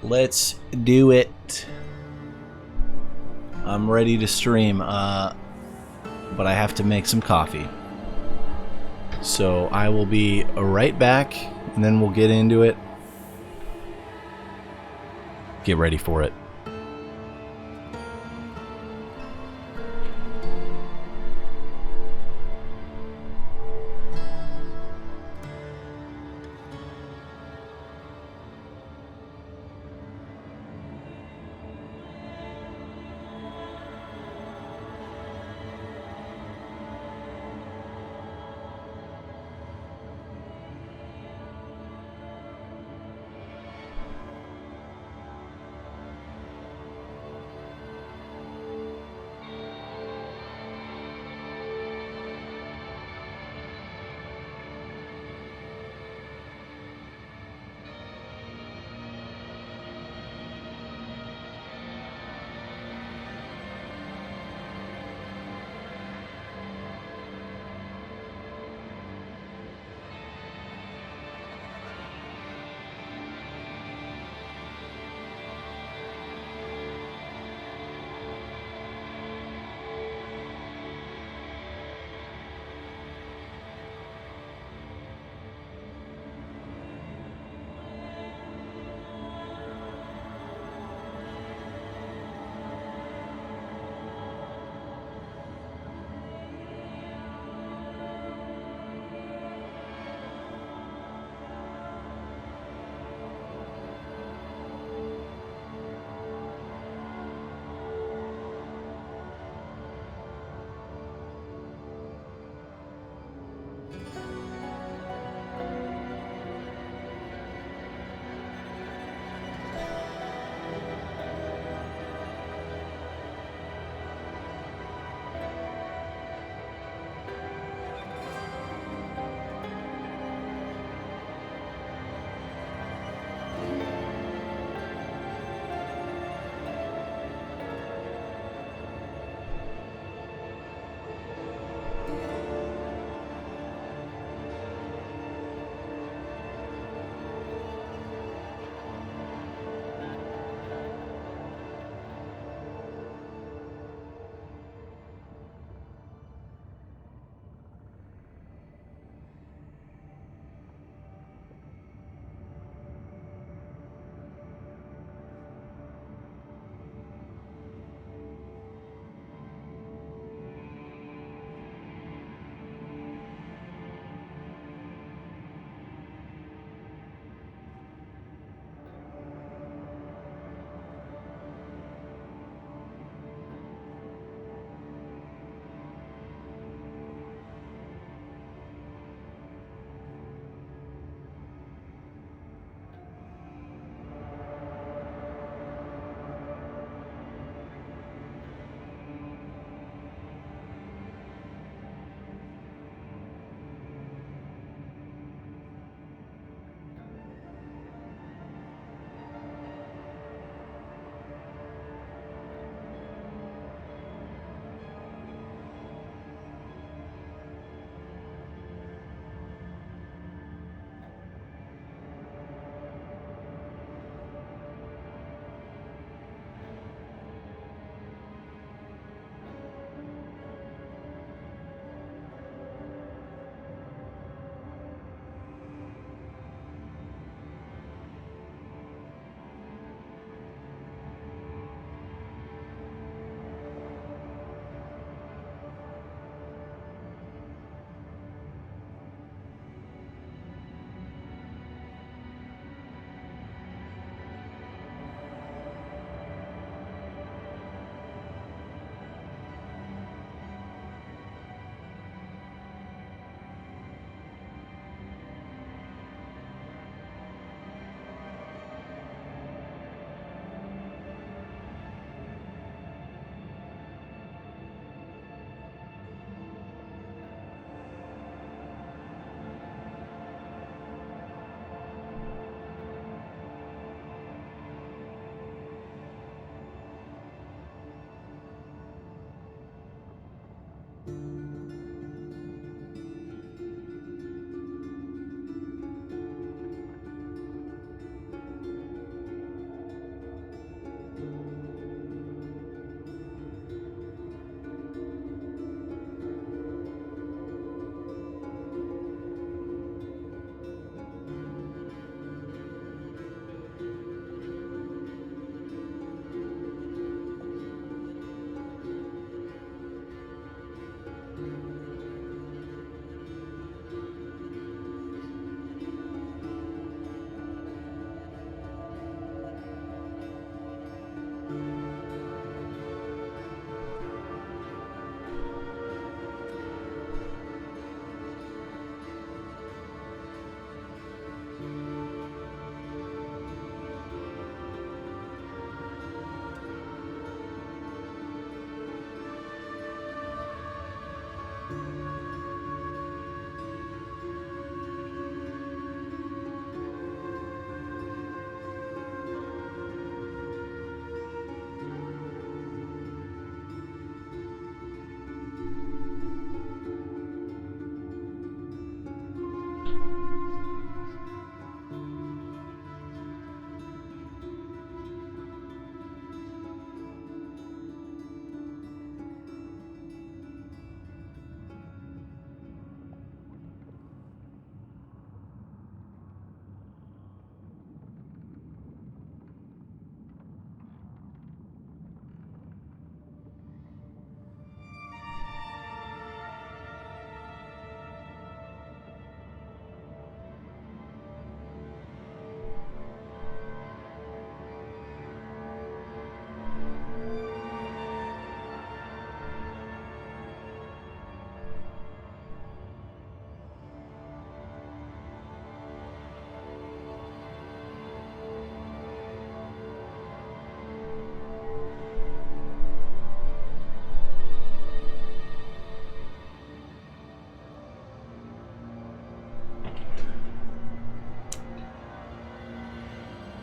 Let's do it. I'm ready to stream, but I have to make some coffee. So I will be right back, and then we'll get into it. Get ready for it.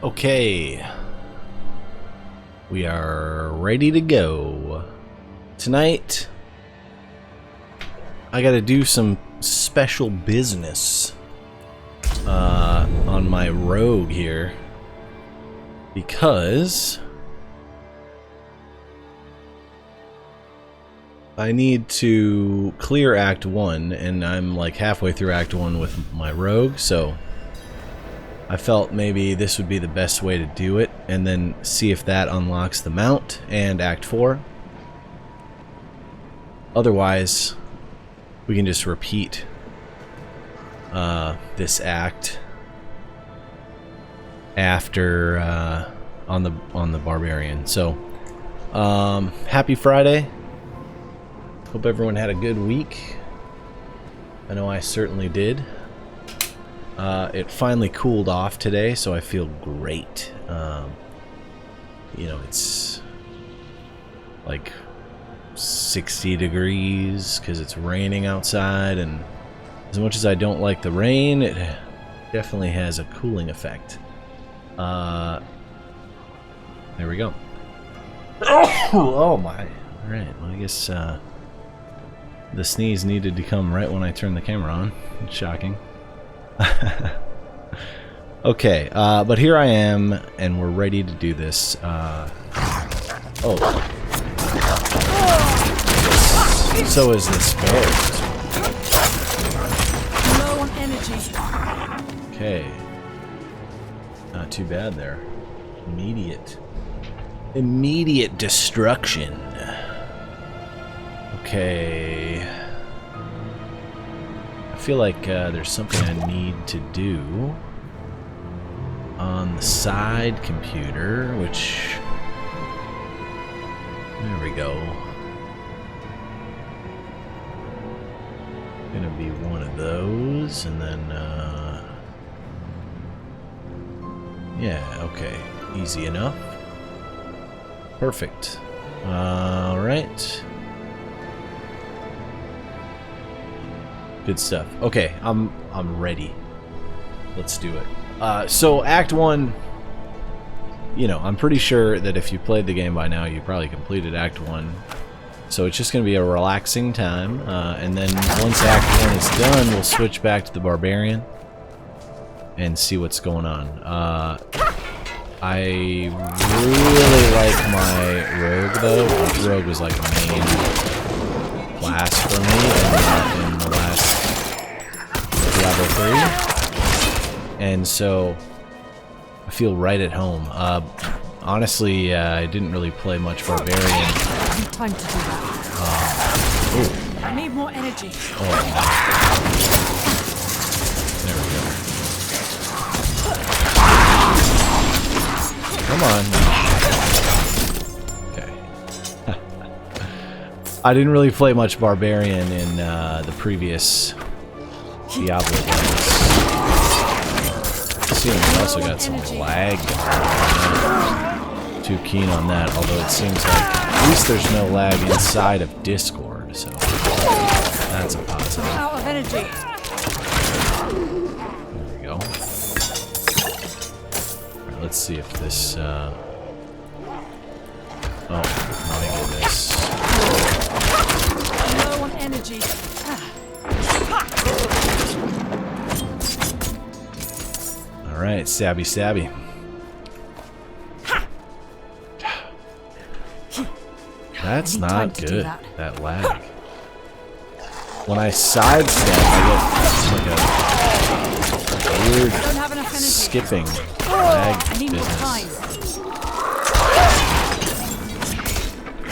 Okay. We are ready to go. Tonight, I gotta do some special business on my rogue here. Because I need to clear Act 1, and I'm like halfway through Act 1 with my rogue, so I felt maybe this would be the best way to do it, and then see if that unlocks the mount and Act 4. Otherwise, we can just repeat this act after on the barbarian. So, happy Friday. Hope everyone had a good week. I know I certainly did. It finally cooled off today, so I feel great. You know, it's like 60 degrees because it's raining outside, and as much as I don't like the rain, it definitely has a cooling effect. There we go. Oh my. Alright, well I guess the sneeze needed to come right when I turned the camera on. Shocking. Okay, but here I am, and we're ready to do this. Oh. So is this bear. Low on energy. Okay. Not too bad there. Immediate destruction. Okay. I feel like there's something I need to do on the side computer, which... There we go. Gonna be one of those, and then, yeah, okay. Easy enough. Perfect. Alright. Good stuff. Okay, I'm ready. Let's do it. So Act 1, you know, I'm pretty sure that if you played the game by now, you probably completed Act 1. So it's just going to be a relaxing time, and then once Act 1 is done, we'll switch back to the Barbarian and see what's going on. I really like my Rogue, though. Rogue was like a main class for me in the last Diablo 3. And so I feel right at home. Honestly, I didn't really play much Barbarian. Time to do that. I need more energy. Oh, no. There we go. Come on. Okay. I didn't really play much Barbarian in the previous Diablo games. See, we also got some lag going on. Too keen on that, although it seems like at least there's no lag inside of Discord, so that's a positive. I'm out of energy. There we go. Alright, let's see if this, oh, my goodness. Low on energy. Alright, stabby stabby. That's not good, that lag. When I sidestep, I get like a weird skipping lag business.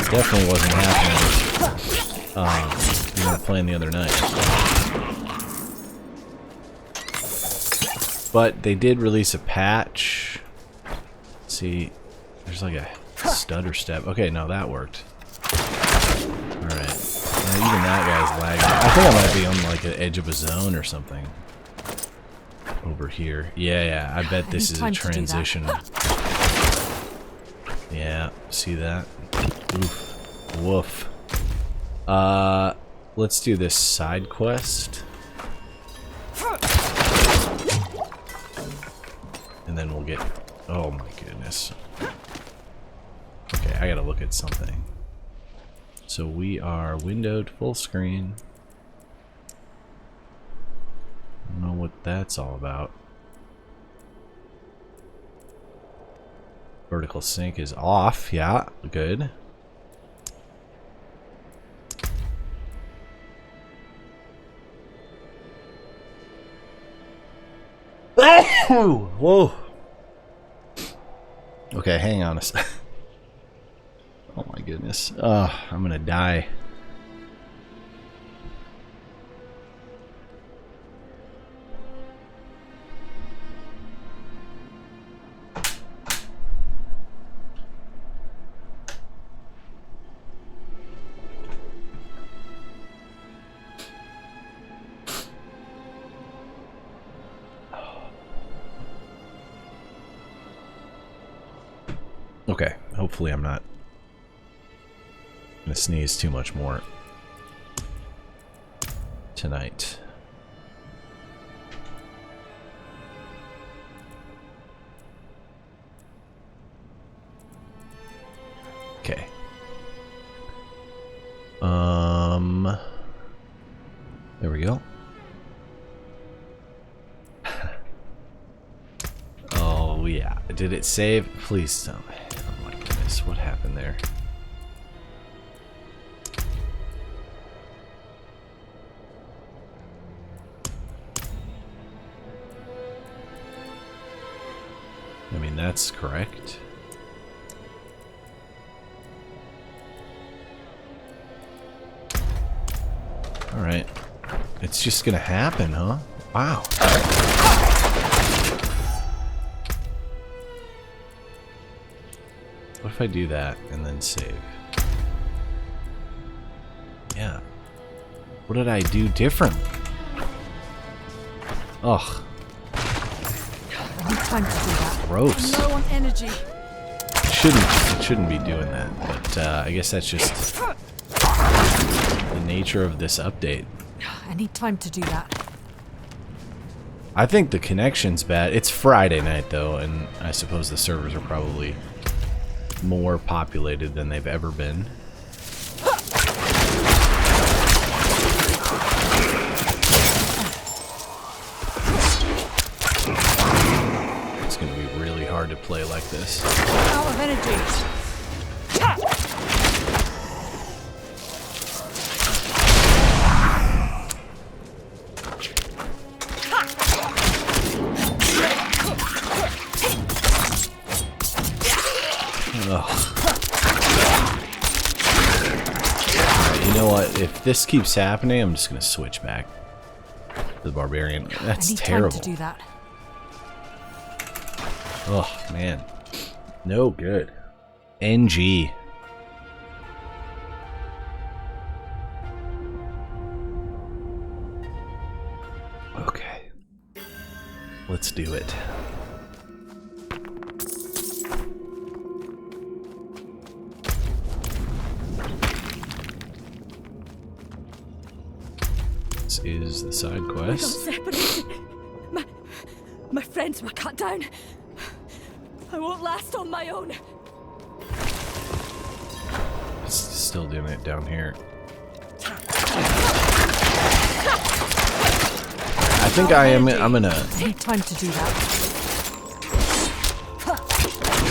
Definitely wasn't happening when we were playing the other night. But they did release a patch. Let's see, there's like a stutter step. Okay, no, that worked. Alright. Even that guy's lagging. I think I might be on like the edge of a zone or something. Over here. Yeah, I bet this is a transition. Yeah, see that? Oof. Woof. Let's do this side quest. And then we'll get Oh my goodness. Okay, I gotta look at something. So we are windowed full screen. I don't know what that's all about. Vertical sync is off. Yeah, good. Whoa. Okay, hang on a sec. Oh my goodness. I'm gonna die. Okay, hopefully I'm not gonna sneeze too much more tonight. Okay. There we go. Oh yeah, did it save? Please tell me. Oh my goodness, what happened there? I mean, that's correct. Alright. It's just gonna happen, huh? Wow. What if I do that and then save? Yeah. What did I do differently? Ugh. Time to do that. Gross. I'm low on energy. It shouldn't be doing that, but I guess that's just the nature of this update. I need time to do that. I think the connection's bad. It's Friday night though, and I suppose the servers are probably more populated than they've ever been. It's gonna be really hard to play like this. Out of energy. You know what? If this keeps happening, I'm just gonna switch back to the barbarian. That's I need terrible. time to do that. Oh man, no good. NG. Okay, let's do it. This is the side We got quest. separated. My friends were cut down. I won't last on my own. It's still doing it down here. I think I'm gonna I need time to do that.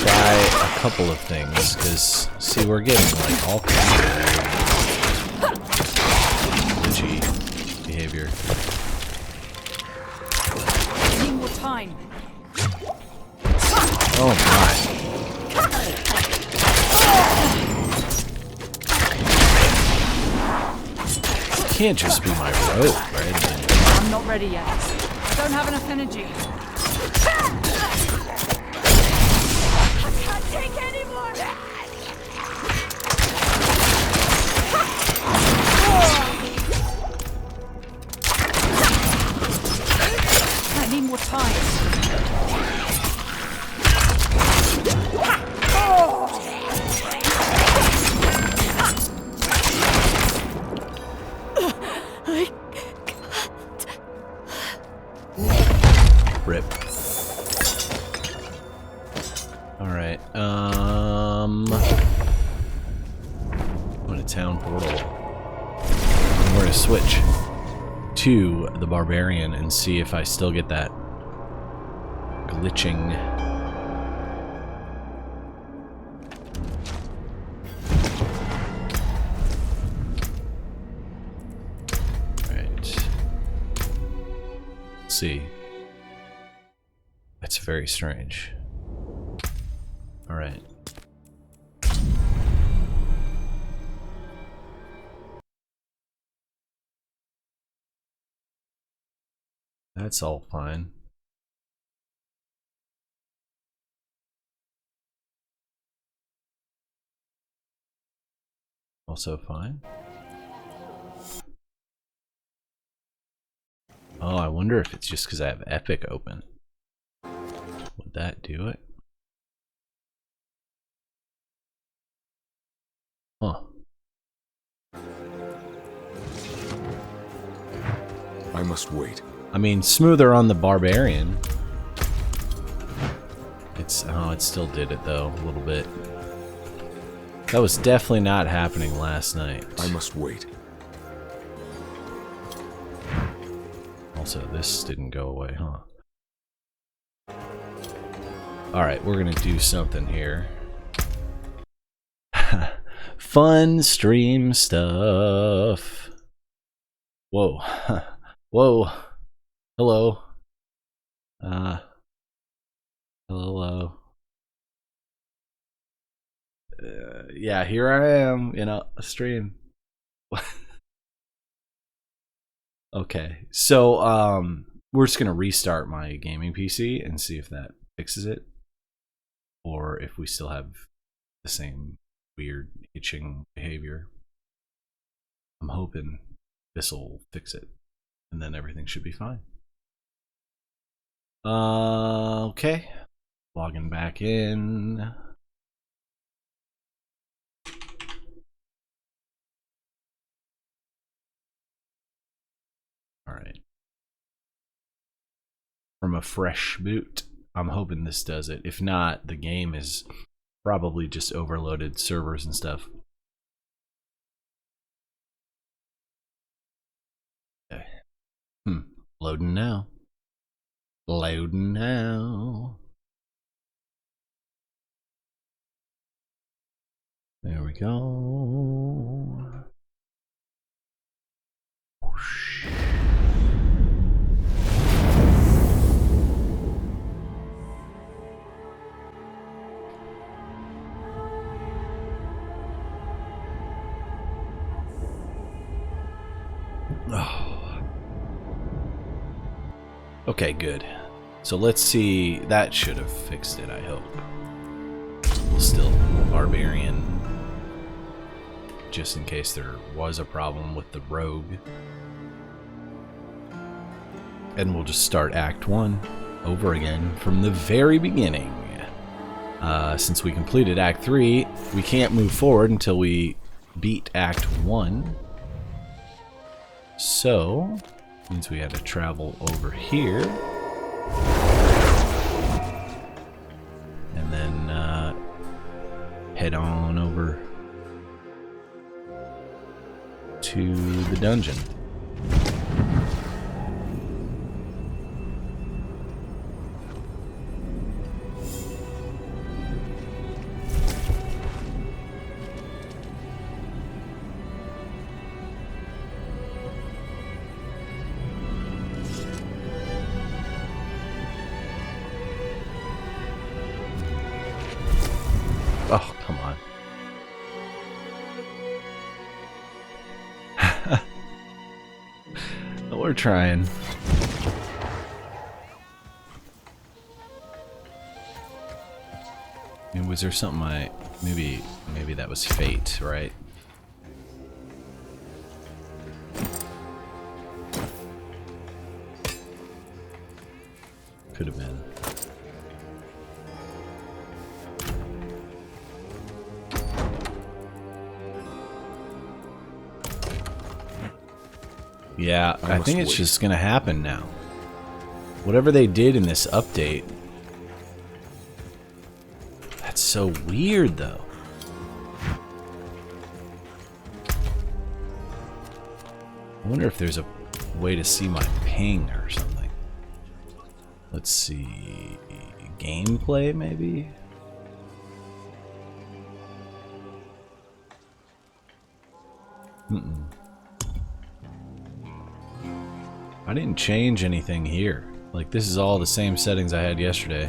try a couple of things, because see, we're getting like all kinds of glitchy behavior. I need more time. Oh my. It can't just be my rope, right? I'm not ready yet. I don't have enough energy. I can't take any more. I need more time. Rip. town portal. And we're going to switch to the Barbarian and see if I still get that glitching. Right. Let's see. That's very strange. All right. That's all fine. Also fine. Oh, I wonder if it's just because I have Epic open. Would that do it? Huh. I must wait. I mean, smoother on the Barbarian. Oh, it still did it though, a little bit. That was definitely not happening last night. I must wait. Also, this didn't go away, huh? Alright, we're gonna do something here. Fun stream stuff. Whoa. Whoa. Hello. Hello. Yeah, here I am in a stream. Okay, so we're just gonna restart my gaming PC and see if that fixes it, or if we still have the same weird itching behavior. I'm hoping this will fix it, and then everything should be fine. Okay, logging back in. All right. From a fresh boot. I'm hoping this does it. If not, the game is probably just overloaded servers and stuff. Okay. Loading now. Loading now. There we go. Whoosh. Oh. Okay, good. So let's see. That should have fixed it, I hope. Still Barbarian. Just in case there was a problem with the rogue. And we'll just start Act 1 over again from the very beginning. Since we completed Act 3, we can't move forward until we beat Act 1. So, means we had to travel over here. And then head on over to the dungeon. Oh, come on. We're trying. I mean, was there something maybe that was fate, right? Could have been. Yeah, I think it's just gonna happen now. Whatever they did in this update. That's so weird, though. I wonder if there's a way to see my ping or something. Let's see. Gameplay, maybe? I didn't change anything here. Like, this is all the same settings I had yesterday.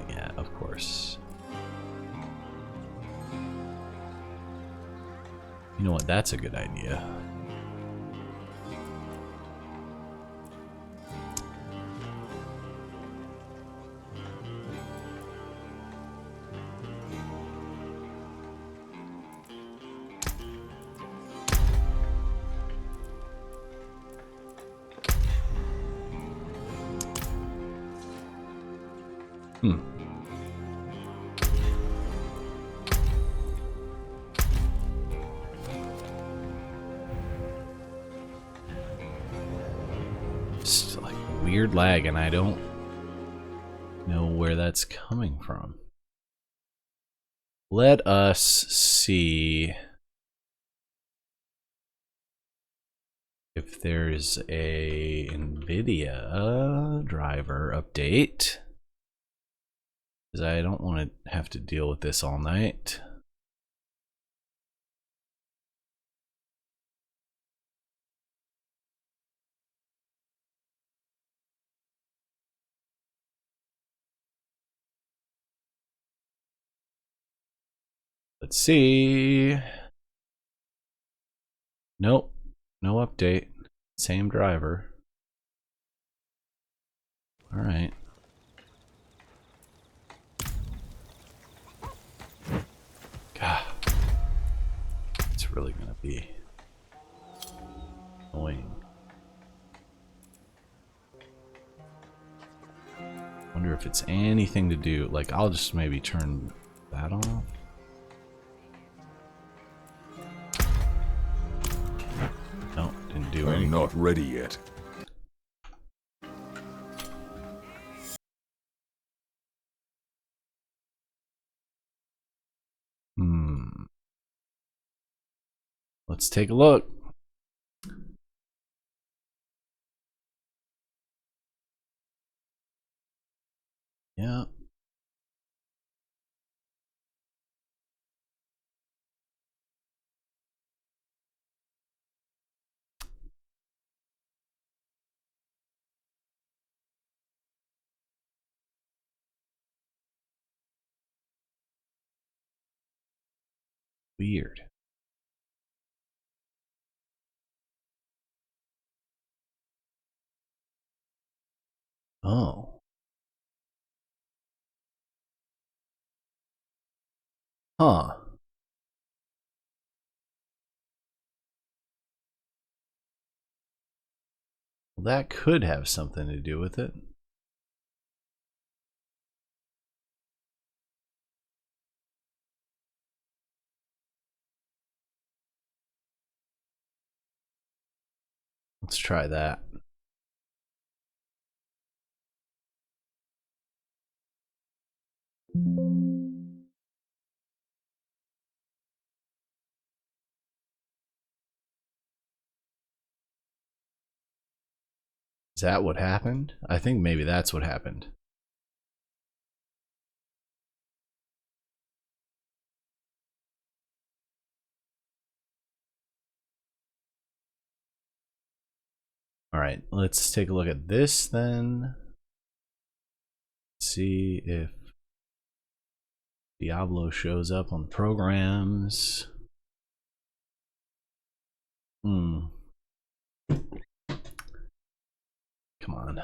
Yeah, of course. You know what? That's a good idea. Just like weird lag, and I don't know where that's coming from. Let us see if there's a NVIDIA driver update. Because I don't want to have to deal with this all night. Let's see. Nope. No update. Same driver. Alright. God. It's really gonna be annoying. Wonder if it's anything to do. Like, I'll just maybe turn that off. No, didn't do anything. I'm not ready yet. Let's take a look. Yeah. Weird. Oh. Huh. Well, that could have something to do with it. Let's try that. Is that what happened? I think maybe that's what happened. All right, let's take a look at this then. See if Diablo shows up on programs. Come on.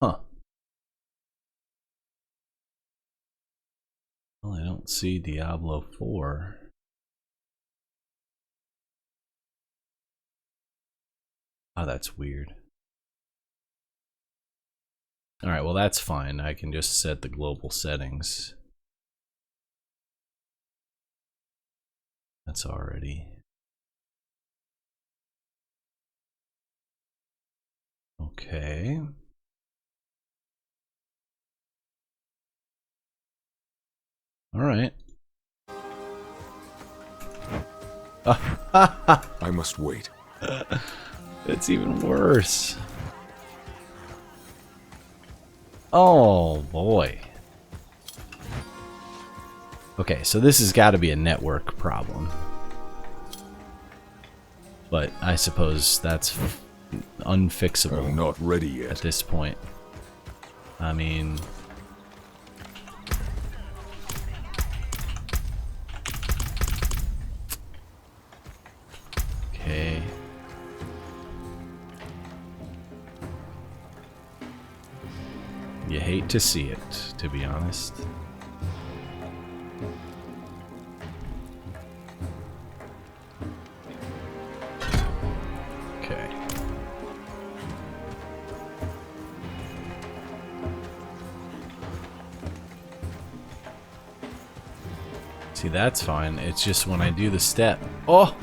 Huh. Well, I don't see Diablo 4. Oh, that's weird. All right, well, that's fine. I can just set the global settings. That's already... Okay. Alright. I must wait. It's even worse. Oh boy. Okay, so this has got to be a network problem. But I suppose that's unfixable. I'm not ready yet. At this point. I mean... Okay. You hate to see it, to be honest. Okay. See, that's fine. It's just when I do the step. Oh!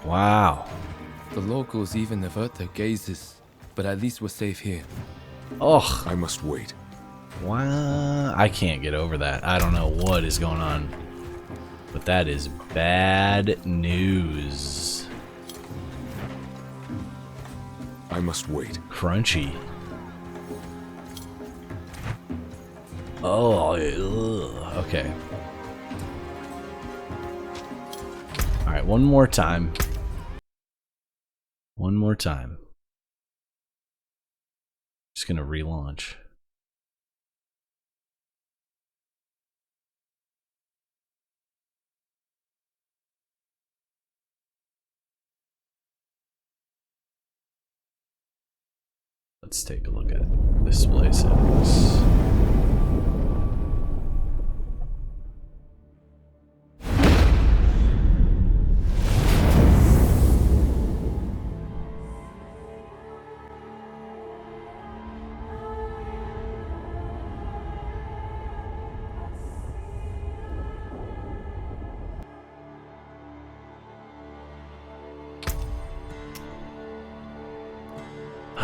Wow. The locals even avert their gazes, but at least we're safe here. Oh. I must wait. Wow. I can't get over that. I don't know what is going on. But that is bad news. I must wait. Crunchy. Oh, ugh. Okay. Alright, one more time. One more time. Just gonna relaunch. Let's take a look at display settings.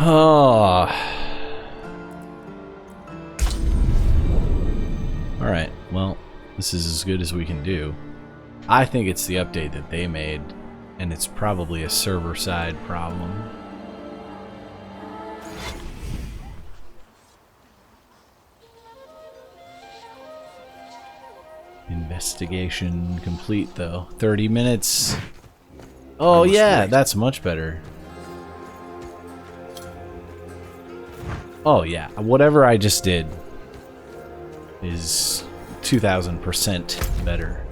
Oh. Alright, well, this is as good as we can do. I think it's the update that they made, and it's probably a server-side problem. Investigation complete, though. 30 minutes. Oh, yeah, that's much better. Oh yeah, whatever I just did is 2000% better.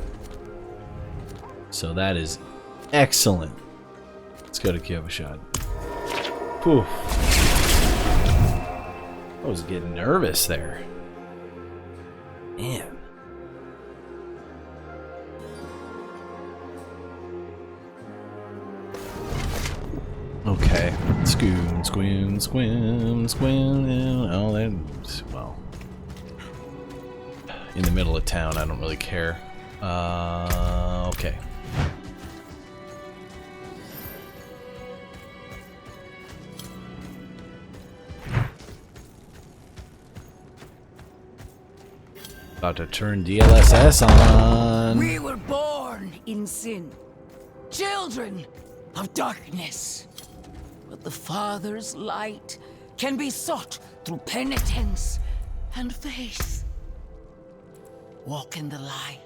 So that is excellent. Let's go to Kyovashad. Poof. I was getting nervous there. Man. Okay. Squim, squim, squim, squim. Oh, that's, well. In the middle of town, I don't really care. Okay. About to turn DLSS on. We were born in sin, children of darkness. But the Father's light can be sought through penitence and faith. Walk in the light.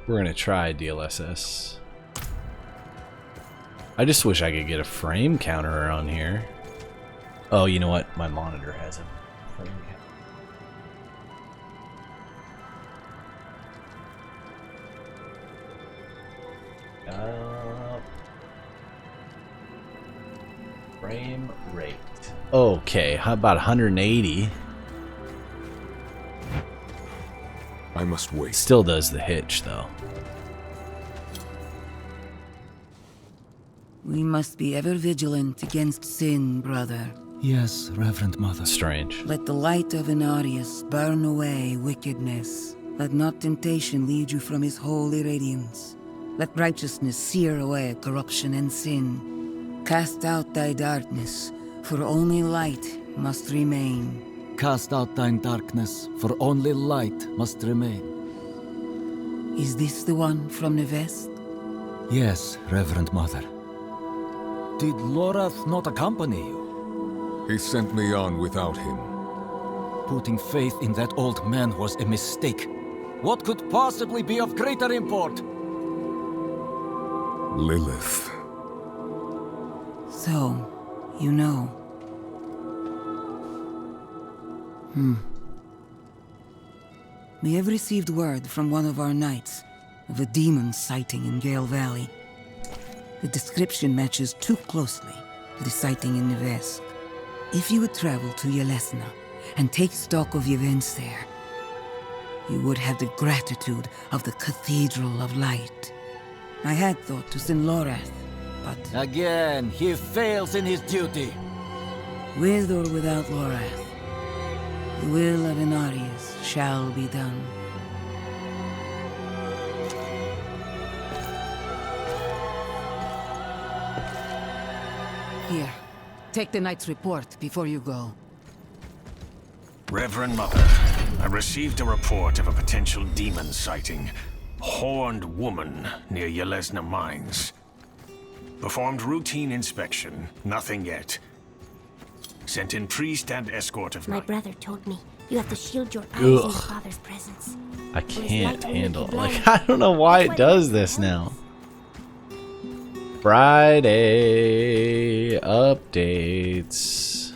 We're gonna try DLSS. I just wish I could get a frame counter on here. Oh, you know what? My monitor has a frame counter. Frame rate. Okay, how about 180? I must wait. Still does the hitch, though. We must be ever vigilant against sin, brother. Yes, Reverend Mother. Strange. Let the light of Inarius burn away wickedness. Let not temptation lead you from his holy radiance. Let righteousness sear away corruption and sin. Cast out thy darkness, for only light must remain. Cast out thine darkness, for only light must remain. Is this the one from the west? Yes, Reverend Mother. Did Lorath not accompany you? He sent me on without him. Putting faith in that old man was a mistake. What could possibly be of greater import? Lilith. So, you know. We have received word from one of our knights of a demon sighting in Gale Valley. The description matches too closely to the sighting in the west. If you would travel to Yelesna and take stock of the events there, you would have the gratitude of the Cathedral of Light. I had thought to send Lorath, but Again, he fails in his duty. with or without Lorath, the will of Inarius shall be done. Here, take the knight's report before you go. Reverend Mother, I received a report of a potential demon sighting. Horned woman near Yelesna Mines. Performed routine inspection. Nothing yet. Sent in priest and escort of My knight. brother told me you have to shield your eyes in your Ugh. father's presence. I Or his can't light will make handle you it. blind. Like, I don't know why it does this now. Friday updates.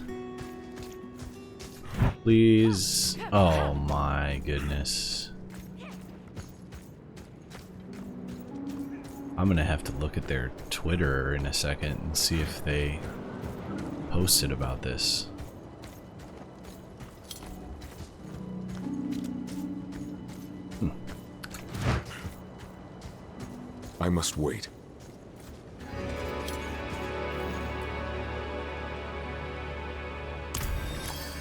Please. Oh my goodness. I'm gonna have to look at their Twitter in a second and see if they posted about this. I must wait.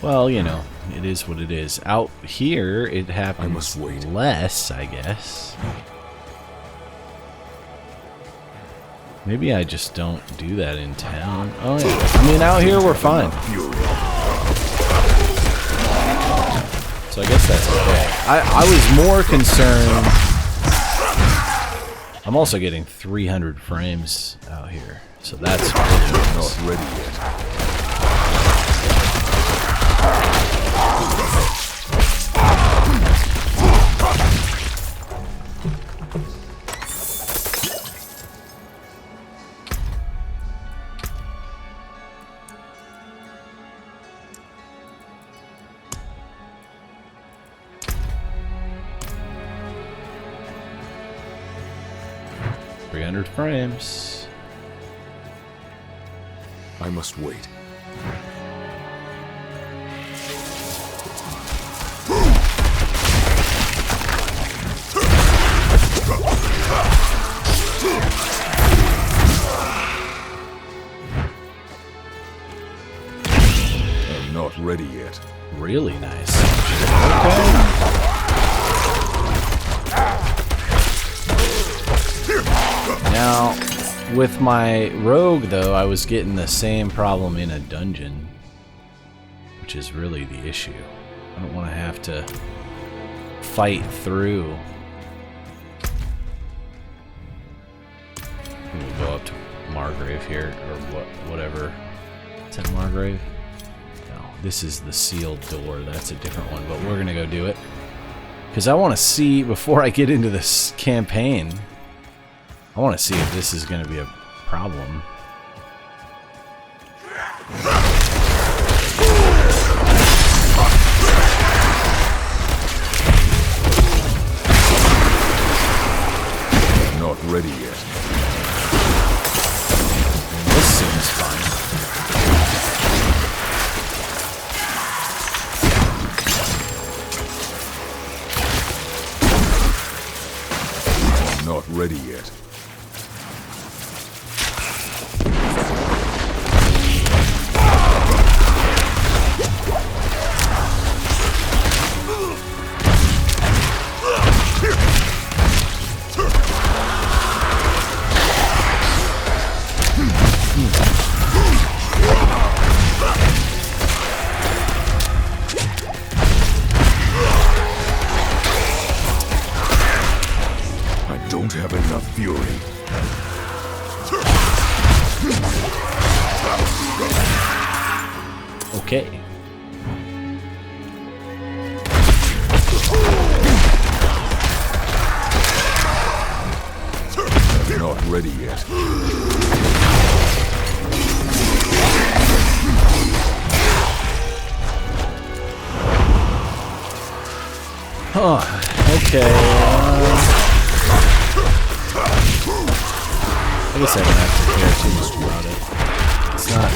Well, you know, it is what it is. Out here, it happens must wait. less, I guess. Maybe I just don't do that in town. Oh, yeah. I mean, out here, we're fine. So I guess that's okay. I was more concerned. I'm also getting 300 frames out here. So that's really nice. Not ready yet. Frames. I must wait. I'm not ready yet. Really nice. Okay. Now, with my rogue, though, I was getting the same problem in a dungeon, which is really the issue. I don't want to have to fight through. We'll go up to Margrave here, or whatever. Is that Margrave? No, this is the sealed door. That's a different one, but we're gonna go do it because I want to see before I get into this campaign. I want to see if this is going to be a problem. Not ready yet. This seems fun. not ready yet. I don't have enough fury. Okay. I'm not ready yet. Huh. Okay. I guess I don't have to care too much about it. It's not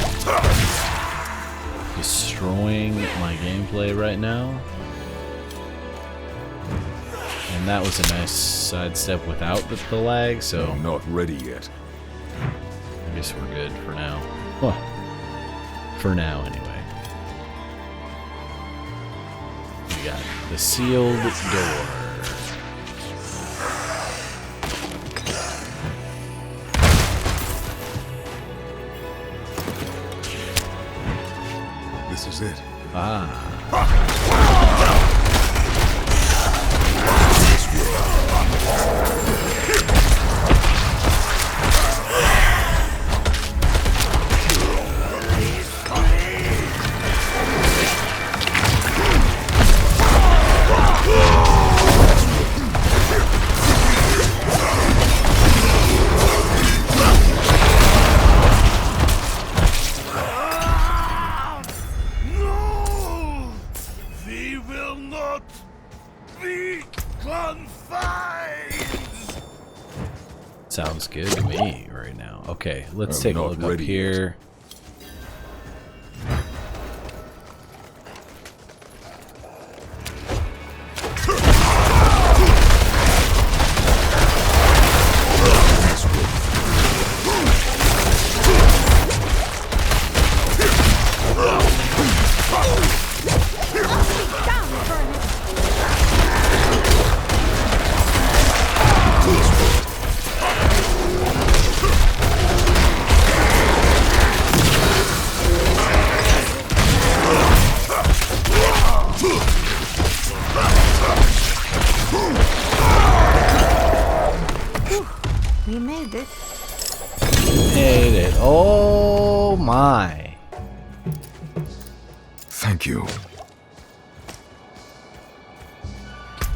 destroying my gameplay right now. And that was a nice sidestep without the lag, so I'm not ready yet. I guess we're good for now. Well, for now, anyway. We got the sealed door. This is it. Ah. Sounds good to me right now. Okay, let's I'm take a not look up ready here. We made it. Made it. Oh my. Thank you.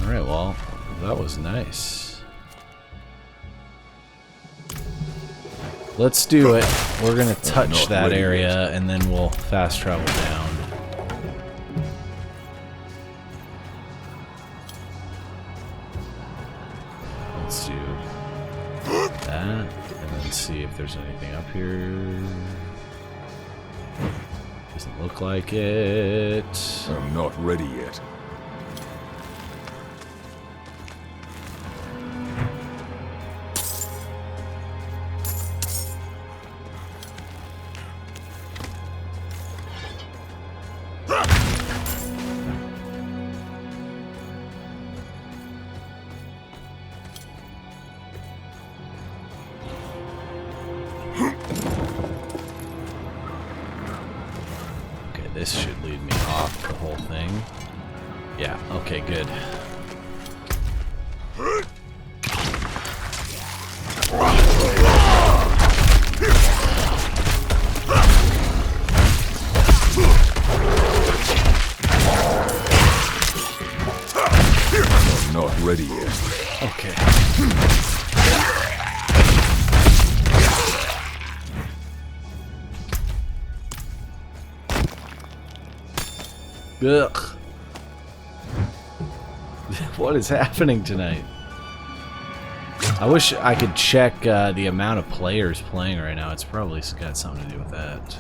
Alright, well, that was nice. Let's do it. We're gonna touch not that ready area yet. and then we'll fast travel down. Let's do that and then see if there's anything up here. Doesn't look like it. I'm not ready yet. Okay, this should lead me off the whole thing. Yeah, okay, good. I'm not ready yet. Okay. Ugh. What is happening tonight? I wish I could check the amount of players playing right now. It's probably got something to do with that.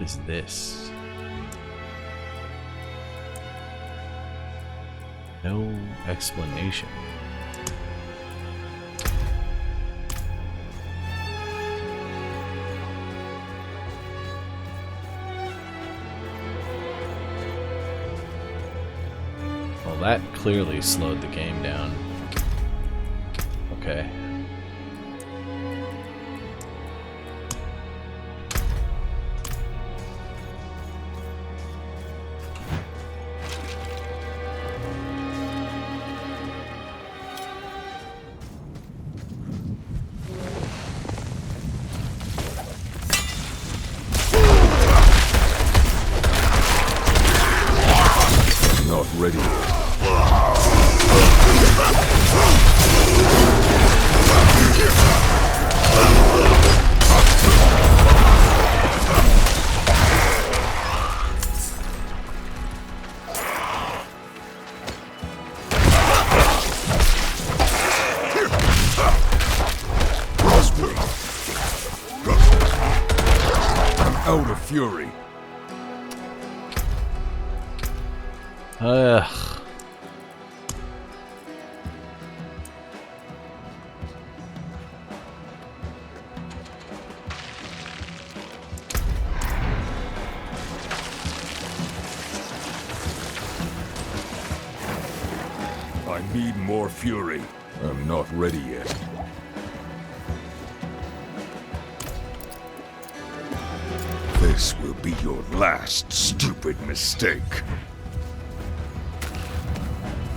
is this? No explanation. Well, that clearly slowed the game down. Okay. Not ready yet. I'm out of fury. Ugh. I need more fury. I'm not ready yet. This will be your last stupid mistake.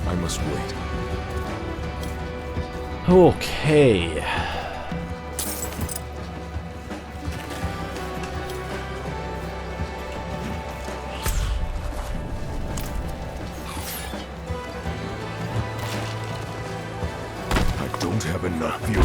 I must wait. Okay. I don't have enough fury.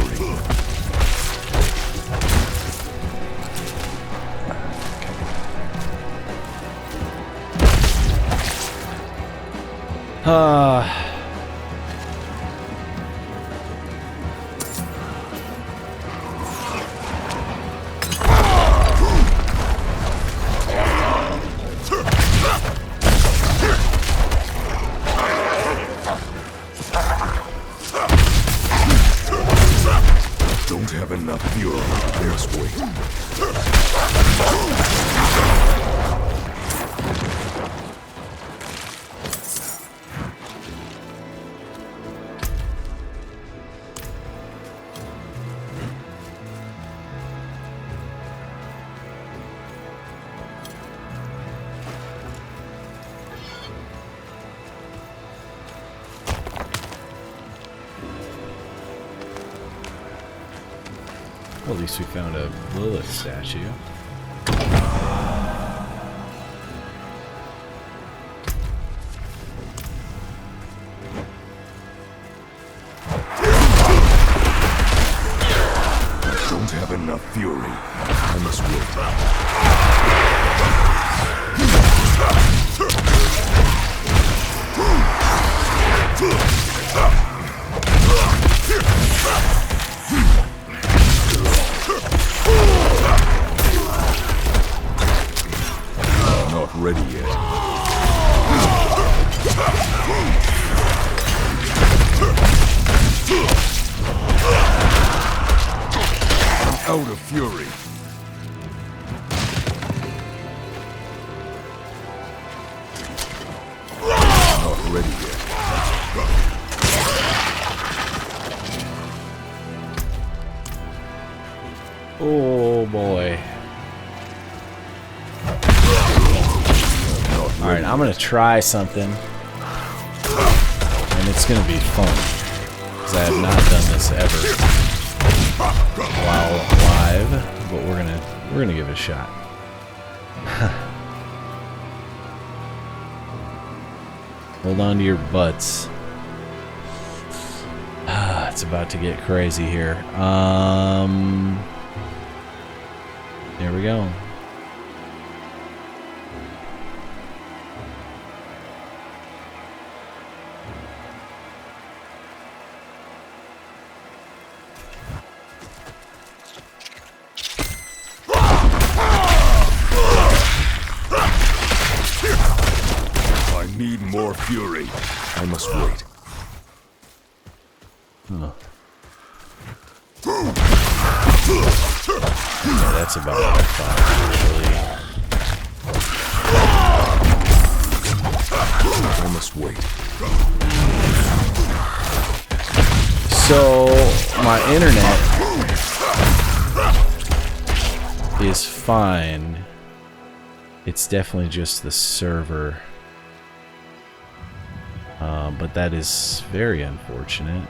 Don't have enough fury. I must wait. Well, at least we found a Lilith statue. I don't have enough fury. I must wait. Not ready yet. I'm out of fury. Not ready yet. Oh boy. Alright, I'm gonna try something. And it's gonna be fun. Because I have not done this ever while live. But we're gonna give it a shot. Hold on to your butts. It's about to get crazy here. There we go. fury. I must wait. Huh. Yeah, that's about what I thought, I must wait. So, my internet is fine. It's definitely just the server. But that is very unfortunate.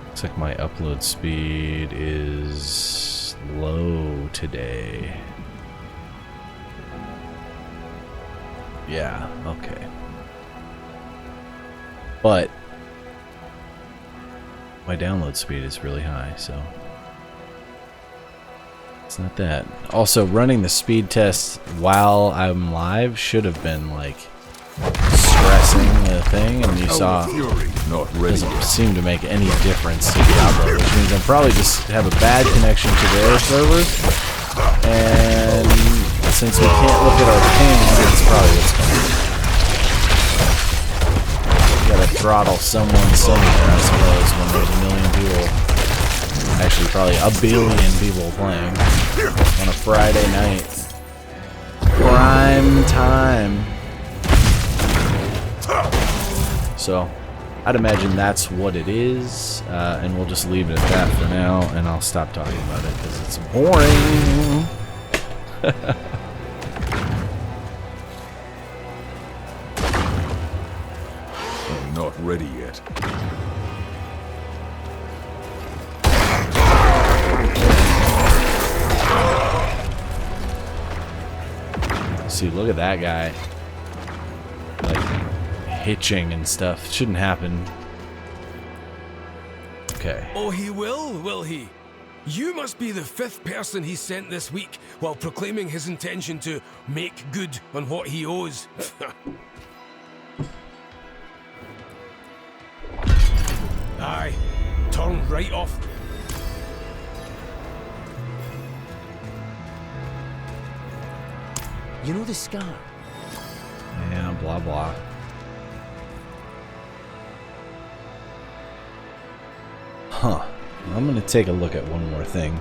Looks like my upload speed is low today. Yeah, okay. But my download speed is really high, so it's not that. Also, running the speed test while I'm live should have been like stressing the thing, and you saw Fury, not ready. doesn't seem to make any difference to Diablo, which means I'm probably just have a bad connection to their servers, and since we can't look at our ping, that's probably what's going on. You gotta throttle someone somewhere, I suppose, when there's a million people. Actually, probably a billion people playing on a Friday night. Prime time. So, I'd imagine that's what it is, and we'll just leave it at that for now, and I'll stop talking about it because it's boring. I'm not ready yet. See, look at that guy. Like, hitching and stuff. Shouldn't happen. Okay. Oh, he will he? You must be the 5th person he sent this week while proclaiming his intention to make good on what he owes. Aye, turn right off. You know the scar? Yeah, blah blah. Huh. I'm gonna take a look at one more thing.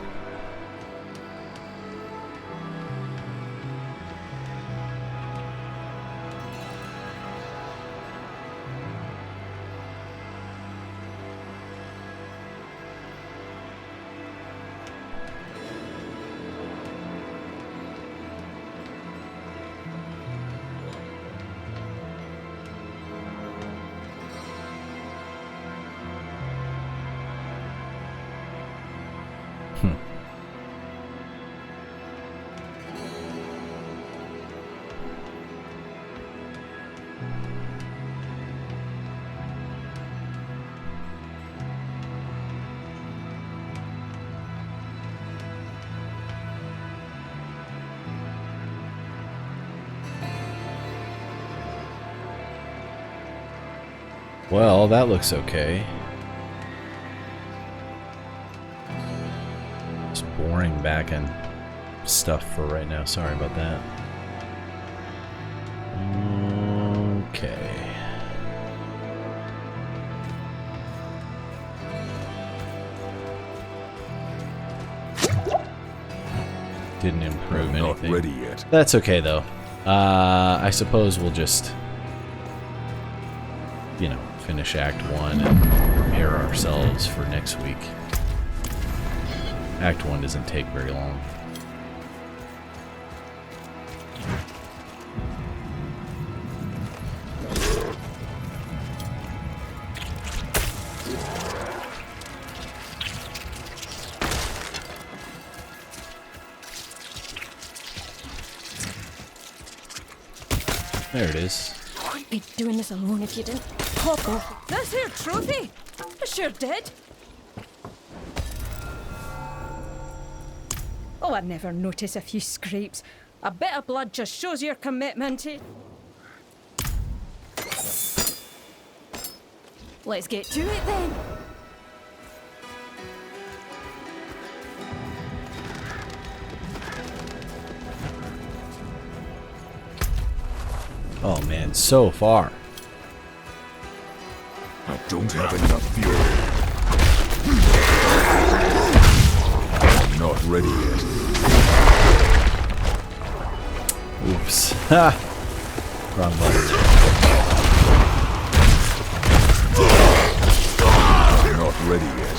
Well, that looks okay. It's boring back end stuff for right now. Sorry about that. Okay. Didn't improve I'm anything. not ready yet. That's okay though. I suppose we'll just, you know, finish Act 1 and prepare ourselves for next week. Act 1 doesn't take very long. There it is. I wouldn't be doing this alone if you didn't pop off. This here trophy? I sure did. Oh, I never notice a few scrapes. A bit of blood just shows your commitment to... Let's get to it then. Oh man, so far. I don't have enough fury. I'm not ready yet. Oops. Ha! Wrong button. I'm not ready yet.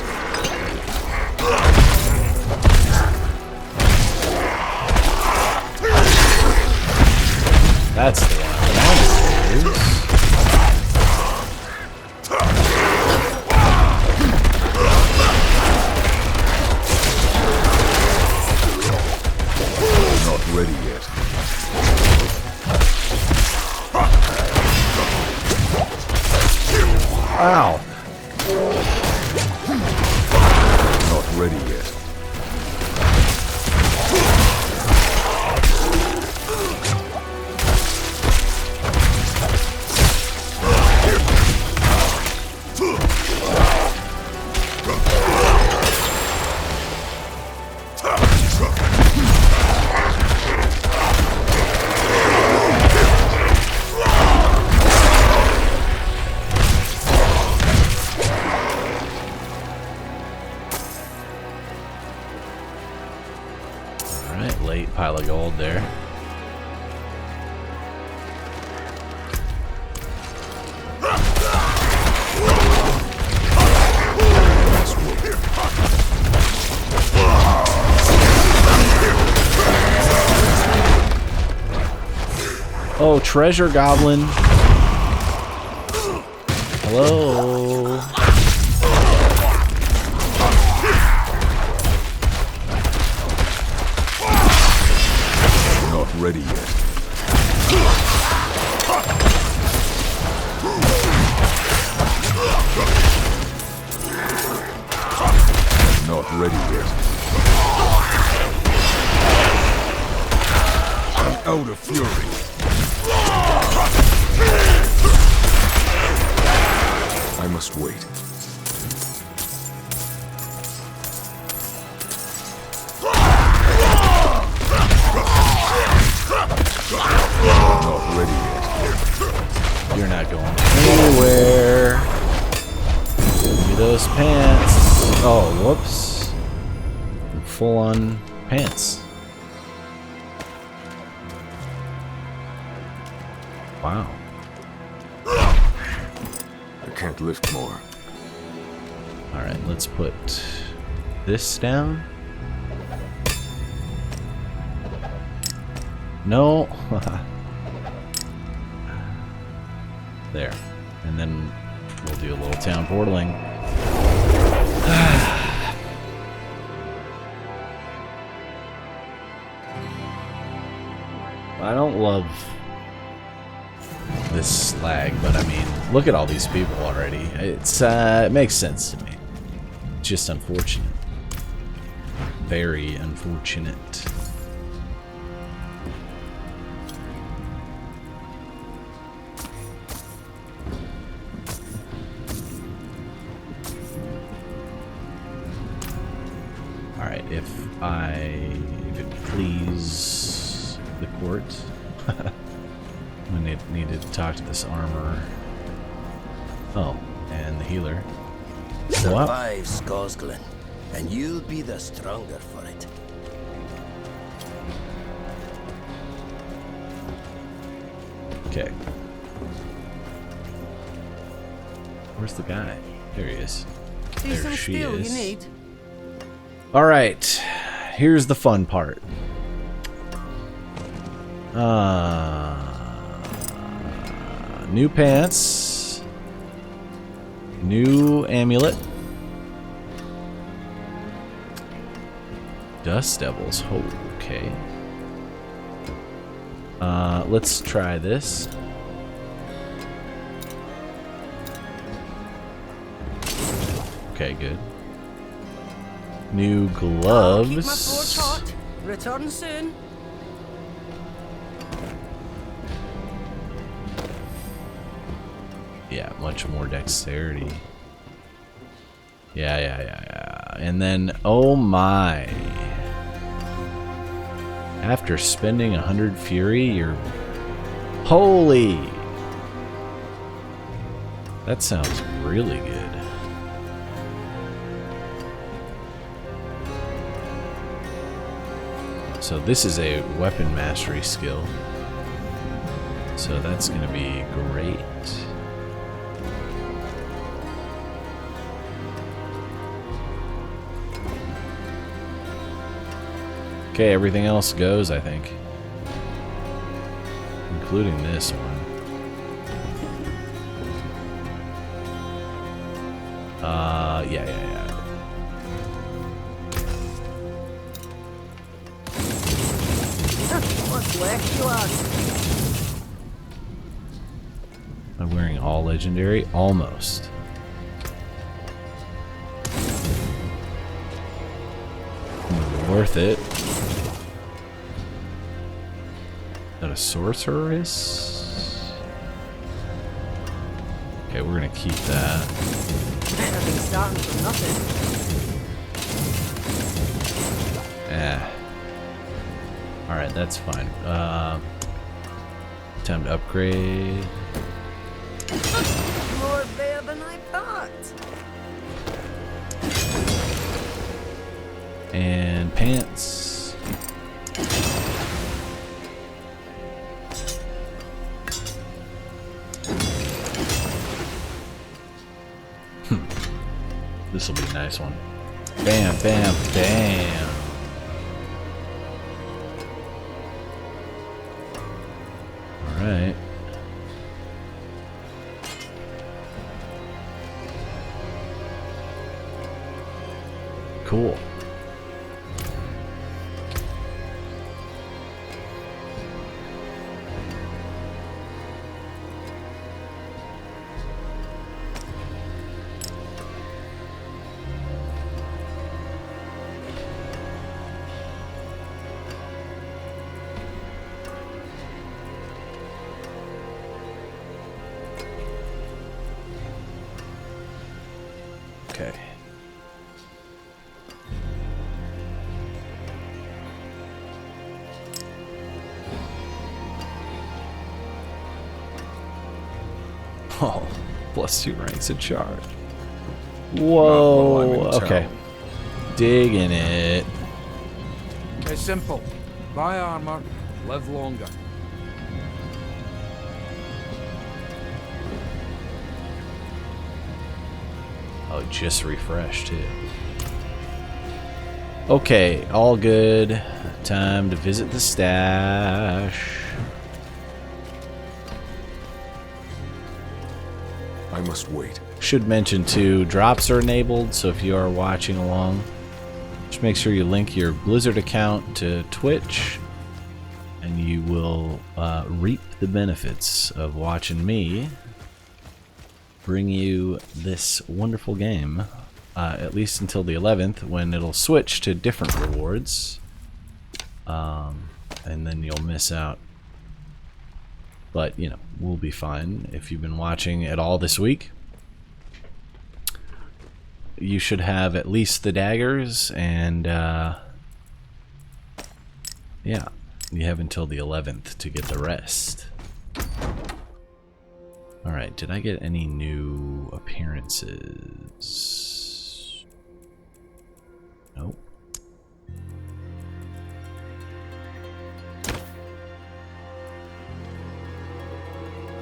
That's the one I wanted to use. Not ready yet. Ow. Not ready yet. Alright, late pile of gold there. Oh, treasure goblin. Hello. Not ready yet. Not ready yet. I'm out of fury. I must wait. Not ready yet. You're not going anywhere. Give me those pants. Oh, whoops. Full on pants. Wow. I can't lift more. Alright, let's put this down. No. There. And then we'll do a little town portaling. I don't love this slag, but I mean, look at all these people already. It makes sense to me. It's just unfortunate. Very unfortunate. Alright, if it please the court. I needed to talk to this armorer. Oh, and the healer. Survive, Skosglen, and you'll be the stronger for it. Okay. Where's the guy? There he is. There she is. You need. Alright. Here's the fun part. New pants. New amulet. Dust Devils. Oh, okay. Let's try this. Okay, good. New gloves. Keep my forge hot. Return soon. Yeah, much more dexterity. Yeah. And then, oh my. After spending 100 fury, you're Holy! That sounds really good. So this is a weapon mastery skill. So that's going to be great. Okay, everything else goes, I think. Including this one. Yeah. What's left, you ask? I'm wearing all legendary? Almost. Worth it. Is that a sorceress? Okay, we're gonna keep that. Better than starting from nothing. Alright, that's fine. Time to upgrade. More bear than I thought. And pants. This will be a nice one. Bam, bam, bam. Alright. Cool. Okay. Oh, +2 ranks in charge. Whoa. Okay. Digging it. It's simple. Buy armor, live longer. Oh, just refreshed too. Okay, all good. Time to visit the stash. I must wait. Should mention too, drops are enabled, so if you are watching along, just make sure you link your Blizzard account to Twitch, and you will reap the benefits of watching me bring you this wonderful game, at least until the 11th, when it'll switch to different rewards, and then you'll miss out. But, you know, we'll be fine. If you've been watching at all this week, you should have at least the daggers, and yeah, you have until the 11th to get the rest. Alright, did I get any new appearances? Nope.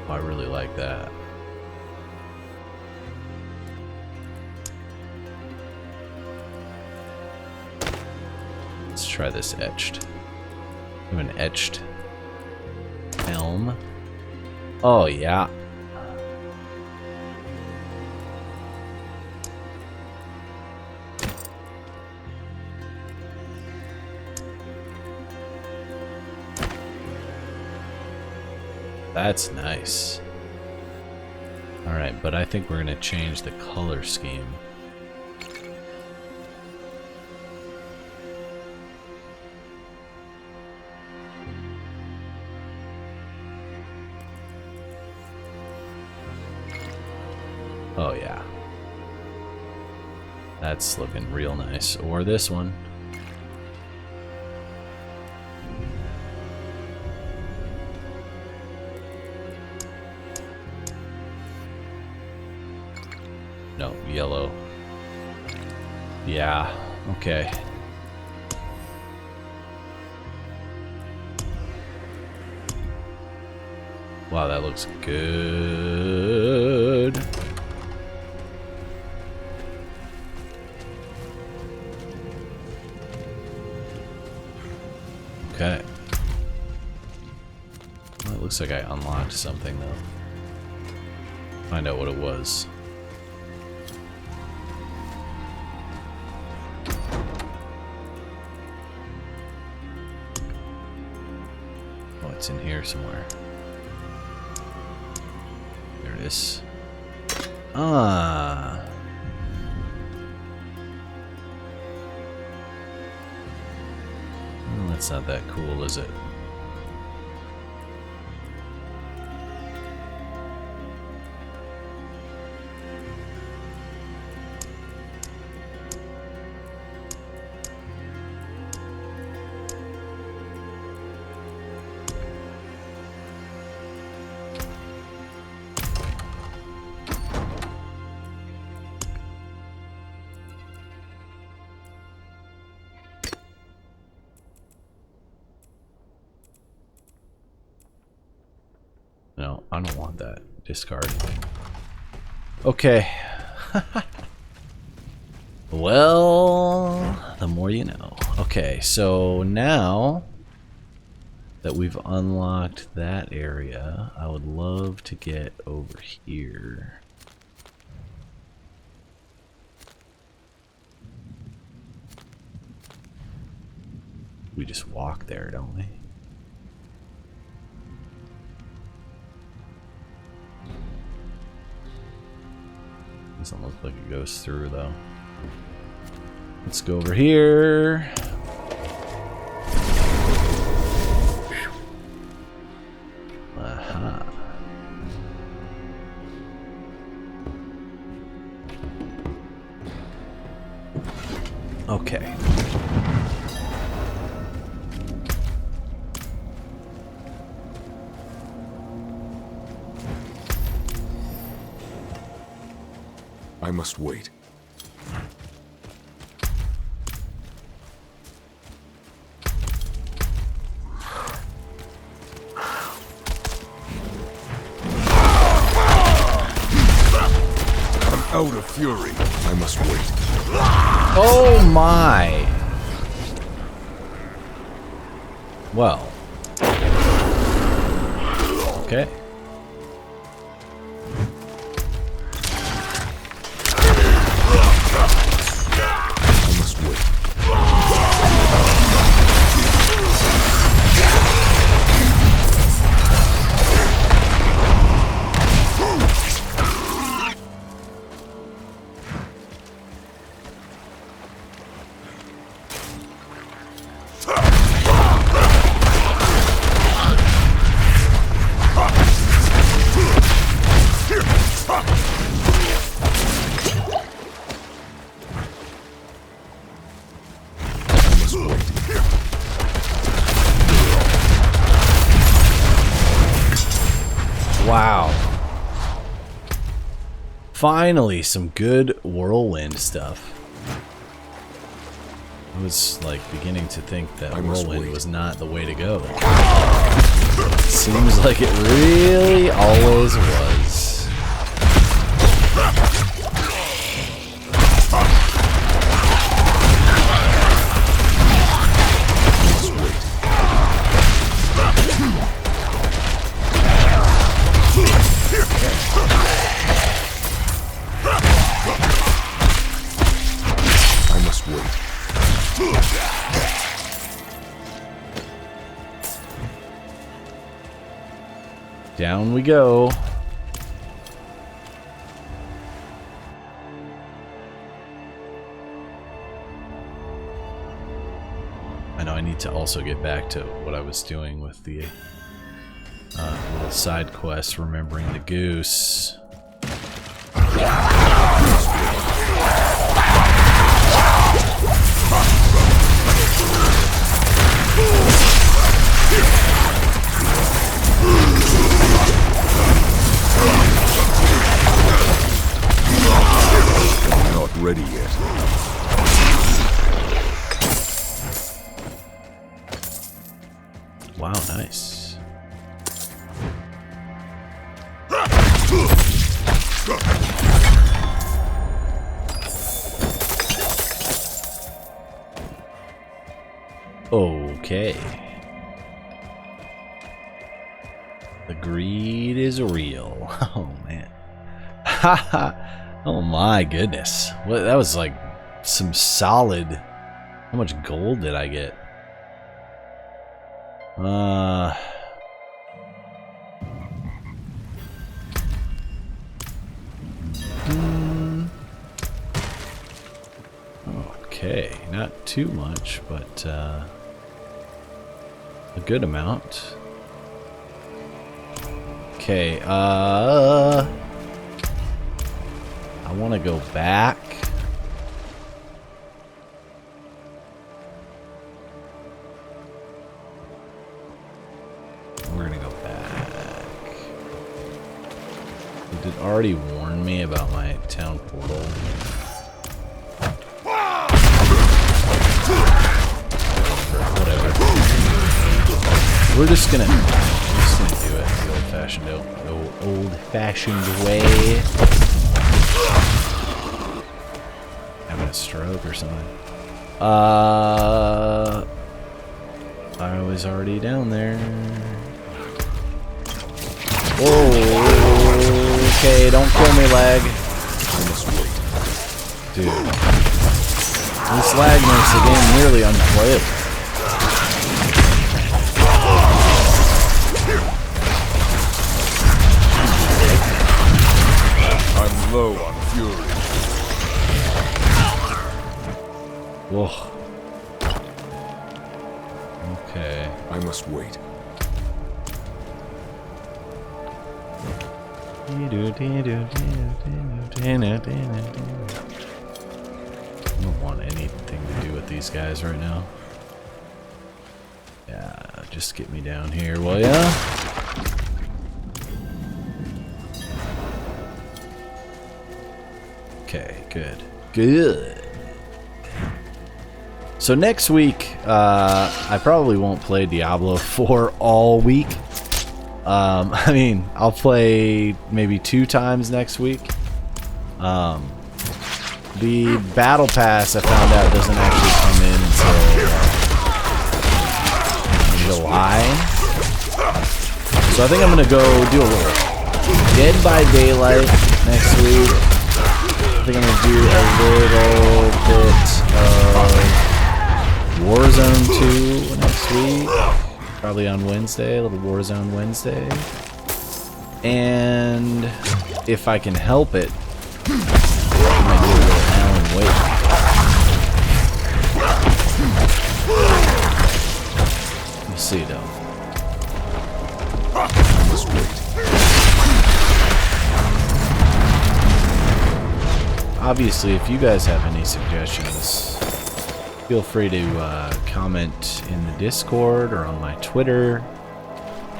Oh, I really like that. Let's try this etched. I have an etched helm. Oh, yeah. That's nice. Alright, but I think we're going to change the color scheme. Oh yeah. That's looking real nice. Or this one. yellow. Yeah, okay. Wow, that looks good. Okay. Well, it looks like I unlocked something though. Find out what it was. Oh, it's in here somewhere. There it is. Ah. Well, that's not that cool, is it? No, I don't want that. Discard. Okay. Well, the more you know. Okay, so now that we've unlocked that area, I would love to get over here. We just walk there, don't we? Doesn't look like it goes through though. Let's go over here. Aha. Okay. I must wait. I'm out of fury. I must wait. Oh my. Well. Okay. Wow. Finally, some good whirlwind stuff. I was like beginning to think that whirlwind was not the way to go. Seems like it really always was. Down we go. I know I need to also get back to what I was doing with the little side quest, remembering the goose. Okay. The greed is real. Oh man. Haha. Oh my goodness. What, that was like some solid. How much gold did I get? Okay, not too much, but a good amount. Okay, I want to go back. We're gonna go back. It did already warn me about my town portal. Whatever. We're just gonna do it the old-fashioned way. Having a stroke or something. I was already down there. Whoa. Okay, don't kill me, lag. Dude. This lag makes the game nearly unplayable. I'm low on fury. Whoa. Okay. I must wait. I don't want anything to do with these guys right now. Yeah, just get me down here, will ya? Okay, good. Good. So next week, I probably won't play Diablo 4 all week. I mean, I'll play maybe 2 times next week. The Battle Pass, I found out, doesn't actually come in until July. So I think I'm going to go do a little Dead by Daylight next week. I think I'm going to do a little bit of Warzone 2 next week. Probably on Wednesday, a little Warzone Wednesday. And if I can help it, I might do a little Alan Wake. We'll see though. Obviously, if you guys have any suggestions, feel free to comment in the Discord or on my Twitter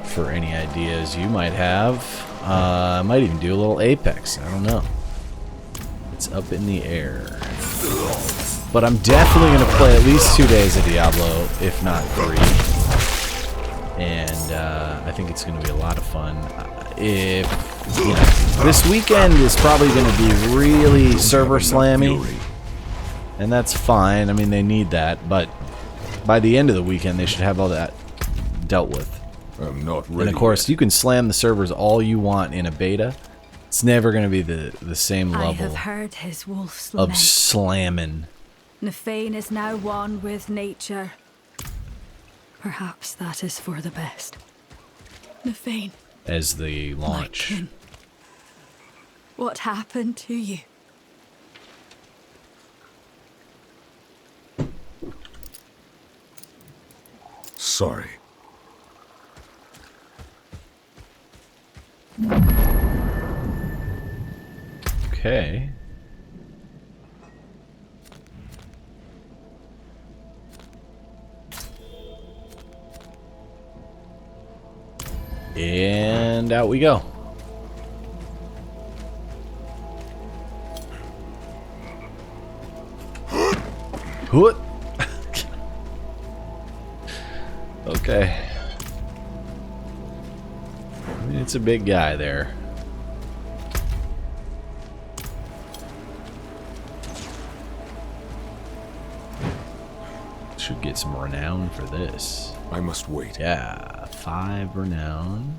for any ideas you might have. I might even do a little Apex. I don't know. It's up in the air. But I'm definitely going to play at least 2 days of Diablo, if not 3. And I think it's going to be a lot of fun. If you know, this weekend is probably going to be really server slammy. And that's fine. I mean, they need that, but by the end of the weekend, they should have all that dealt with. I'm not ready. And of course, yet. you can slam the servers all you want in a beta. It's never going to be the same level I have heard his wolf's of lament. slamming. Nefane is now one with nature. Perhaps that is for the best. Nefane. As the launch. My king. What happened to you? Sorry. Okay. And out we go. Hoot. Okay. I mean, it's a big guy there. Should get some renown for this. I must wait. Yeah, 5 renown.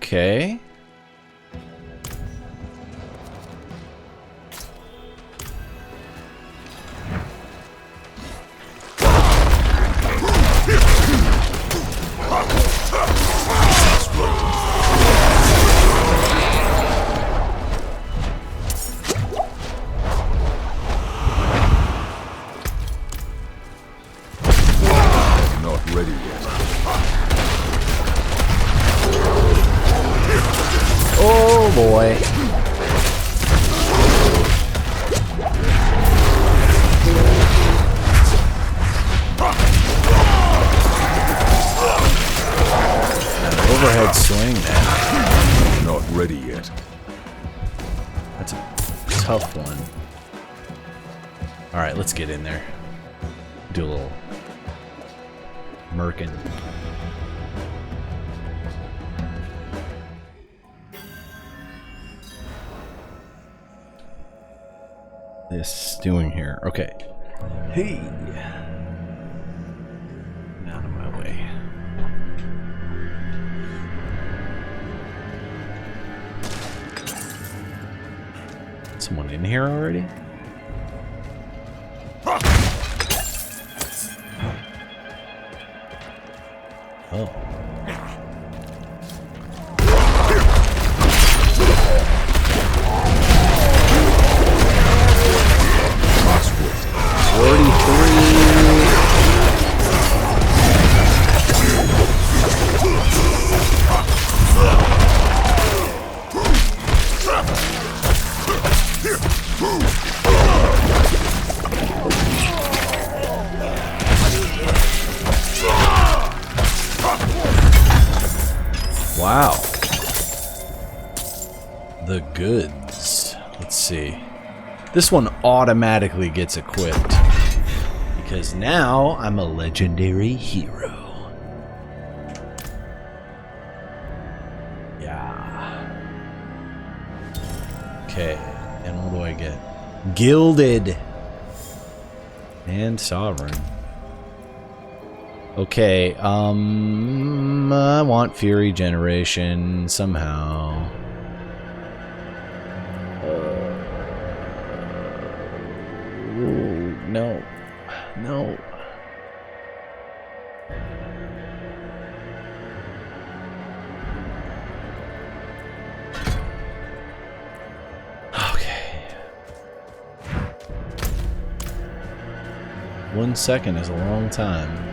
Okay. Not ready yet. Oh boy. An overhead swing, man. Not ready yet. That's a tough one. Alright, let's get in there. Do a little merkin. This doing here. Okay. Hey. Out of my way. Someone in here already? Oh. Wow. The goods. Let's see. This one automatically gets equipped because now I'm a legendary hero. Yeah. Okay. And what do I get? Gilded and sovereign. Okay, I want Fury Generation somehow. Ooh, no. No. Okay. 1 second is a long time.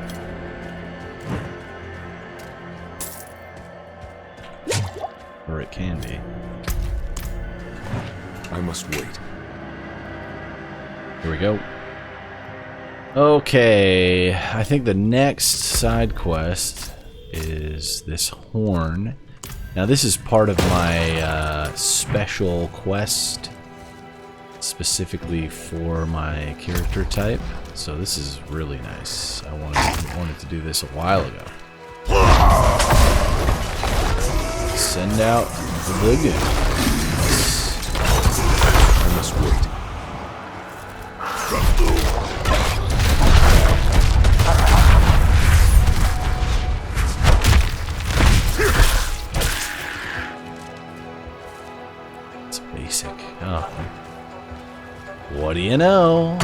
Or it can be. I must wait. Here we go. Okay, I think the next side quest is this horn. Now this is part of my special quest specifically for my character type. So this is really nice. I wanted to do this a while ago. Send out the goods. I must wait. It's basic. Oh. What do you know?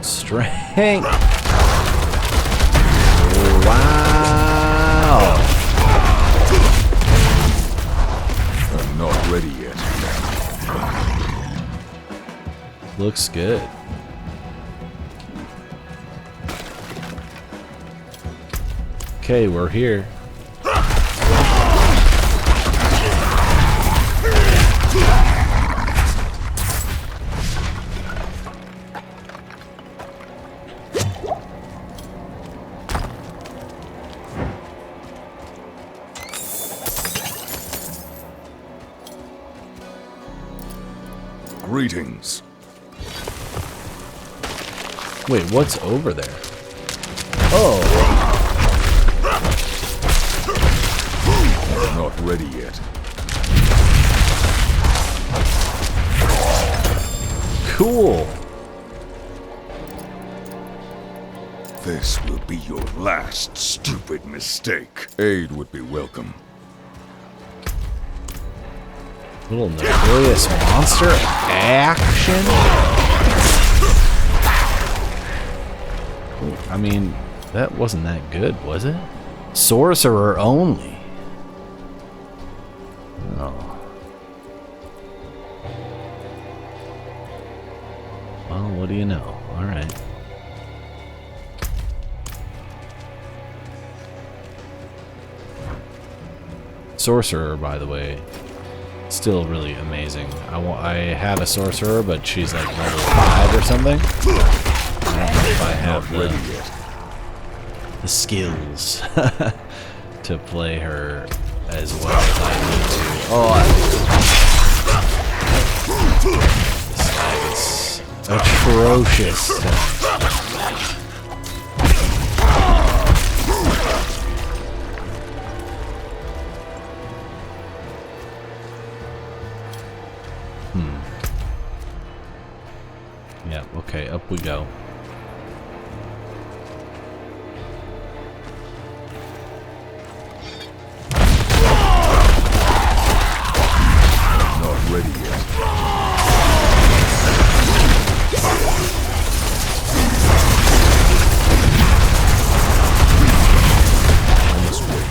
Strength. Wow. I'm not ready yet. Looks good. Okay, we're here. Greetings. Wait, what's over there? Oh. Not ready yet. Cool. This will be your last stupid mistake. Aid would be welcome. Little notorious monster action. I mean, that wasn't that good, was it? Sorcerer only. Oh. Well, what do you know? All right. Sorcerer, by the way, still really amazing. I have a sorcerer, but she's like level 5 or something. I don't know if I have the skills to play her as well as I need to. Oh, this guy is atrocious. Yeah, okay, up we go. Not ready yet. I must wait.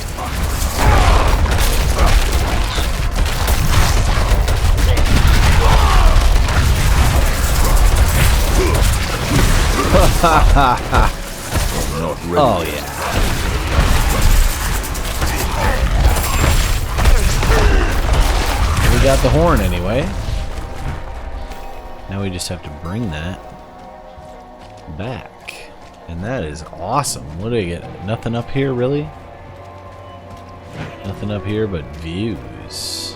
Not ready. Oh yeah. We got the horn anyway. Now we just have to bring that back. And that is awesome. What do we get? Nothing up here, really? Nothing up here but views.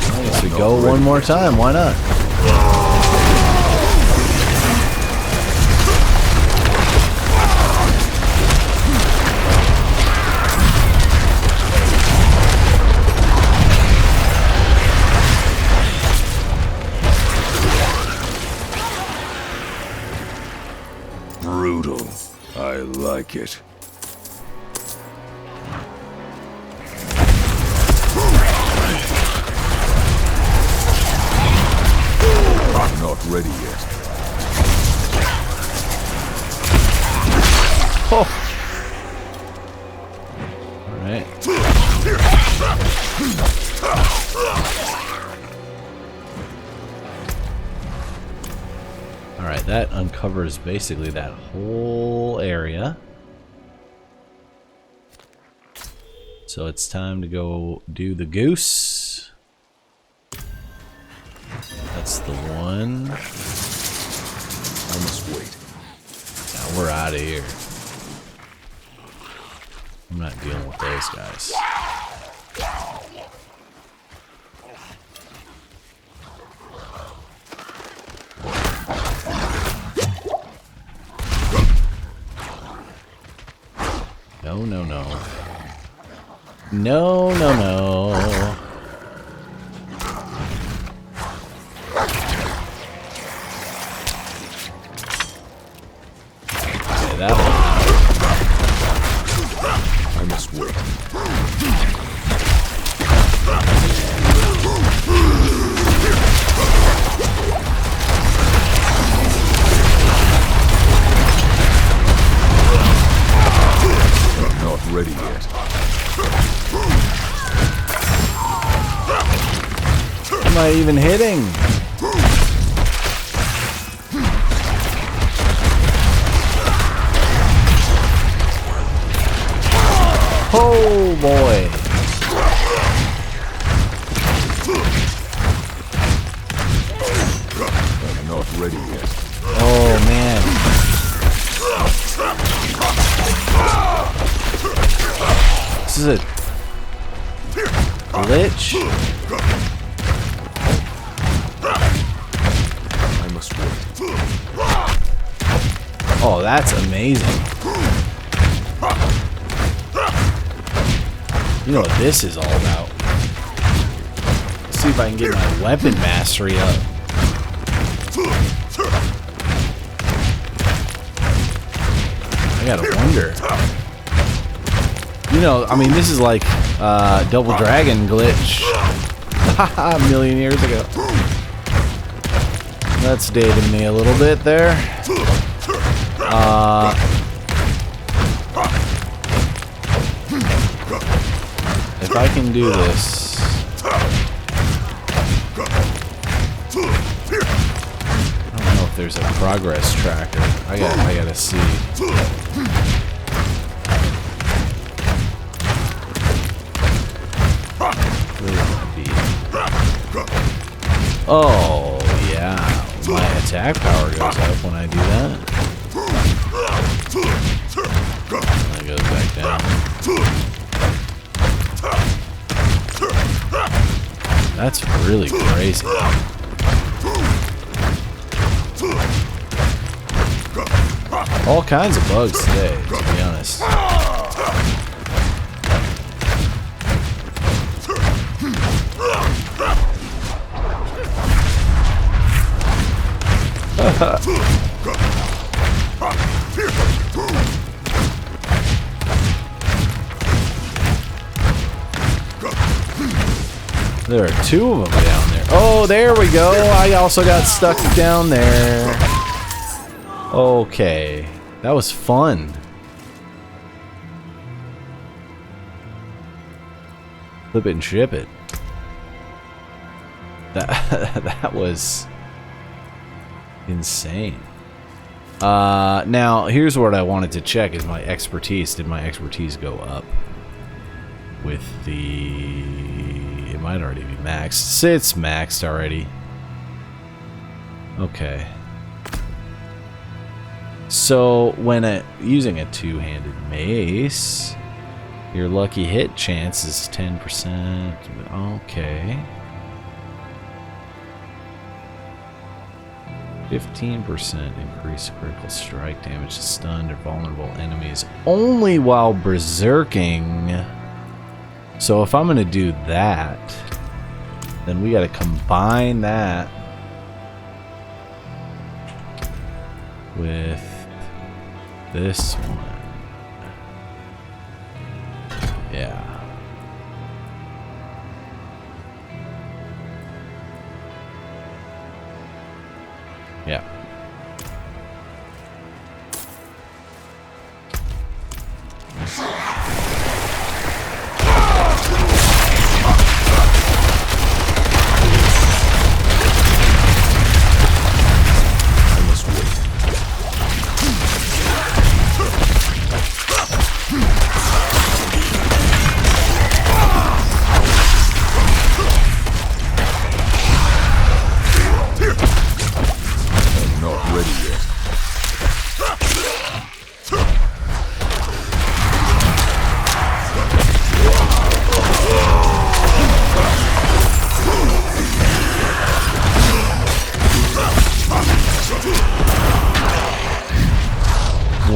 I guess we go one more time. Why not? Brutal. I like it. I'm not ready yet. Oh. All right. All right, that uncovers basically that whole area. So it's time to go do the goose. That's the one. I must wait. Now we're out of here. I'm not dealing with those guys. No, no, no. No, no, no. Okay, that one. I must wait. Not ready yet. Am I even hitting? Oh boy. I'm not ready yet. Oh man. This is a glitch. I must wait. Oh, that's amazing. You know what this is all about. Let's see if I can get my weapon mastery up. I gotta wonder. You know, I mean, this is like Double Dragon glitch a million years ago. That's dated me a little bit there. If I can do this. I don't know if there's a progress tracker. I gotta see. Oh, yeah. My attack power goes up when I do that. And it goes back down. That's really crazy. All kinds of bugs today, to be honest. There are two of them down there. Oh, there we go. I also got stuck down there. Okay. That was fun. Flip it and ship it. That was insane. Now, here's what I wanted to check is my expertise. Did my expertise go up with the... It might already be maxed. It's maxed already. Okay. So, when using a two-handed mace, your lucky hit chance is 10%. Okay. 15% increase critical strike damage to stunned or vulnerable enemies only while berserking. So if I'm gonna do that, then we gotta combine that with this one. Yeah. Yeah.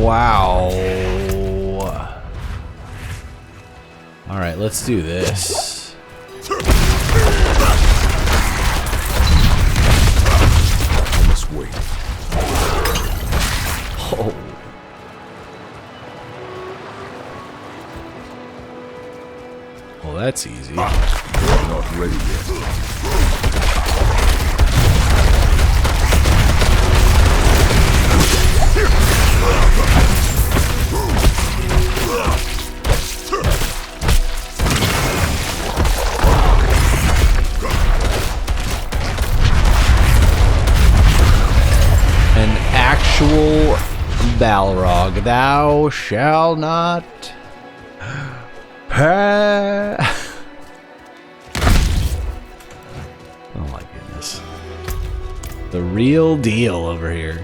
Wow. Alright, let's do this. I must wait. Oh. Well, that's easy. You're not ready yet. An actual Balrog. Thou shalt not pass. Oh my goodness. The real deal over here.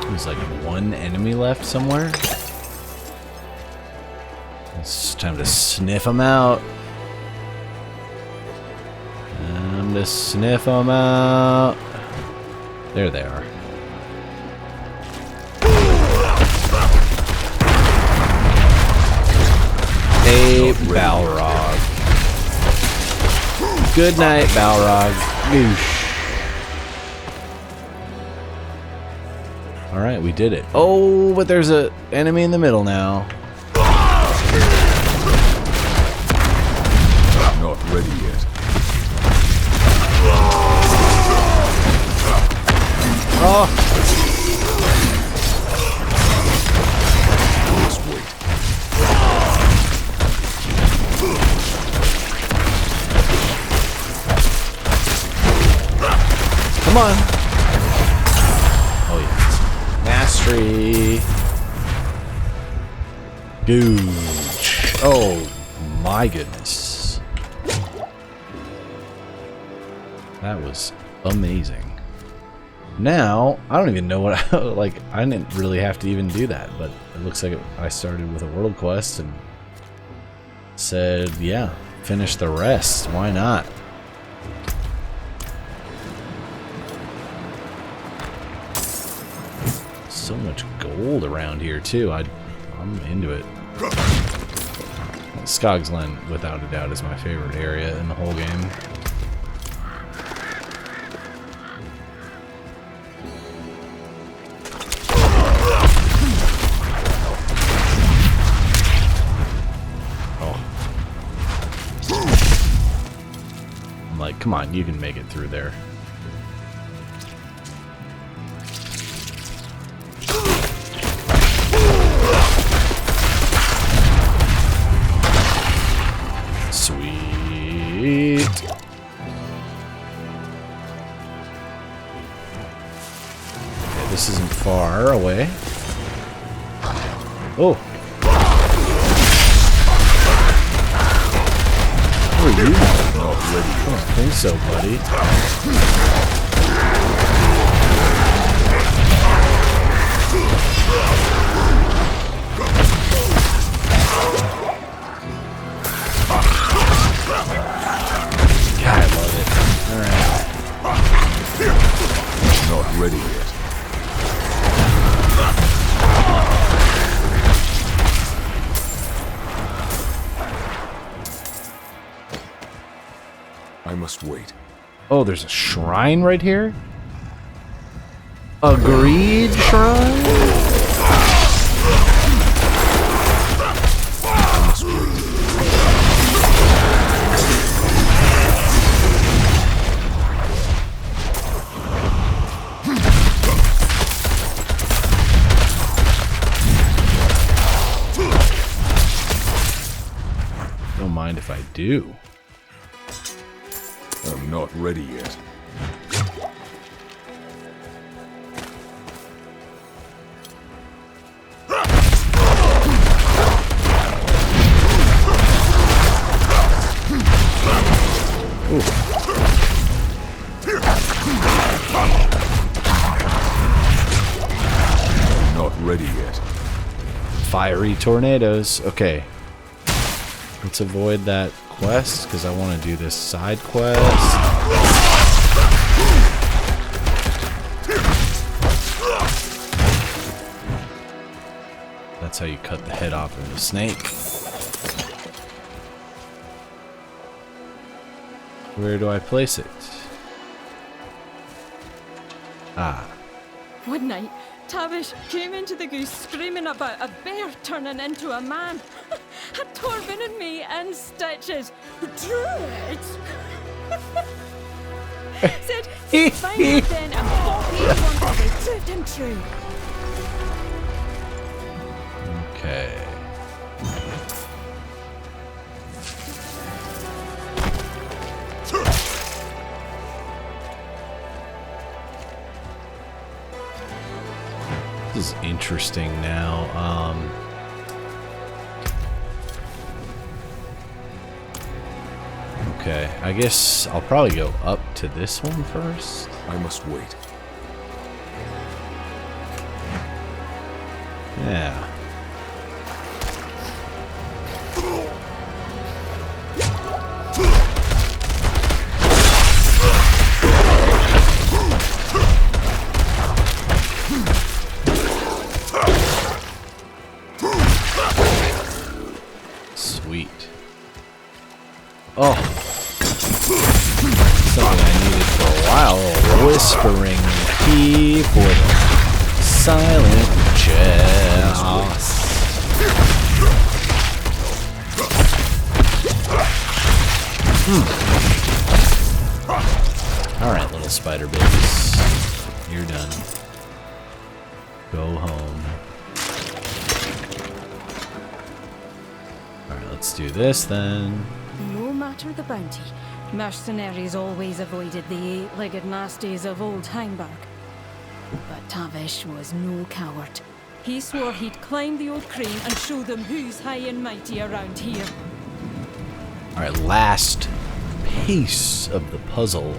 There's like one enemy left somewhere. Time to sniff them out. Time to sniff them out. There they are. Hey, Balrog. Good night, Balrog. Goosh. Alright, we did it. Oh, but there's an enemy in the middle now. Not ready yet. Oh! Let's wait. Come on. Oh, yes. Mastery. Gooch. Oh, my goodness. That was amazing. Now, I don't even know what I, like, I didn't really have to even do that, but it looks like I started with a world quest and said, yeah, finish the rest. Why not? So much gold around here too. I'm into it. Skogsland, without a doubt, is my favorite area in the whole game. Oh. I'm like, come on, you can make it through there. Sweet. Okay, this isn't far away. Oh. Who are you? Not ready. I don't think so, buddy. God, I love it. Alright. Not ready yet. I must wait. Oh, there's a shrine right here? A greed shrine? I must wait. Don't mind if I do. I'm not ready yet. I'm not ready yet. Fiery tornadoes. Okay. Let's avoid that quest because I want to do this side quest. That's how you cut the head off of the snake. Where do I place it? Ah. One night, Tavish came into the goose screaming about a bear turning into a man. Had tormented me in stitches. Do it! Said he'd find it then and Bobby wanted to proved him true. Okay. This is interesting now. Okay, I guess I'll probably go up to this one first. I must wait. Yeah. Oh. Something I needed for a while. Whispering key for the silent chest. Alright, little spider babies. You're done. Go home. Alright, let's do this then. No matter the bounty, mercenaries always avoided the eight-legged nasties of old Heimberg. But Tavish was no coward. He swore he'd climb the old crane and show them who's high and mighty around here. Alright, last piece of the puzzle.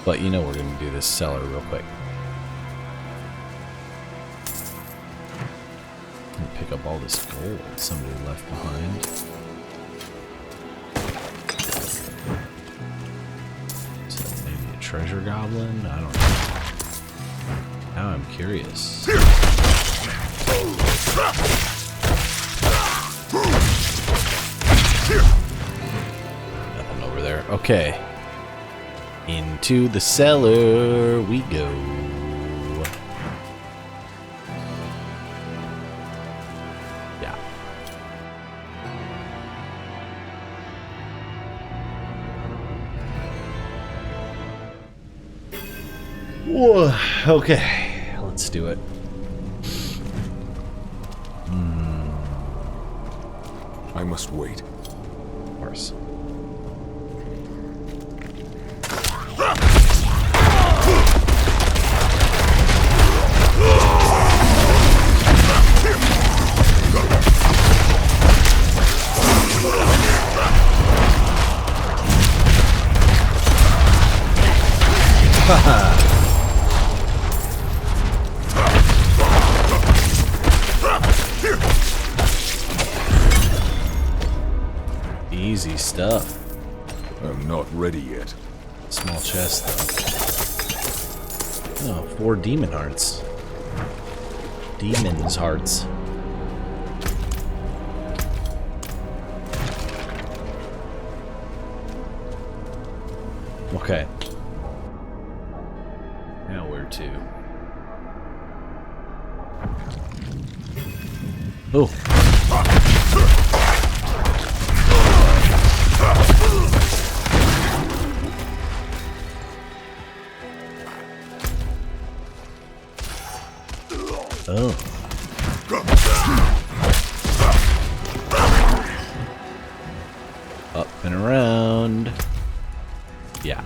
But you know we're going to do this cellar real quick. And pick up all this gold somebody left behind. Is that maybe a treasure goblin? I don't know. Now I'm curious. Nothing over there. Okay. Into the cellar we go. Yeah. Whoa. Okay. Let's do it. I must wait. Of course. Easy stuff. I'm not ready yet. Small chest, though. Oh, 4 demon hearts. Demon's hearts. Okay. Now where to? Oh. Oh. Up and around. Yeah.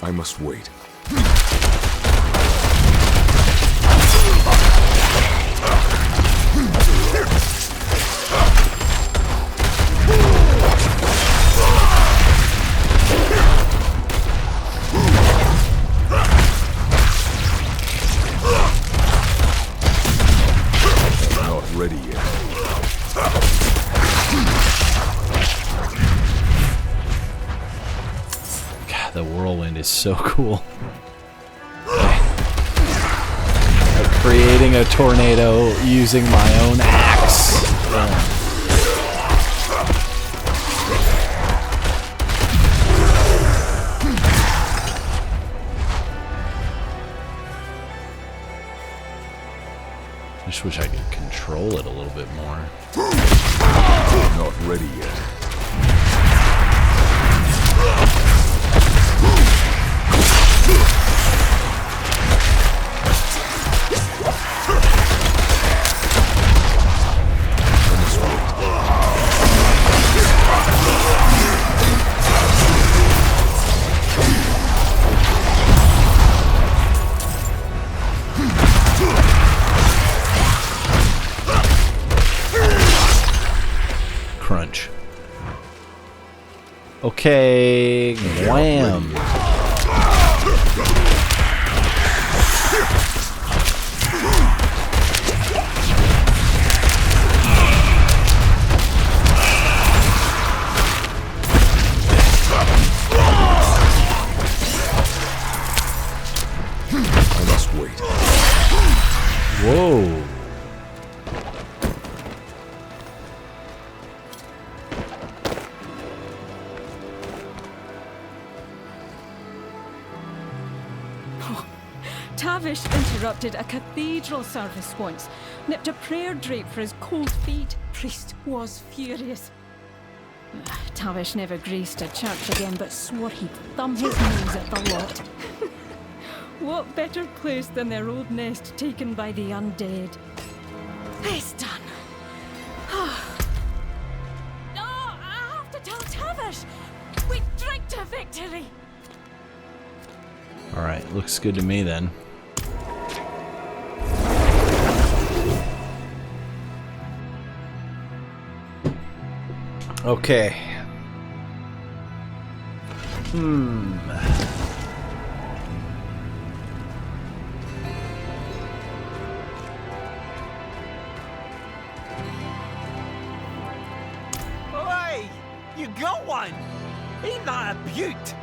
I must wait. The whirlwind is so cool. I'm creating a tornado using my own axe. I just wish I could control it a little bit more. Not ready yet. Crunch. Okay, wham. wait. Whoa. Tavish interrupted a cathedral service once, nipped a prayer drape for his cold feet. Priest was furious. Tavish never graced a church again, but swore he'd thumb his nose at the lot. What better place than their old nest taken by the undead? It's done. No, I have to tell Tavish. We drink to victory. Alright, looks good to me then. Okay. Oi! You got one! Ain't that a beaut?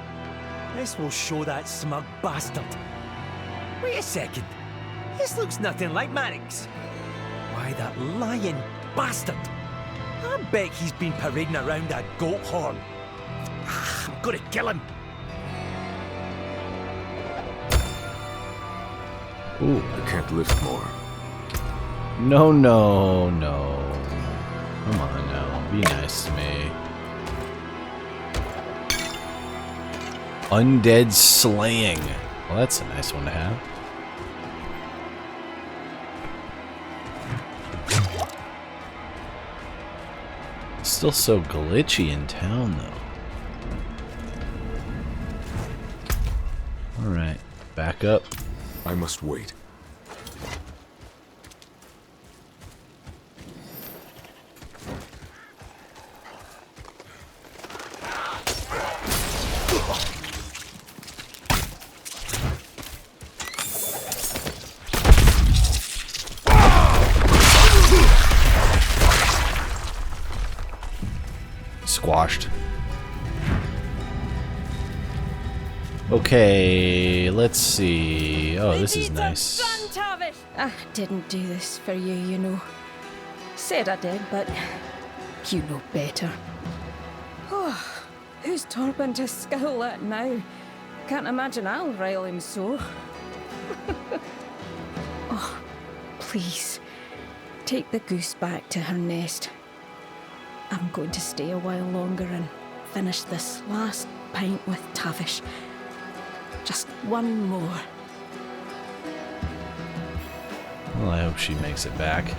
This will show that smug bastard. Wait a second. This looks nothing like Marik's. Why, that lying bastard. I bet he's been parading around a goat horn. I'm gonna kill him. Ooh. I can't lift more. No, no, no. Come on now. Be nice to me. Undead slaying. Well, that's a nice one to have. Still so glitchy in town, though. Alright, back up. I must wait. Squashed. Okay, let's see. Oh, this is nice. I didn't do this for you, you know. Said I did, but you know better. Oh, who's Torben to scowl at now? Can't imagine I'll rile him so. Oh, please, take the goose back to her nest. I'm going to stay a while longer and finish this last pint with Tavish. Just one more. Well, I hope she makes it back.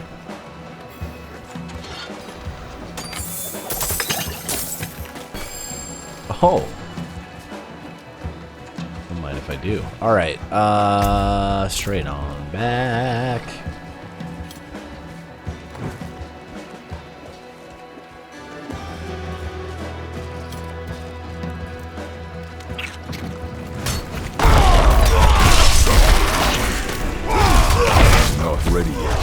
Oh. Don't mind if I do. Alright, straight on back. Not ready yet.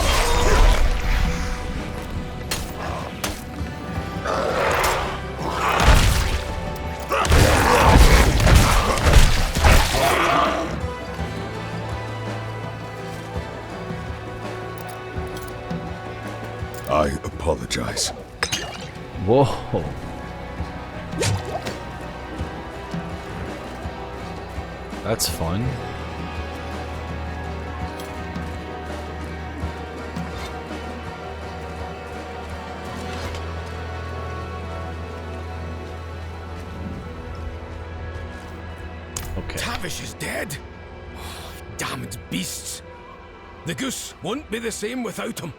I apologize. Whoa. That's fun. Okay. Tavish is dead. Oh, damned beasts. The goose won't be the same without him.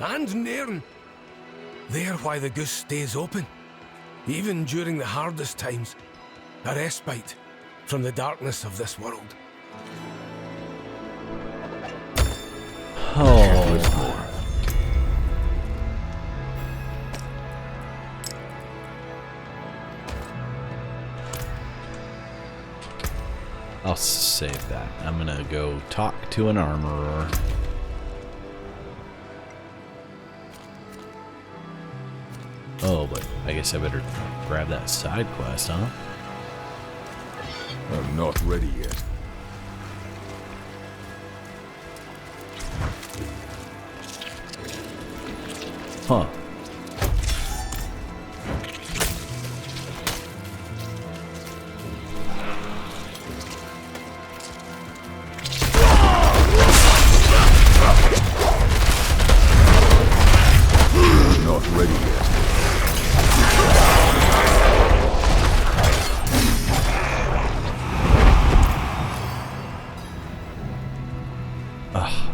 And Nairn. They're why the goose stays open. Even during the hardest times. A respite from the darkness of this world. Oh. I'll save that. I'm gonna go talk to an armorer. Oh, but I guess I better grab that side quest, huh? I'm not ready yet. Huh. Not ready yet.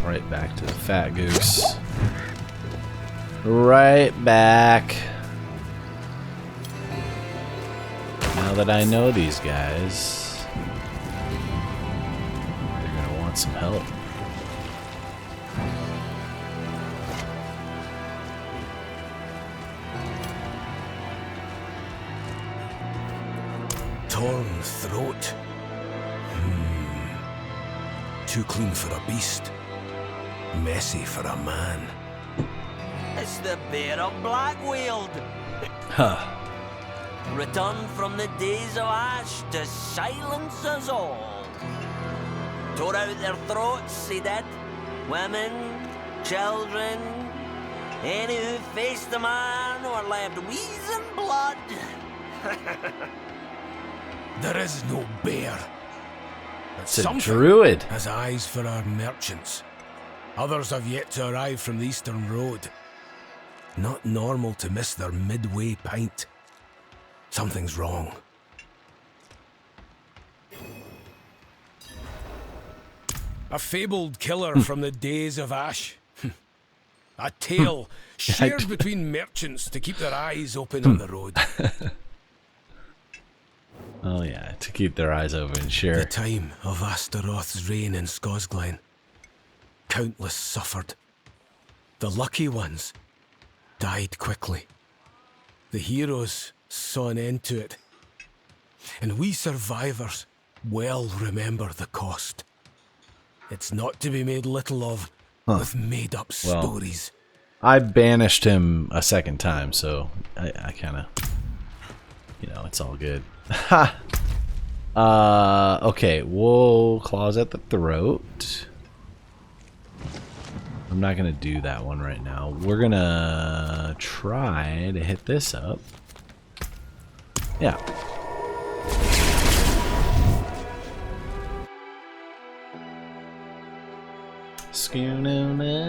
Right back to the fat goose. Right back. Now that I know these guys, they're gonna want some help. Torn throat. Too clean for a beast. Messy for a man. It's the Bear of Blackweald. Huh. Returned from the days of ash to silence us all. Tore out their throats, he did. Women, children, any who faced the man were left wheezing blood. There is no bear. It's a druid. Has eyes for our merchants. Others have yet to arrive from the Eastern Road. Not normal to miss their midway pint. Something's wrong. A fabled killer from the days of Ash. A tale shared between merchants to keep their eyes open on the road. Oh yeah, to keep their eyes open, sure. The time of Astaroth's reign in Scosglen. Countless suffered. The lucky ones died quickly. The heroes saw an end to it. And we survivors well remember the cost. It's not to be made little of with made-up stories. I banished him a second time, so I kind of, you know, it's all good. Ha! Okay, whoa, claws at the throat. I'm not gonna do that one right now. We're gonna try to hit this up. Yeah. Skoo-noo-noo.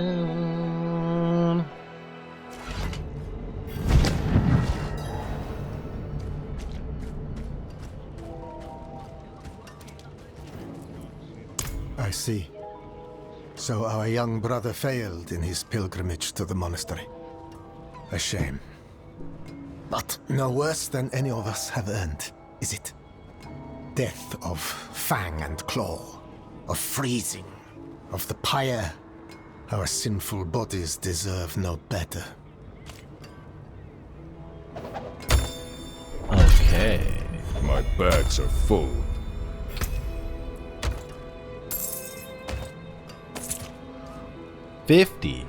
I see. So our young brother failed in his pilgrimage to the monastery. A shame. But no worse than any of us have earned, is it? Death of fang and claw, of freezing, of the pyre. Our sinful bodies deserve no better. Okay. My bags are full. $50.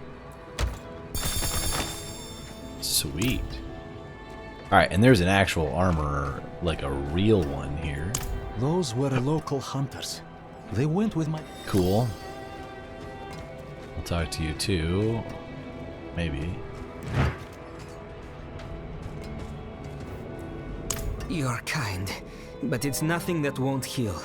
Sweet. Alright, and there's an actual armorer, like a real one here. Those were local hunters. They went with my... Cool. I'll talk to you too. Maybe. You're kind, but it's nothing that won't heal.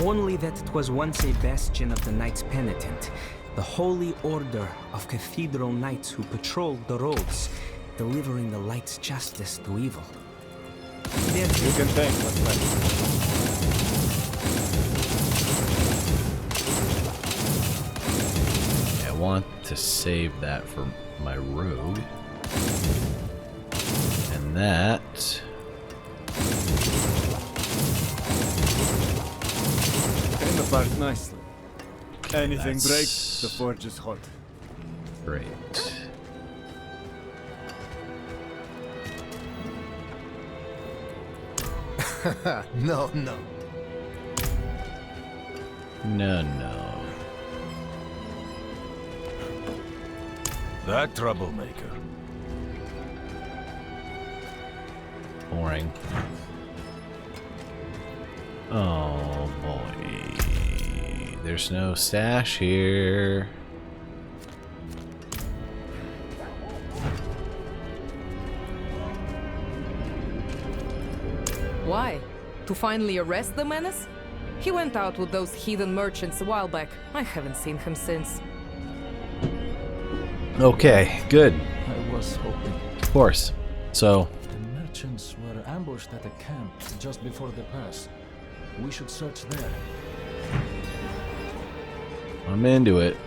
Only that it was once a bastion of the Knights Penitent, the holy order of cathedral knights who patrolled the roads, delivering the light's justice to evil. You can thank what's left. I want to save that for my rogue. And that... Came apart nicely. Anything breaks, the forge is hot. Great. No. No. That troublemaker. Boring. Oh boy. There's no stash here. Why? To finally arrest the menace? He went out with those heathen merchants a while back. I haven't seen him since. Okay, good. I was hoping. Of course. So, The merchants were ambushed at a camp just before the pass. We should search there. I'm into it.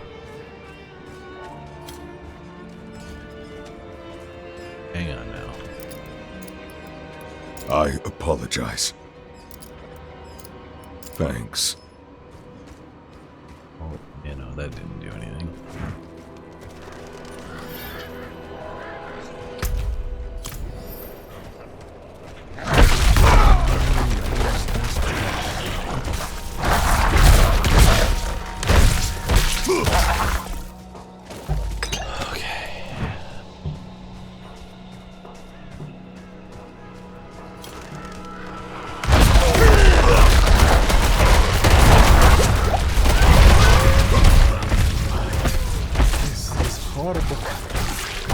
Hang on now. I apologize. Thanks. Oh, you know, that didn't do anything.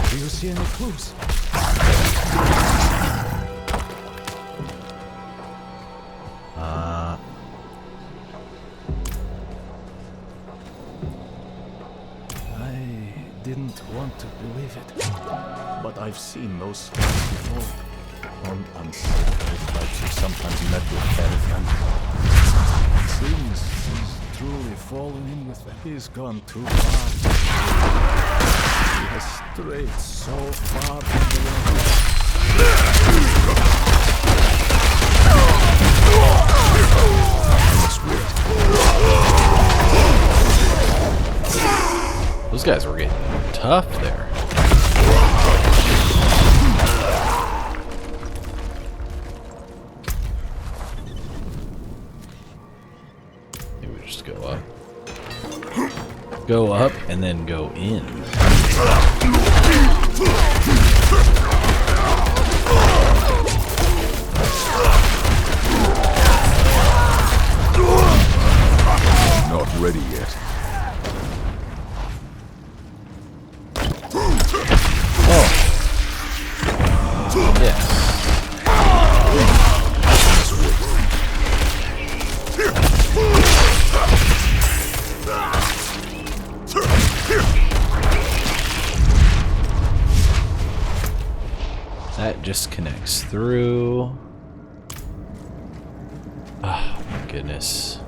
Do you see any clues? I didn't want to believe it, but I've seen those scars before. On unsacred fights, you sometimes met with Berthan. Seems he's truly fallen in with them. He's gone too far. He has strayed so far from the Those guys were getting tough there. Maybe we just go up. Go up and then go in. Not ready yet. That just connects through. Oh my goodness.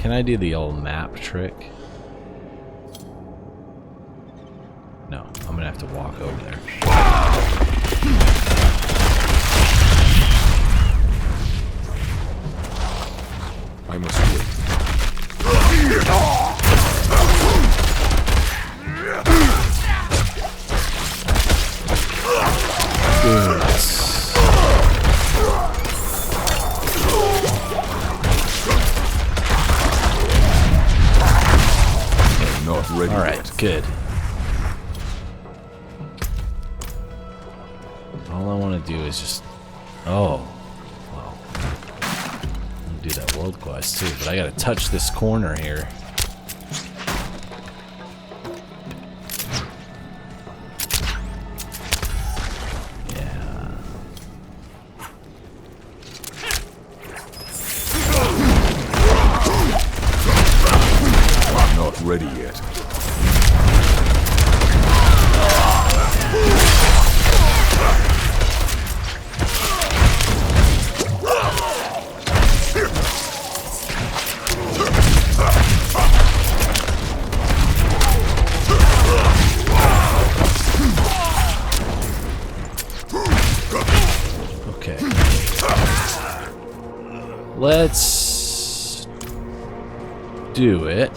Can I do the old map trick? No, I'm gonna have to walk over there. I must wait. Not ready. All right, yet. good. All I want to do is just. Oh, well. I'm gonna do that world quest too, but I gotta touch this corner here. Not ready yet. Okay. Let's do it.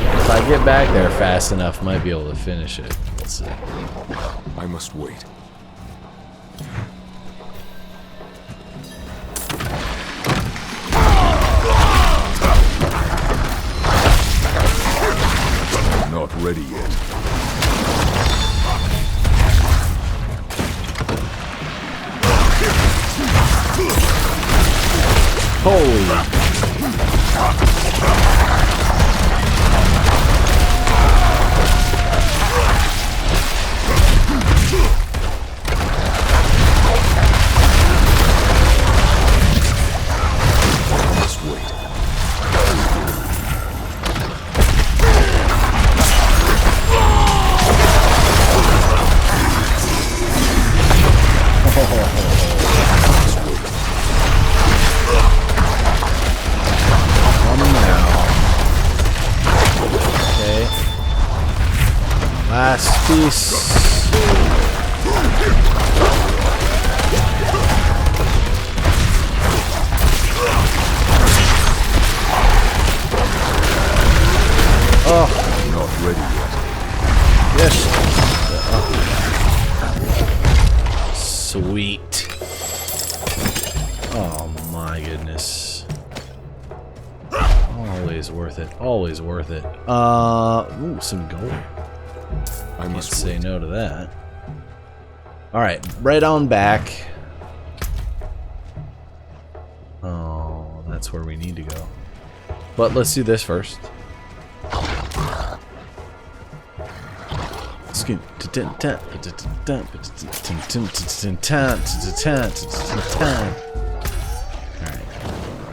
If I get back there fast enough, might be able to finish it. Let's see. I must wait. ready yet. Holy. Let's wait. Okay. Last piece. Oh, not ready yet. Yes. Sweet. Oh my goodness. Always worth it. Always worth it. Ooh, some gold. I must say no to that. Alright, right on back. Oh, that's where we need to go. But let's do this first.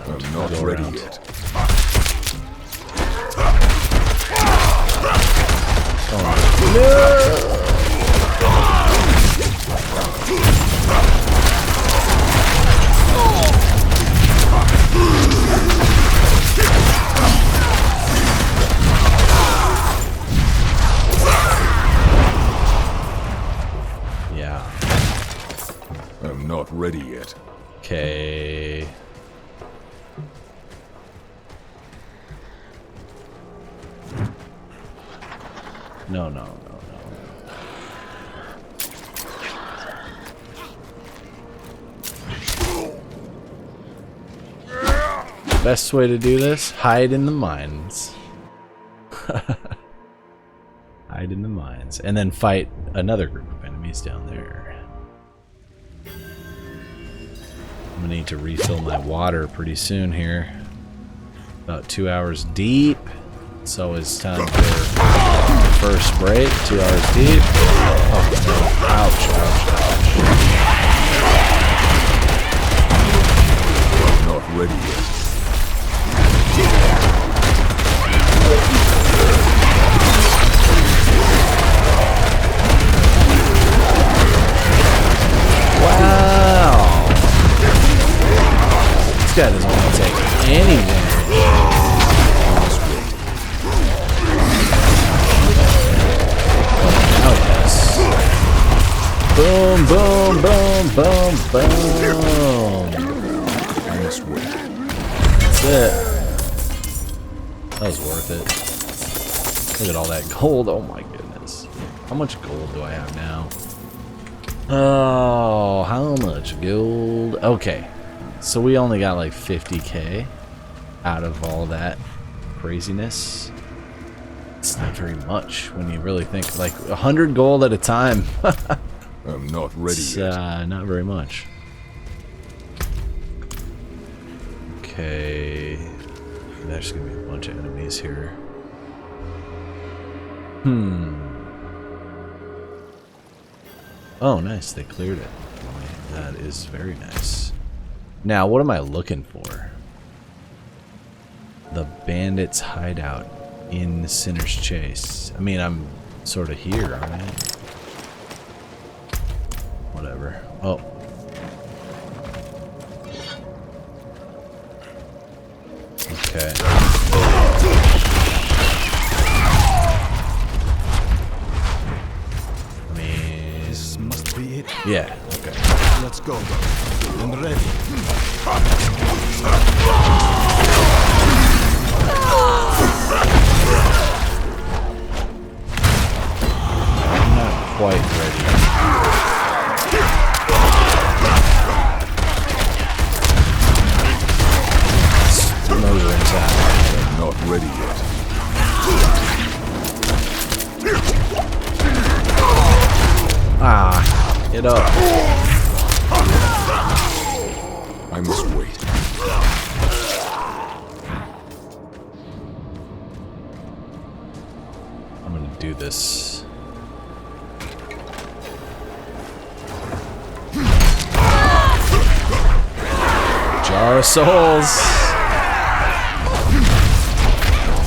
I'm not ready yet. Yeah. I'm not ready yet. Okay. No, no, no, no. Best way to do this? Hide in the mines. Hide in the mines. And then fight another group of enemies down there. I'm gonna need to refill my water pretty soon here. About 2 hours deep. It's always time for the first break. 2 hours deep. Oh no. Ouch, ouch, ouch. I'm not ready yet. Wow. This guy doesn't want to take any damage. Oh yes. Boom, boom, boom, boom, boom. That's it. That was worth it. Look at all that gold. Oh my goodness. How much gold do I have now? Oh, how much gold? Okay. So we only got like 50k out of all that craziness. It's not very much when you really think, like 100 gold at a time. I'm not ready yet. Not very much. Okay. There's gonna be a bunch of enemies here. Oh, nice. They cleared it. That is very nice. Now, what am I looking for? The bandits' hideout in Sinner's Chase. I mean, I'm sort of here, aren't I? Whatever. Oh. Okay. I mean... This must be it. Yeah, okay. Let's go. I'm ready. I'm not quite ready. I'm not ready yet. Get up. I must wait. I'm gonna do this. Jar of Souls.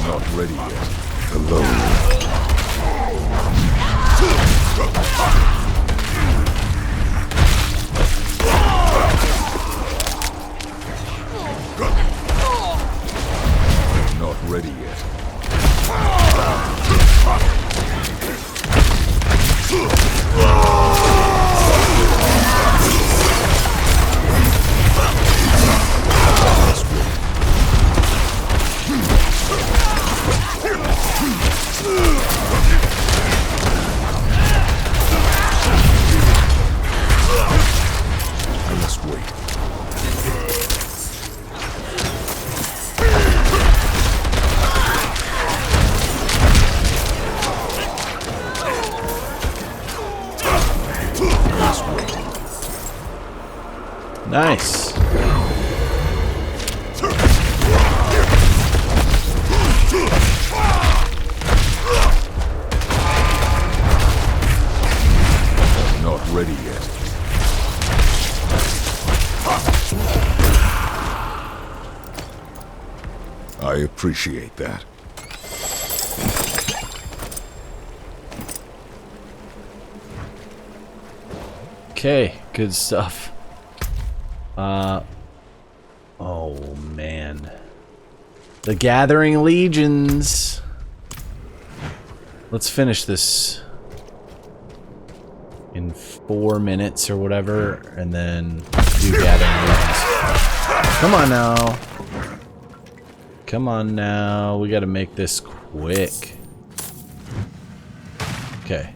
Not ready yet. Alone. Not ready yet. I must wait. Nice. Not ready yet. I appreciate that. Okay, good stuff. Oh man. The Gathering Legions. Let's finish this in 4 minutes or whatever, and then do Gathering Legions. Come on now. Come on now. We gotta make this quick. Okay.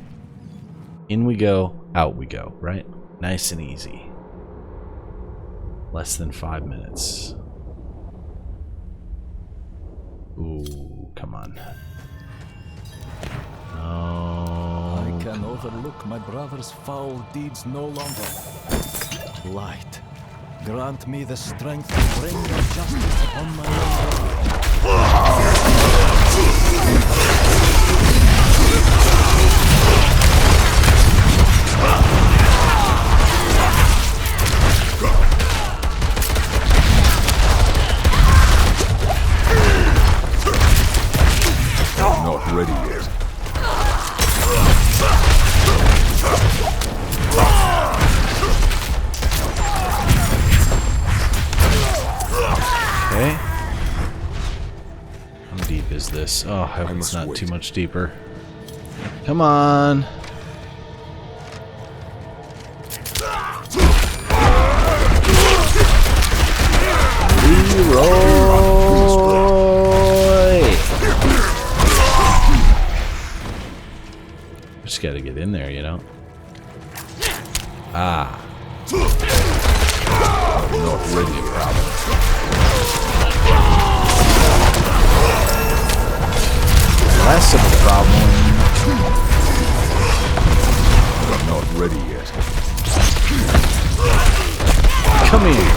In we go, out we go, right? Nice and easy. Less than 5 minutes. Ooh, come on. I Oh, can overlook my brother's foul deeds no longer. Light, grant me the strength to bring your justice upon my own. Not ready yet. okay. How deep is this? Oh, I hope it's not too much deeper. Come on. Leroy! Just gotta get in there, you know? Ah. Not ready yet. Less of a problem. Not ready yet. Come here.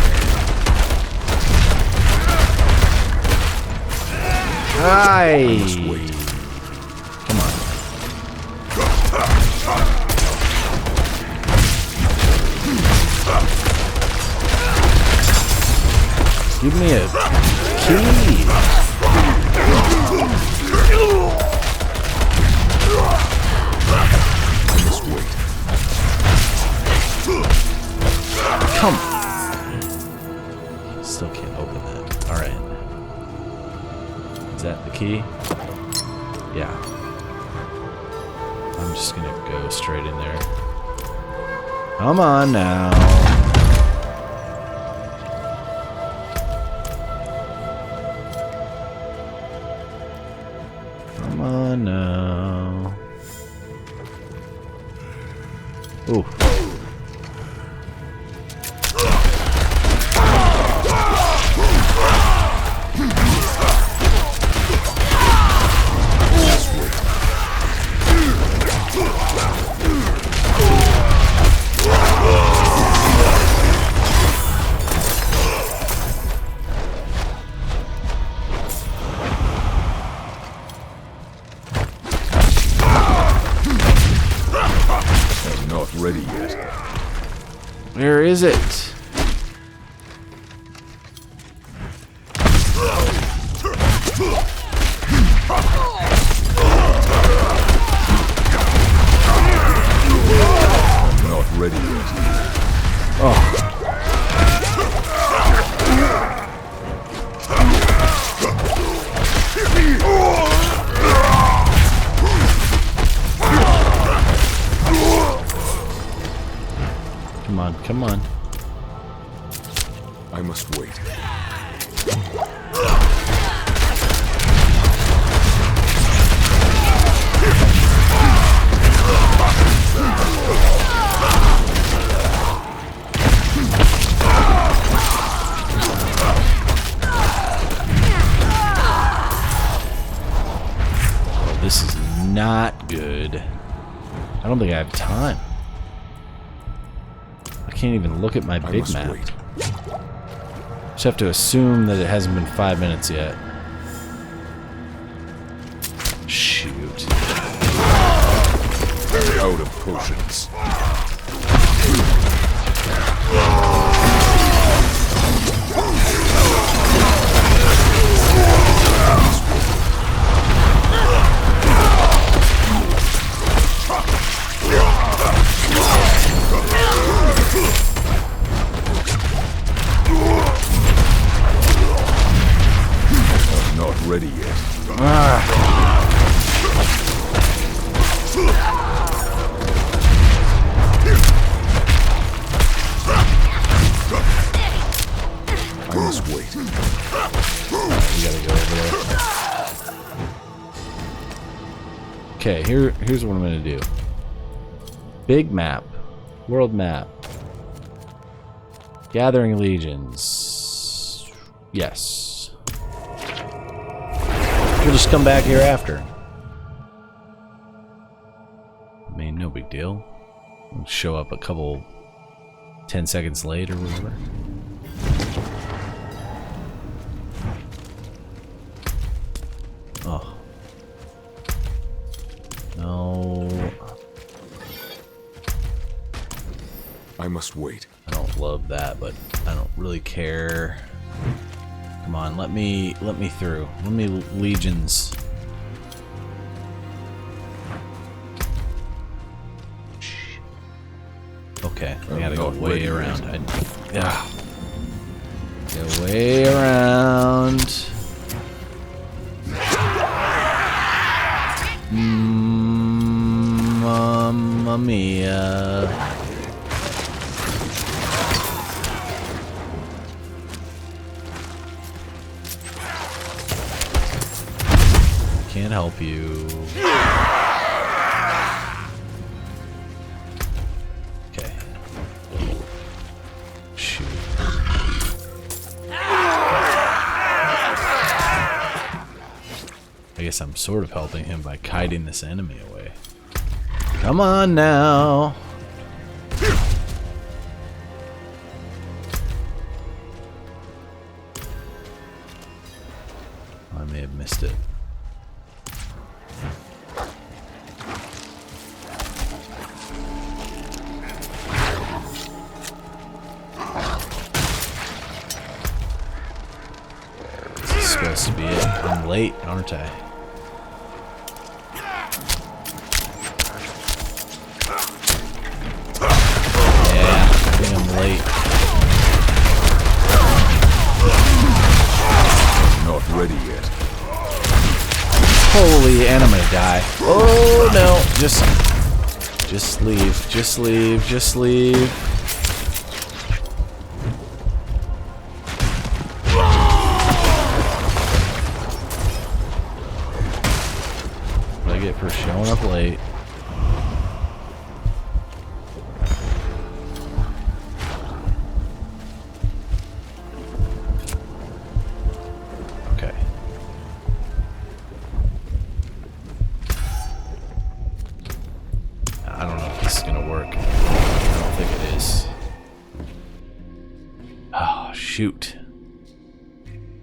Hi. Come on. Give me a key. I must wait. Come. Still can't open that. All right. Is that the key? Yeah. I'm just gonna go straight in there. Come on now. Come on now. Ooh. Where is it? Not ready yet. Oh. Come on, come on. I must wait. Oh, this is not good. I don't think I have time. I can't even look at my big map. Wait. Just have to assume that it hasn't been 5 minutes yet. Shoot. I'm out of potions. Not ready yet. I must wait. We gotta go over there. Okay, here's what I'm gonna do. Big map. World map. Gathering legions. Yes. We'll just come back here after. I mean, no big deal. We'll show up a couple 10 seconds late or whatever. Oh. No. I must wait. I don't love that, but I don't really care. Come on, let me through. Let me legions. Okay, I gotta go way around. Go way around. Mamma mia. Can't help you. Okay. Shoot. I guess I'm sort of helping him by kiting this enemy away. Come on now. I may have missed it. Supposed to be it. I'm late, aren't I? Yeah, I think I'm late. Not ready yet. Holy, and I'm gonna die. Oh no! Just leave. Just leave. Just leave. What I get for showing up late? Okay. I don't know if this is gonna work. I don't think it is. Oh, shoot.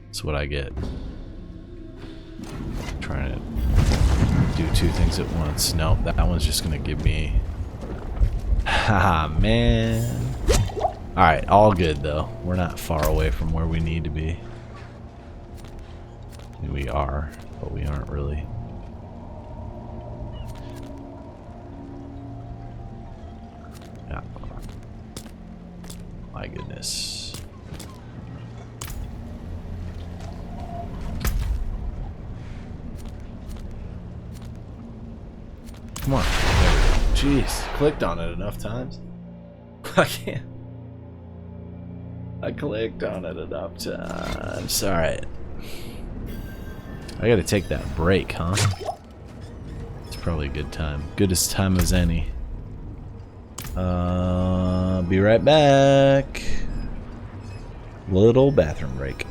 That's what I get. Trying to do two things at once. No, that one's just gonna give me... Haha, man. Alright, all good though. We're not far away from where we need to be. I mean, we are, but we aren't really. Yeah. My goodness. Come on. Jeez, clicked on it enough times. I can't. I clicked on it enough times. Alright. I gotta take that break, huh? It's probably a good time. Good as time as any. Be right back. Little bathroom break.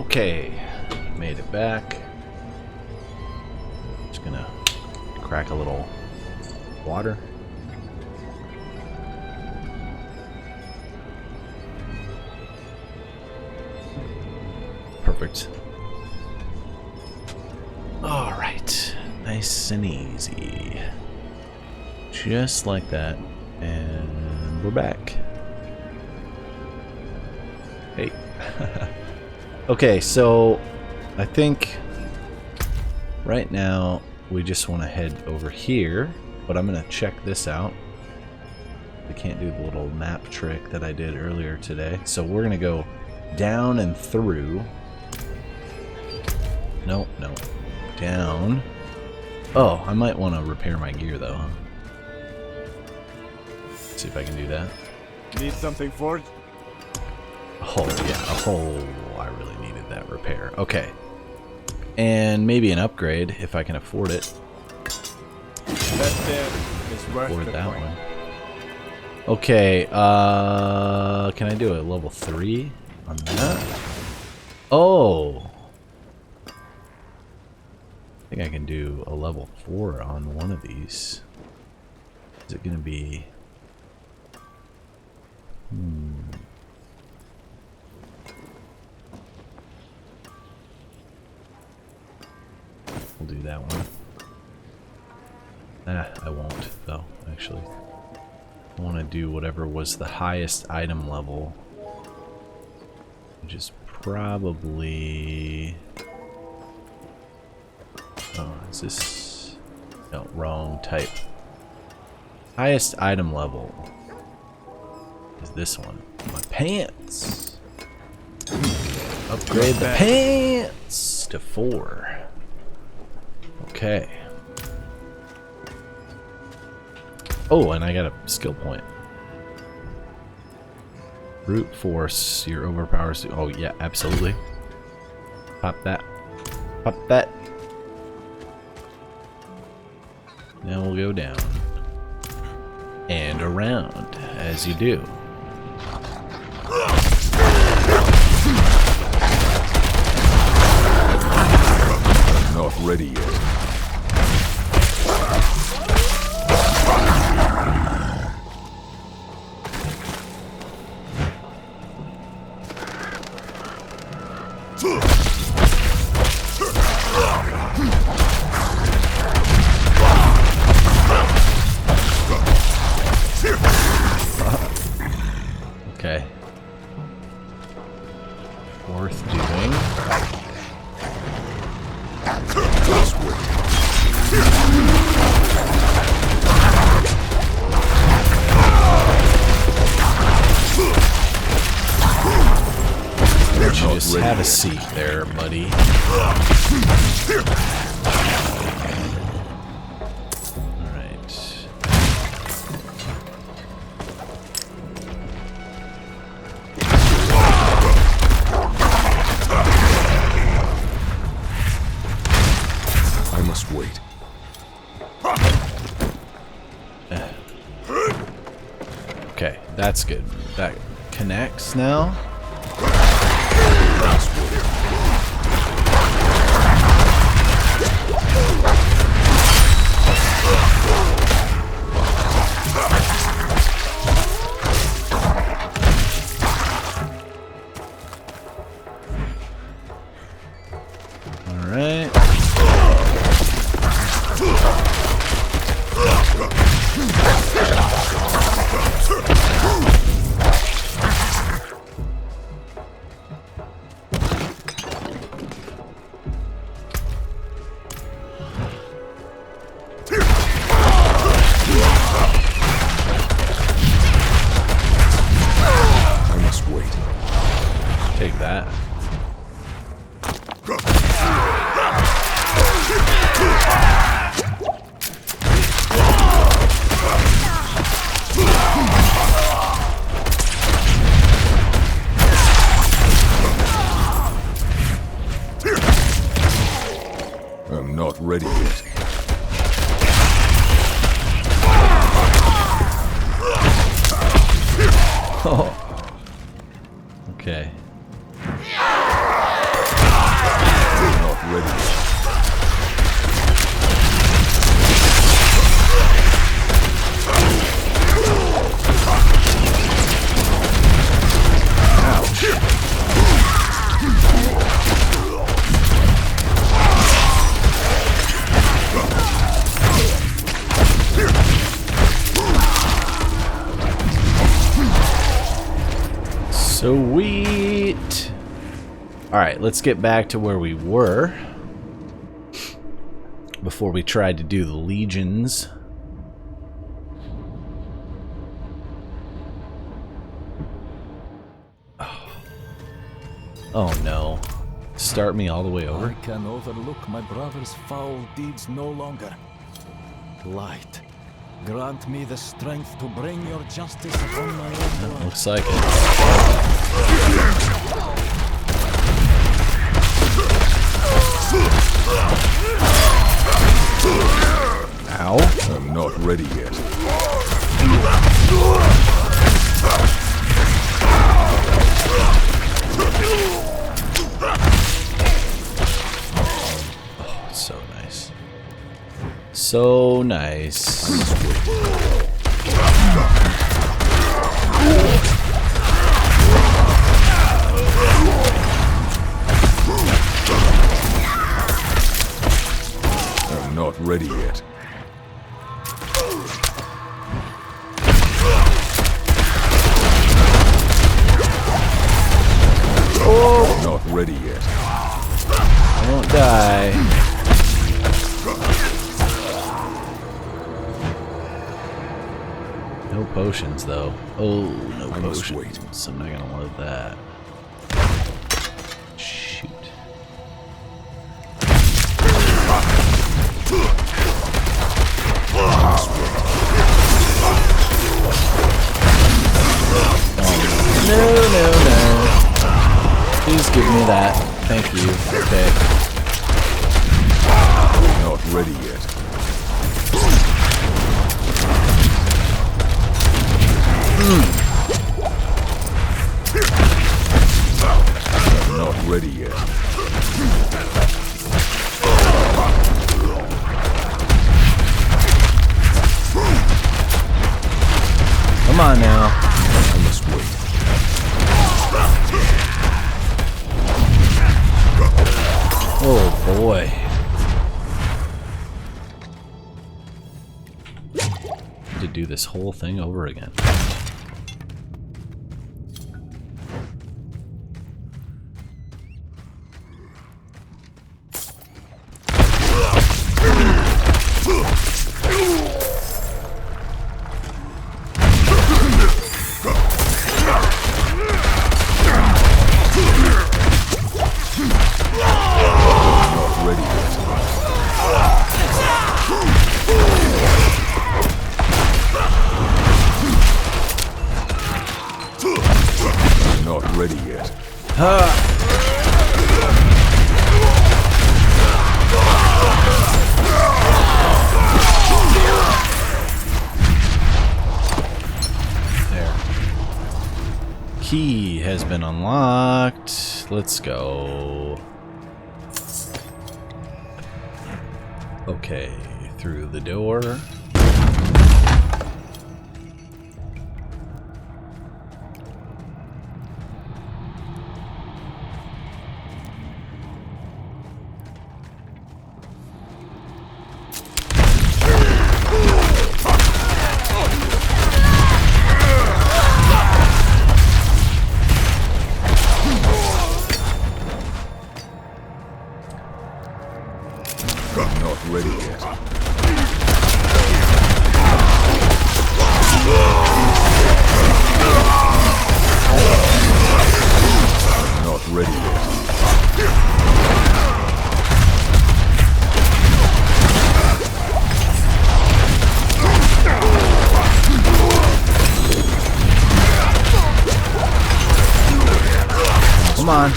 Okay, made it back. Just gonna crack a little water. Perfect. Alright, nice and easy. Just like that. And we're back. Hey. Okay, so I think right now we just want to head over here, but I'm going to check this out. I can't do the little map trick that I did earlier today. So we're going to go down and through. No, no. Down. Oh, I might want to repair my gear though. Huh? See if I can do that. Need something forged? Oh, yeah. Oh, I really needed that repair. Okay. And maybe an upgrade if I can afford it. That there is worth Afford the that coin. one. Okay, can I do a level 3 on that? Oh! I think I can do a level 4 on one of these. Is it gonna be... We'll do that one. I won't, though, actually. I want to do whatever was the highest item level, which is probably... Oh, is this... No, wrong type. Highest item level is this one. My pants! Upgrade the pants to 4. Okay. Oh, and I got a skill point. Brute force, your overpowers. Oh, yeah, absolutely. Pop that. Pop that. Now we'll go down. And around, as you do. I'm not ready yet. Okay. Worth doing. Why don't you just have a seat there, buddy? Wait. Okay, that's good. That connects now. All right. I must wait. Take that. I'm not ready yet. Oh. Okay. Sweet. Alright, let's get back to where we were before we tried to do the legions. Oh no. Start me all the way over? I can overlook my brother's foul deeds no longer. Light, grant me the strength to bring your justice upon my own blood. Looks like it. Ow. I'm not ready yet. Oh, it's so nice. So nice. I'm not ready yet. Oh. Not ready yet. I won't die. No potions though. Oh, no potions. I'm not gonna load that. Shoot. No, no, no. Please give me that. Thank you. Okay. Not ready yet. Not ready yet. Come on now. I must wait. Oh boy. To do this whole thing over again. Key has been unlocked. Let's go. Okay, through the door. Come on.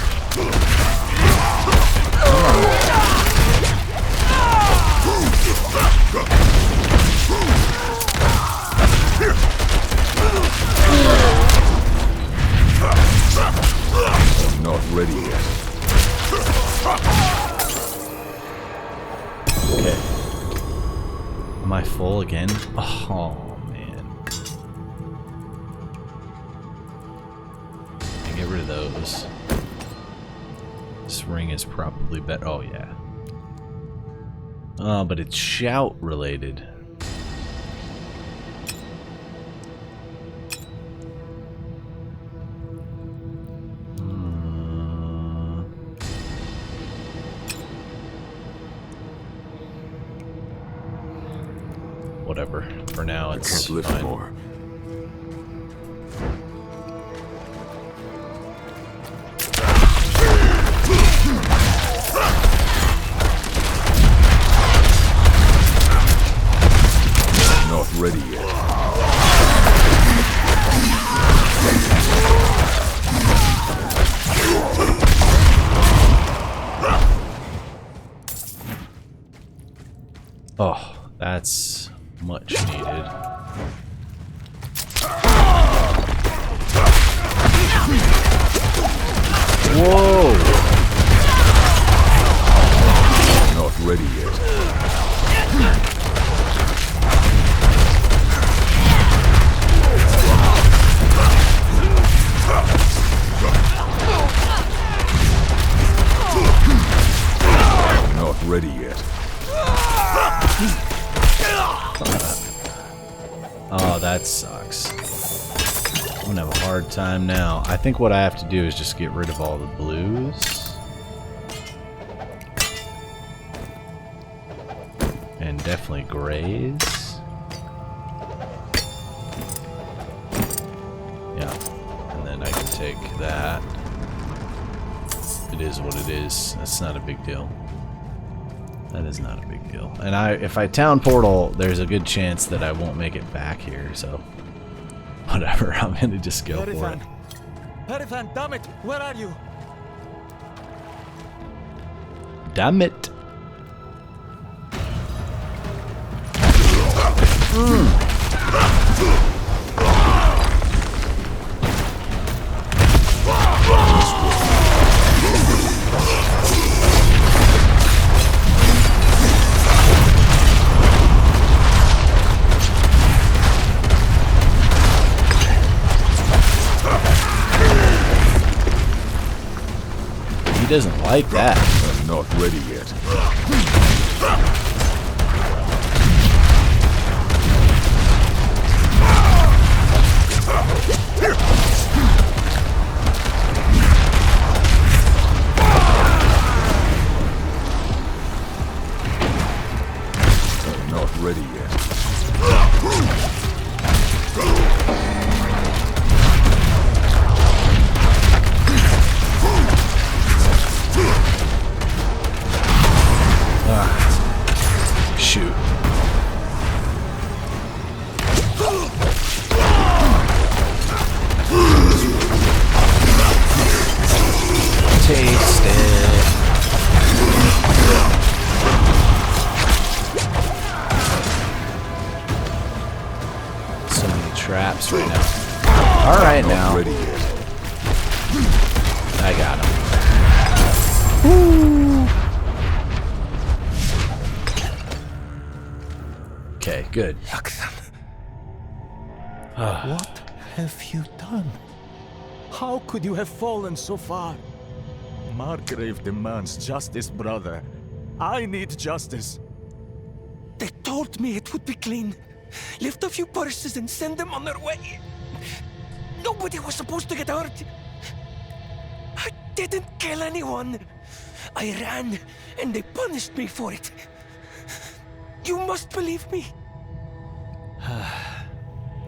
I'm not ready yet. Okay. Am I full again? Oh, man. I get rid of those. This ring is probably better. Oh, yeah. But it's shout related. whatever. For now, it's I can't lift fine. more. Not ready yet. Oh, that's much needed. Whoa! Not ready yet. Not ready yet. Oh, that sucks. I'm gonna have a hard time now. I think what I have to do is just get rid of all the blues. And definitely grays. Yeah. And then I can take that. It is what it is. That's not a big deal. That is not a big deal. And if I town portal, there's a good chance that I won't make it back here, so whatever, I'm gonna just go for it. Herifan, damn it, where are you? Damn it. He doesn't like that. I'm not ready yet. I'm not ready yet. Shoot. Taste it. So many traps right now. Alright now. Ready yet. I got him. Okay, good. What have you done? How could you have fallen so far? Margrave demands justice, brother. I need justice. They told me it would be clean. Lift a few purses and send them on their way. Nobody was supposed to get hurt. I didn't kill anyone. I ran, and they punished me for it. You must believe me.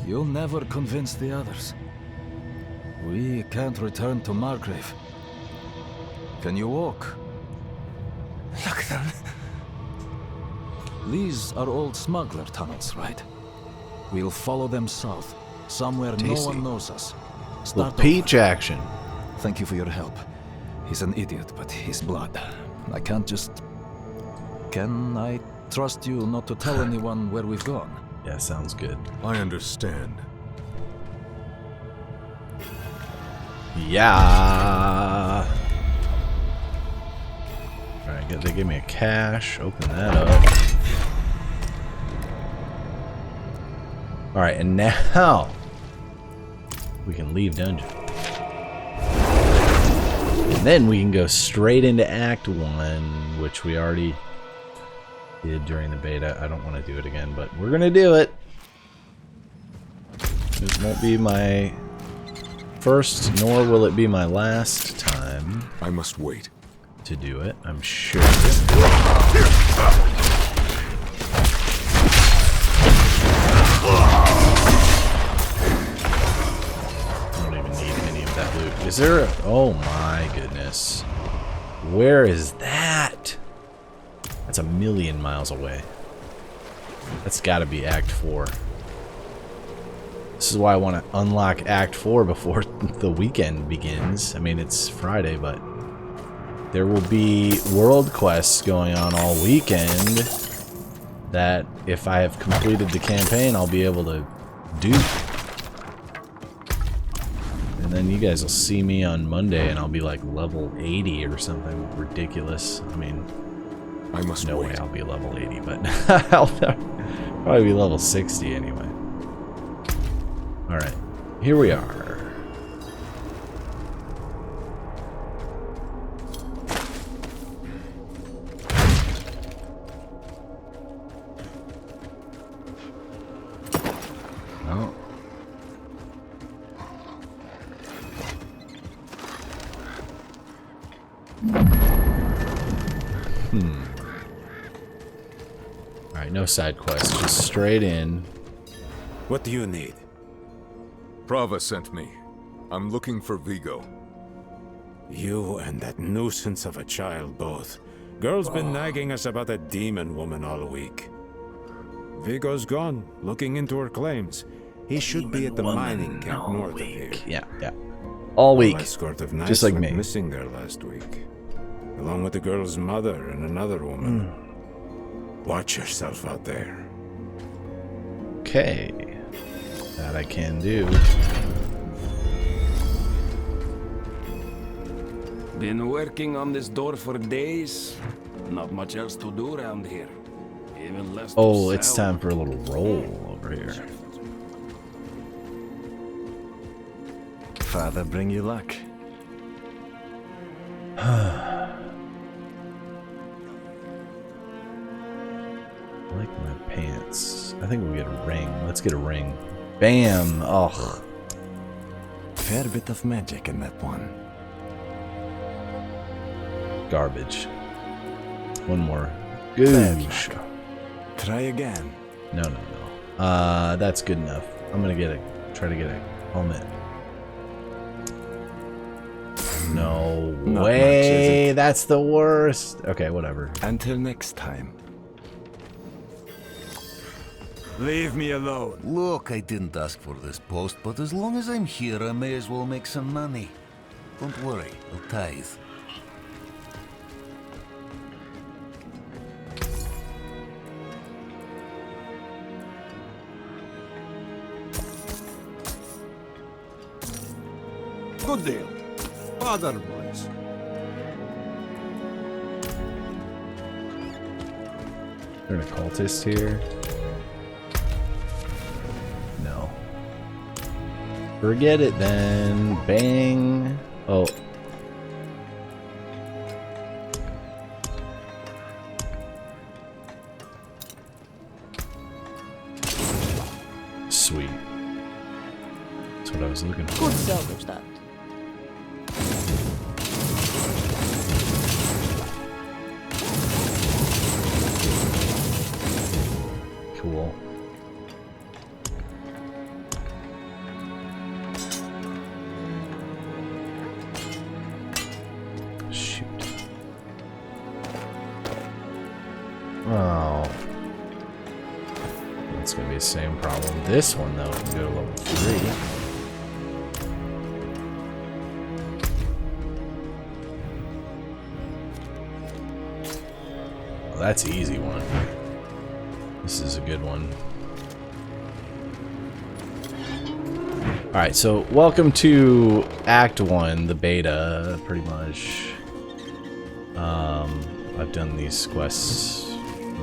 You'll never convince the others. We can't return to Margrave. Can you walk? Look then. These are old smuggler tunnels, right? We'll follow them south, somewhere no Tasty. one knows us. Little peach over. action. Thank you for your help. He's an idiot, but he's blood. I can't just... Can I trust you not to tell anyone where we've gone? Yeah, sounds good. I understand. Yeah. Alright, they give me a cache. Open that up. Alright, and now we can leave dungeon. And then we can go straight into Act 1, which we already did during the beta. I don't want to do it again, but we're gonna do it. This won't be my first, nor will it be my last time. I must wait to do it, I'm sure. Is there a... Oh my goodness. Where is that? That's a million miles away. That's gotta be Act 4. This is why I want to unlock Act 4 before the weekend begins. I mean, it's Friday, but there will be world quests going on all weekend that if I have completed the campaign, I'll be able to do. And then you guys will see me on Monday and I'll be like level 80 or something ridiculous. I mean, I must no wait. way I'll be level 80, but I'll probably be level 60 anyway. Alright, here we are. Oh. Alright, no side quests, just straight in. What do you need? Prava sent me. I'm looking for Vigo. You and that nuisance of a child both. Girl's been nagging us about a demon woman all week. Vigo's gone, looking into her claims. He should be at the mining camp north of here. Yeah, yeah. All week. Escort of knights Just like went me. missing there last week. Along with the girl's mother and another woman. Watch yourself out there. Okay. That I can do. Been working on this door for days. Not much else to do around here. Even less to Oh, it's sell. time for a little roll over here. Father, bring you luck. I like my pants. I think we'll get a ring. Let's get a ring. Bam! Ugh. Fair bit of magic in that one. Garbage. One more. Goosh. Try again. No, no, no. That's good enough. I'm gonna try to get a helmet. No Not way! much, is it? That's the worst. Okay, whatever. Until next time. Leave me alone. Look, I didn't ask for this post, but as long as I'm here, I may as well make some money. Don't worry, I'll tithe. Good deal. Otherwise. Is there an occultist here? No. Forget it then. Bang. Oh. Sweet. That's what I was looking for. Good salvage that. Cool. Shoot. Oh. That's gonna be the same problem. This one though can go to level 3. Well, that's an easy one. This is a good one. Alright, so welcome to Act 1, the beta, pretty much. I've done these quests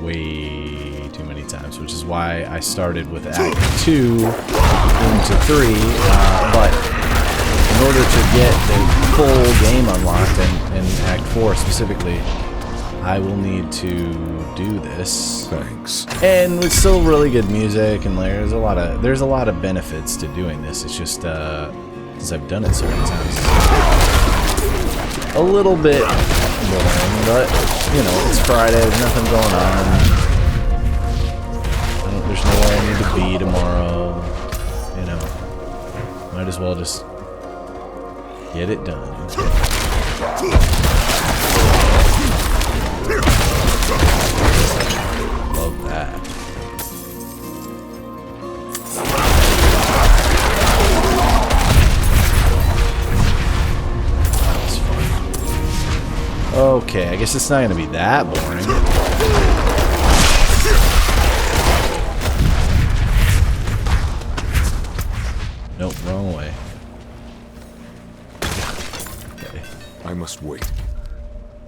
way too many times, which is why I started with Act 2 into 3, but in order to get the full game unlocked, and Act 4 specifically, I will need to do this. Thanks. And with still really good music, and there's a lot of benefits to doing this. It's just because I've done it so many times, a little bit boring, but you know, it's Friday, there's nothing going on. There's nowhere I need to be tomorrow. You know, might as well just Get it done. Love that. That was fun. Okay, I guess it's not going to be that boring. Nope, wrong way. Okay. I must wait.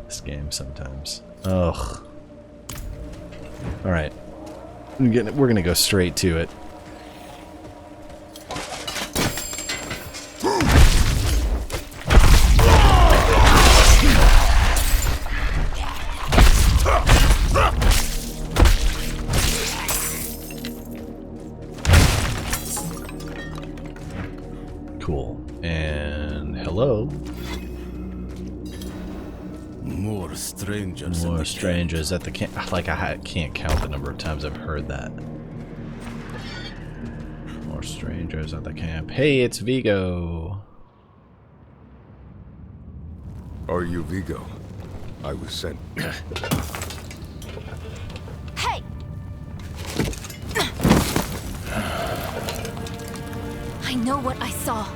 This game sometimes. Ugh. Alright. We're gonna go straight to it. Cool. And hello. More strangers. More strangers at the camp. Like, I can't count the number of times I've heard that. More strangers at the camp. Hey, it's Vigo. Are you Vigo? I was sent. Hey! I know what I saw.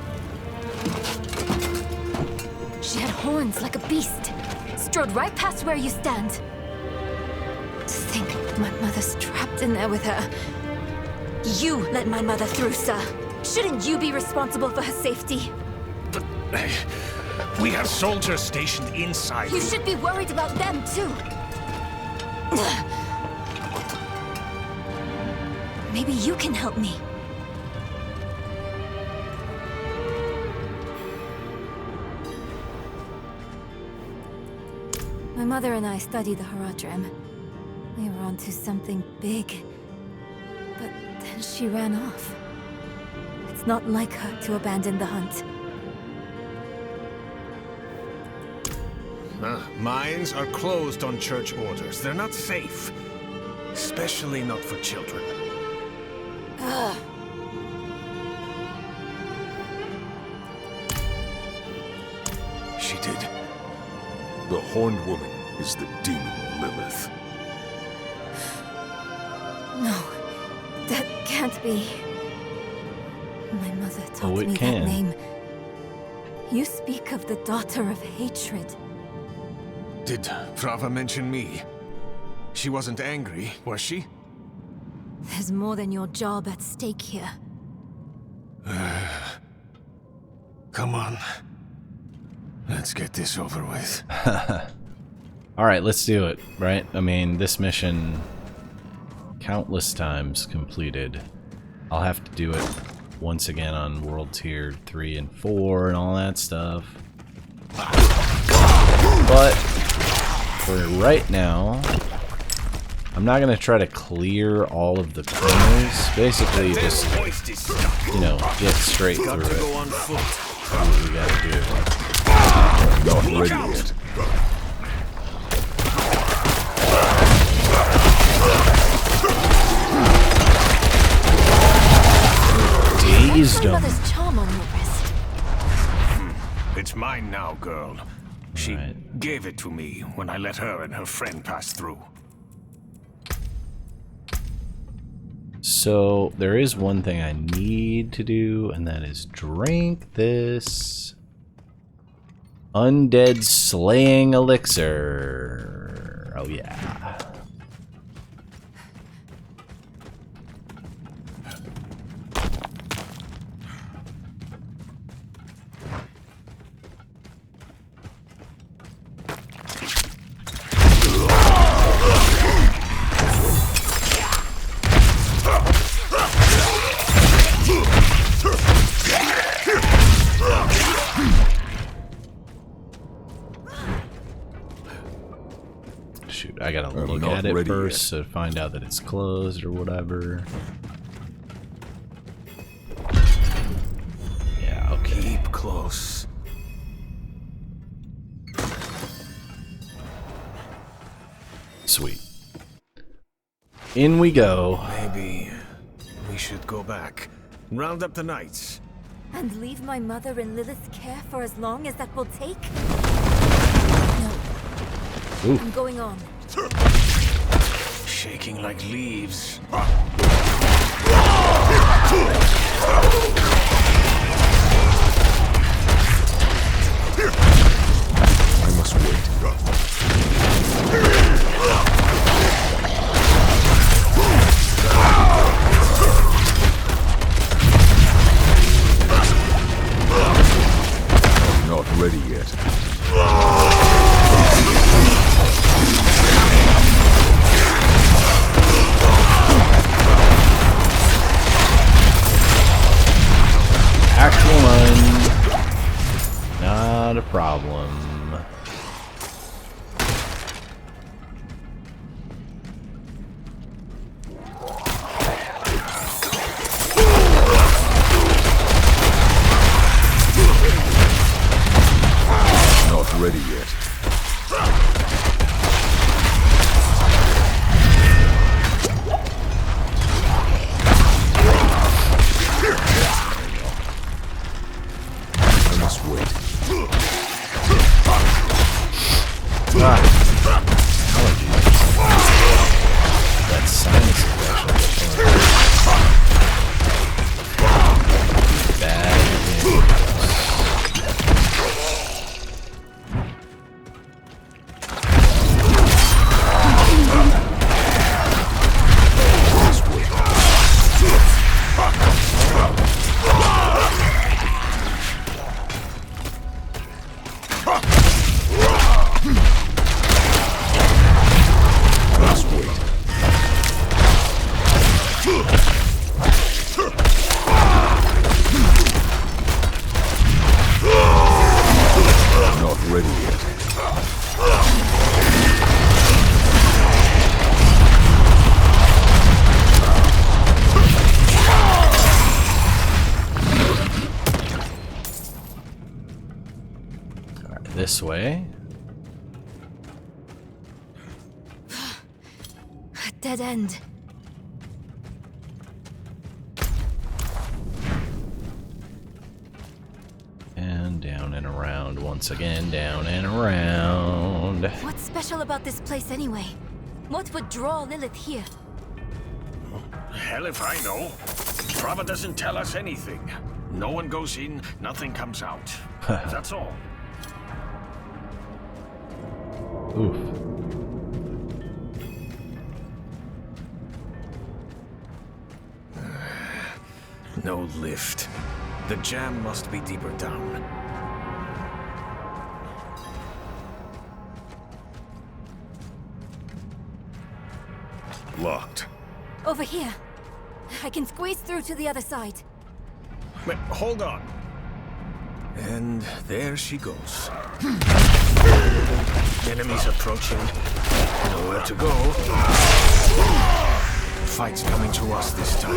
She had horns like a beast. Strode right past where you stand. To think my mother's trapped in there with her. You let my mother through, sir. Shouldn't you be responsible for her safety? But we have soldiers stationed inside. You should be worried about them, too. Maybe you can help me. My mother and I studied the Haradrim. We were onto something big. But then she ran off. It's not like her to abandon the hunt. Mines are closed on church orders. They're not safe. Especially not for children. She did. The Horned Woman is the demon Lilith. No, that can't be. My mother taught it me can. that name. You speak of the Daughter of Hatred. Did Frava mention me? She wasn't angry, was she? There's more than your job at stake here. Come on. Let's get this over with. Alright, let's do it, right? I mean, this mission countless times completed. I'll have to do it once again on World Tier 3 and 4 and all that stuff. But for right now, I'm not going to try to clear all of the corners. Basically, just, you know, get straight through it. That's what we gotta do. Not ready yet. Dazed him. Mother's charm on your wrist. It's mine now, girl. She gave it to me when I let her and her friend pass through. So, there is one thing I need to do, and that is drink this Undead Slaying Elixir. Oh, yeah. Shoot, I gotta look at it first to find out that it's closed or whatever. Yeah, okay. Keep close. Sweet. In we go. Maybe we should go back. Round up the knights. And leave my mother in Lilith's care for as long as that will take? No. Ooh. I'm going on. Shaking like leaves. I must wait. I'm not ready yet. Actual one. Not a problem. Not ready yet. I must wait. That sinus infection. Bad news. Not ready yet. This way. A dead end. And down and around. Once again, down and around. What's special about this place anyway? What would draw Lilith here? Hell if I know. Trava doesn't tell us anything. No one goes in, nothing comes out. That's all. Oof. No lift. The jam must be deeper down. Locked. Over here. I can squeeze through to the other side. Wait, hold on. And there she goes. Enemies approaching. Nowhere to go. Fight's coming to us this time.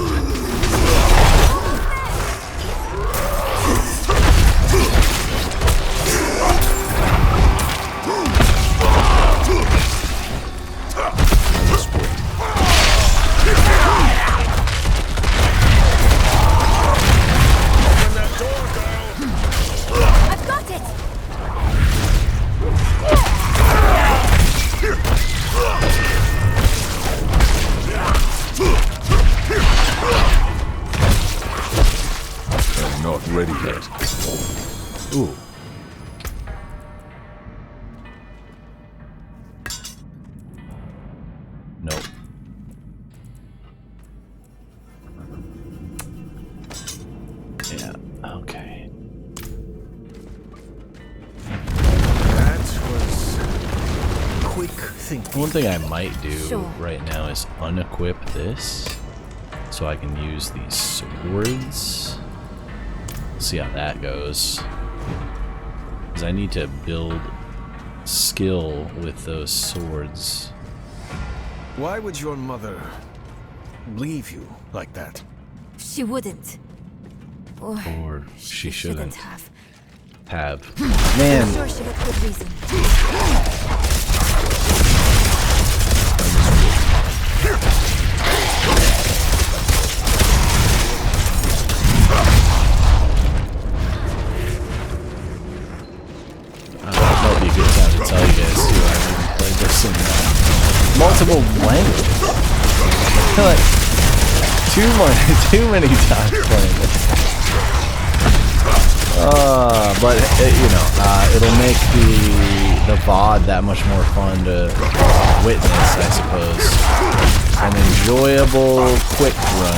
I've got it! I'm not ready yet. Ooh. Nope. Yeah, okay. That was quick thinking. One thing I might do Sure. right now is unequip this so I can use these swords. See how that goes. Because I need to build skill with those swords. Why would your mother leave you like that? She wouldn't. Or she shouldn't have. Man. I'm sure she had good reason. too many times playing this. But you know, it'll make the VOD that much more fun to witness, I suppose. An enjoyable quick run.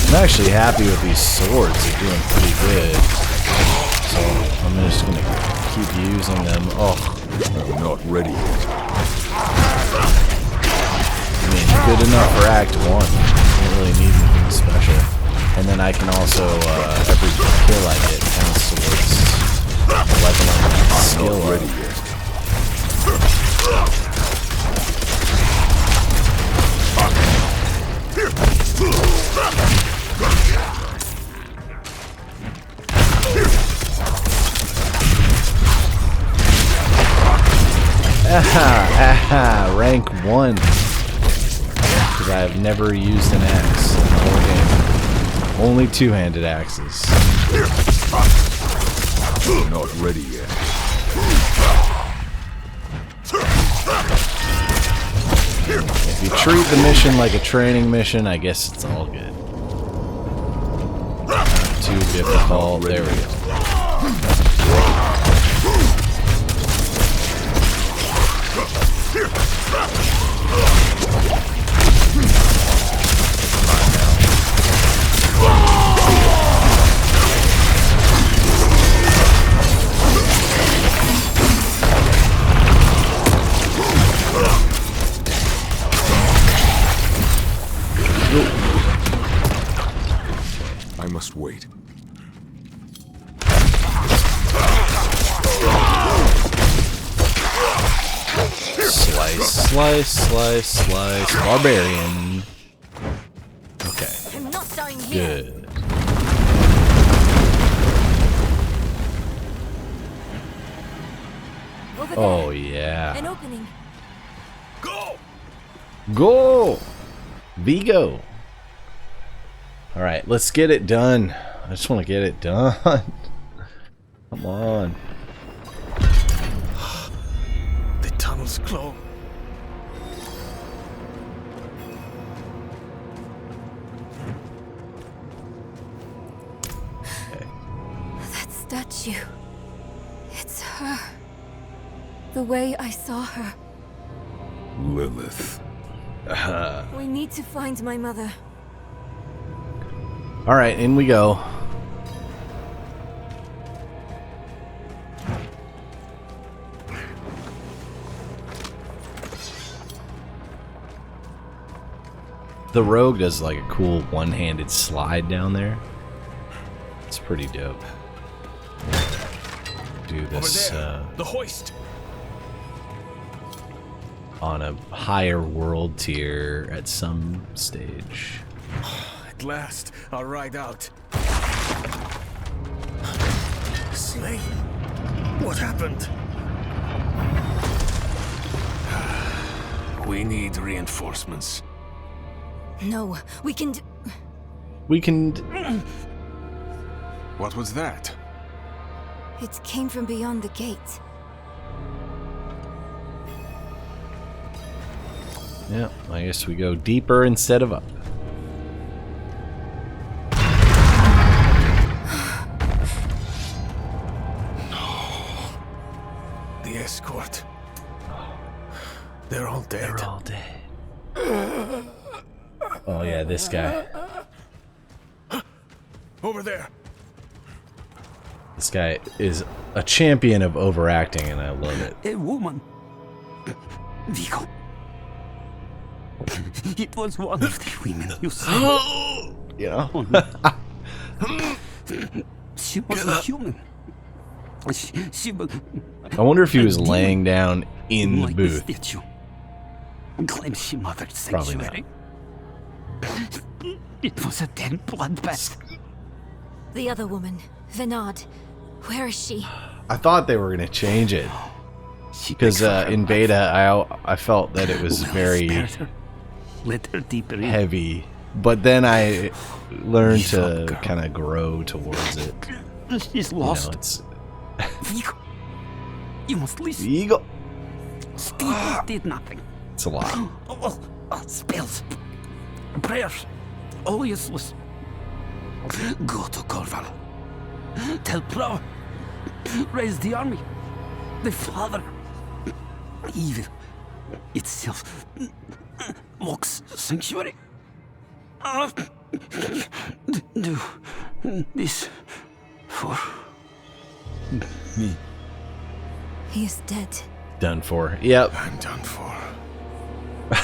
I'm actually happy with these swords. They're doing pretty good. So I'm just gonna keep using them. Oh, I'm not ready yet. I mean, good enough for Act 1. Don't really need anything special. And then I can also, every kill I get counts towards leveling that skill up. Ready yet. Rank 1. Because I have never used an axe in the whole game. Only two-handed axes. I'm not ready yet. If you treat the mission like a training mission, I guess it's all good. Not too difficult. There we go. I must wait. Slice, slice, slice, slice. Barbarian. Okay. I'm not dying here. Good. Over Oh, there. yeah. An opening. Go! Vigo! Alright, let's get it done. I just want to get it done. Come on. The tunnel's closed. That statue. It's her. The way I saw her. Lilith. We need to find my mother. Alright, in we go. The rogue does like a cool one-handed slide down there. It's pretty dope. Do this The hoist. on a higher world tier at some stage. At last, I'll ride out. Slay? What happened? We need reinforcements. No, we can What was that? It came from beyond the gate. Yeah, I guess we go deeper instead of up. The escort. They're all dead. They're all dead. Oh yeah, this guy. Over there. This guy is a champion of overacting, and I love it. A woman. Vigo. It was one of the women you saw. Yeah. She wasn't human. She was... I wonder if he was laying down in the like booth. The statue. Claims she mothered Probably sanctuary. It was a damn bloodbath. The other woman, Venard. Where is she? I thought they were gonna change it because in beta, I felt that it was very Let her deeper in. heavy, but then I learned to kind of grow towards it. She's You know, lost. it's You must listen. Eagle. Steve did nothing. It's a lot. Spells. Prayers. All useless. Go to Corval. Tell Pro. Raise the army. The father. Evil itself. Walks sanctuary. Do this for me. He is dead. Done for. Yep. I'm done for.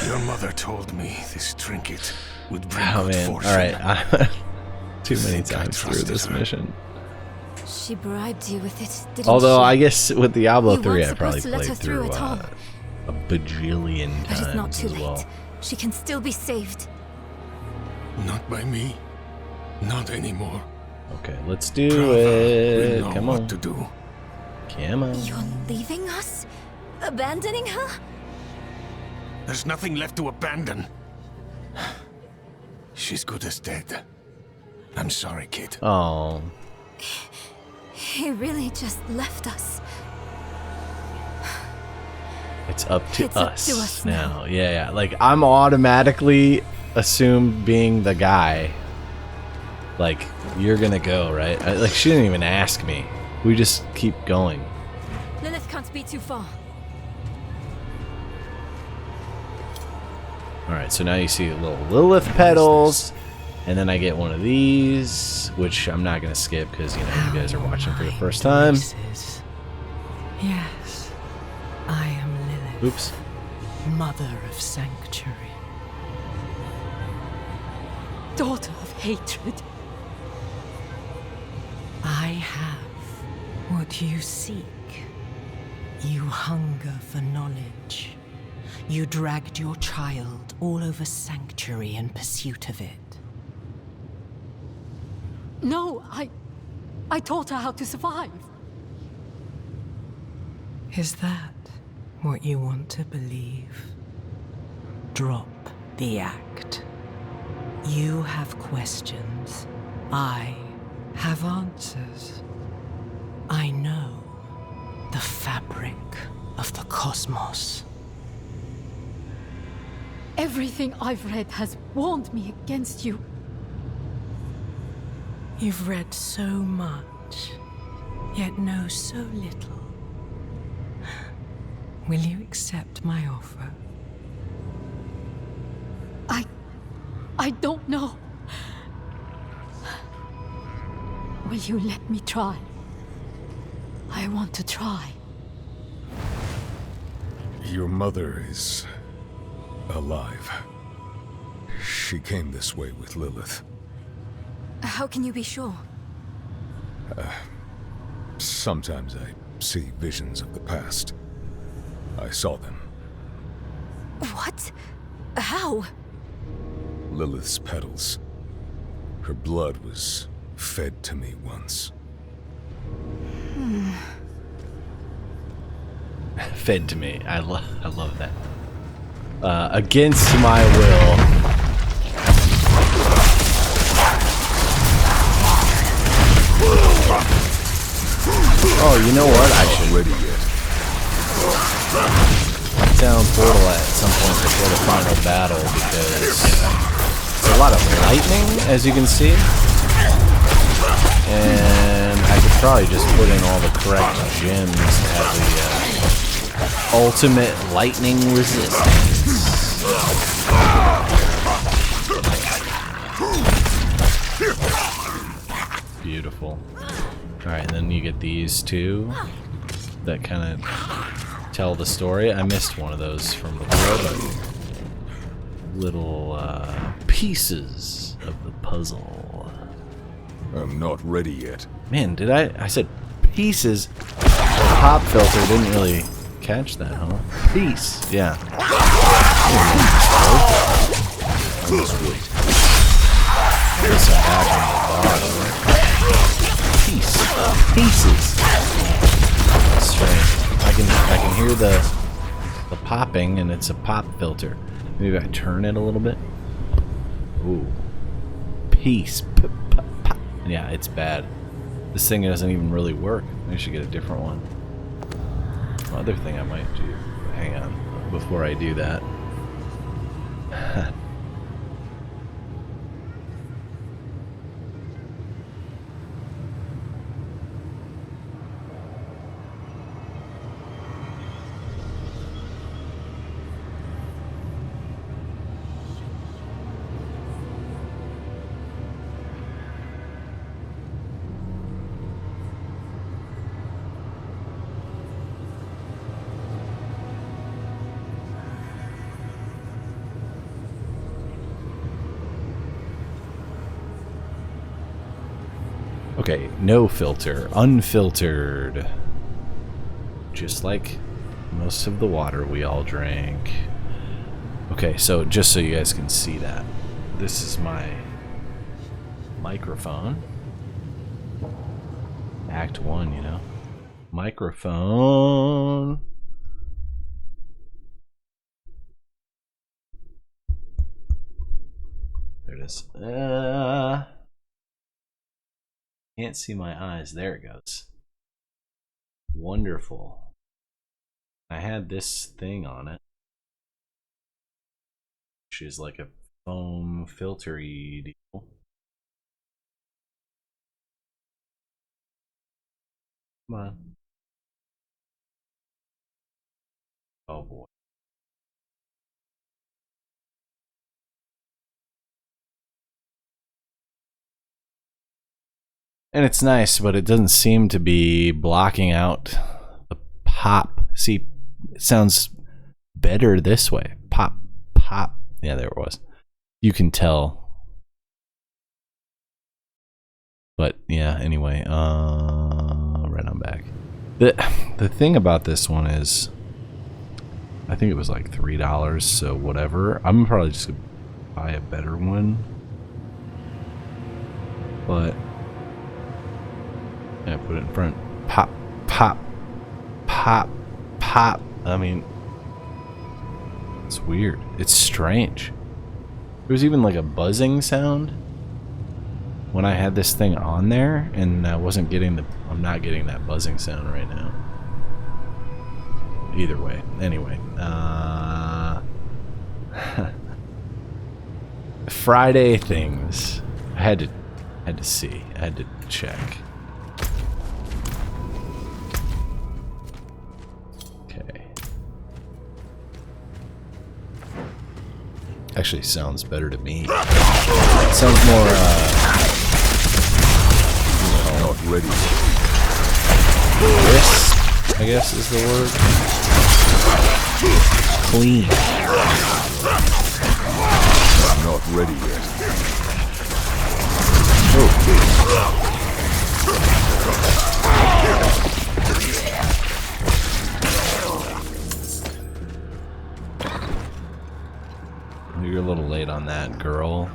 Your mother told me this trinket would bring Oh good man. fortune. Alright. Too many times through this mission. She bribed you with it, didn't Although she? I guess with Diablo You 3 weren't I probably supposed to let her played through through at all. a bajillion But it's not times too as well. late. She can still be saved. Not by me. Not anymore. Okay, let's do Brava it. will know Come what on. to do. Come on. You're leaving us? Abandoning her? There's nothing left to abandon. She's good as dead. I'm sorry, kid. Oh. He really just left us. It's up to It's up us, to us now. Yeah. Like, I'm automatically assumed being the guy. Like, you're gonna go, right? Like, she didn't even ask me. We just keep going. Lilith can't be too far. Alright, so now you see little Lilith petals. And then I get one of these, which I'm not gonna skip because, you know, you guys are watching for the first time. Yes, I am Lilith. Oops. Mother of Sanctuary. Daughter of hatred. I have what you seek. You hunger for knowledge. You dragged your child all over Sanctuary in pursuit of it. No, I taught her how to survive. Is that what you want to believe? Drop the act. You have questions. I have answers. I know the fabric of the cosmos. Everything I've read has warned me against you. You've read so much, yet know so little. Will you accept my offer? I don't know. Will you let me try? I want to try. Your mother is alive. She came this way with Lilith. How can you be sure? Sometimes I see visions of the past. I saw them. What? How? Lilith's petals. Her blood was fed to me once. Fed to me. I love that. Against my will. Oh, you know what? I should ready yet. Lock down portal at some point before the final battle because there's a lot of lightning, as you can see. And I could probably just put in all the correct gems to have the ultimate lightning resistance. Beautiful. Alright, and then you get these two that kind of tell the story. I missed one of those from before, but little pieces of the puzzle. I'm not ready yet. Man, did I said pieces. The pop filter didn't really catch that, huh? Piece, yeah. I just wait. I guess I have on the bottom. Piece. Pieces. Strange. I can hear the popping and it's a pop filter. Maybe I turn it a little bit. Ooh. Piece. Yeah, it's bad. This thing doesn't even really work. I should get a different one. other thing I might do. Hang on, before I do that. Okay, no filter, unfiltered. Just like most of the water we all drank. Okay, so just so you guys can see that, this is my microphone. Act 1, you know. Microphone. There it is. Can't see my eyes. There it goes. Wonderful. I had this thing on it, which is like a foam filtery deal. Come on. Oh boy. And it's nice, but it doesn't seem to be blocking out the pop. See, it sounds better this way. Pop, pop. Yeah, there it was. You can tell. But yeah, anyway, right on back. The thing about this one is, I think it was like $3, so whatever. I'm probably just gonna buy a better one. But yeah, put it in front. Pop, pop, pop, pop. I mean, it's weird. It's strange. There was even like a buzzing sound when I had this thing on there, and I wasn't getting the. I'm not getting that buzzing sound right now. Either way, anyway. Friday things. I had to see. I had to check. Actually sounds better to me. It sounds more, not ready. Crisp, I guess is the word. Clean. I'm not ready yet. You're a little late on that, girl.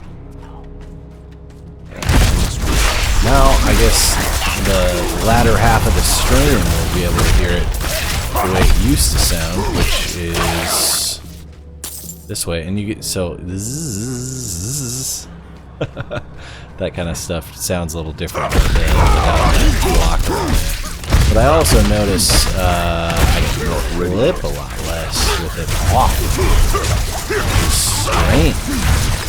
Now, I guess the latter half of the stream we'll be able to hear it the way it used to sound, which is this way. And you get so that kind of stuff sounds a little different without that block on it. But I also notice I can flip a lot less with it off. It's strange.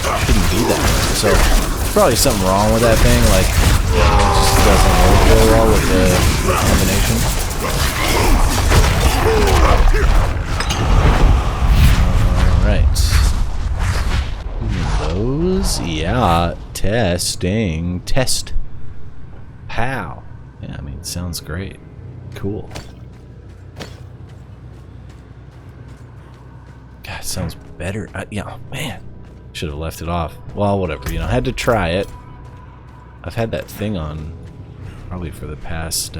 Shouldn't be that way. So there's probably something wrong with that thing. Like it just doesn't work very well with the combination. All right. Those, yeah. Testing. Test. Pow. Yeah, I mean, it sounds great. Cool. God, it sounds better. Yeah, man. Should have left it off. Well, whatever. You know, I had to try it. I've had that thing on probably for the past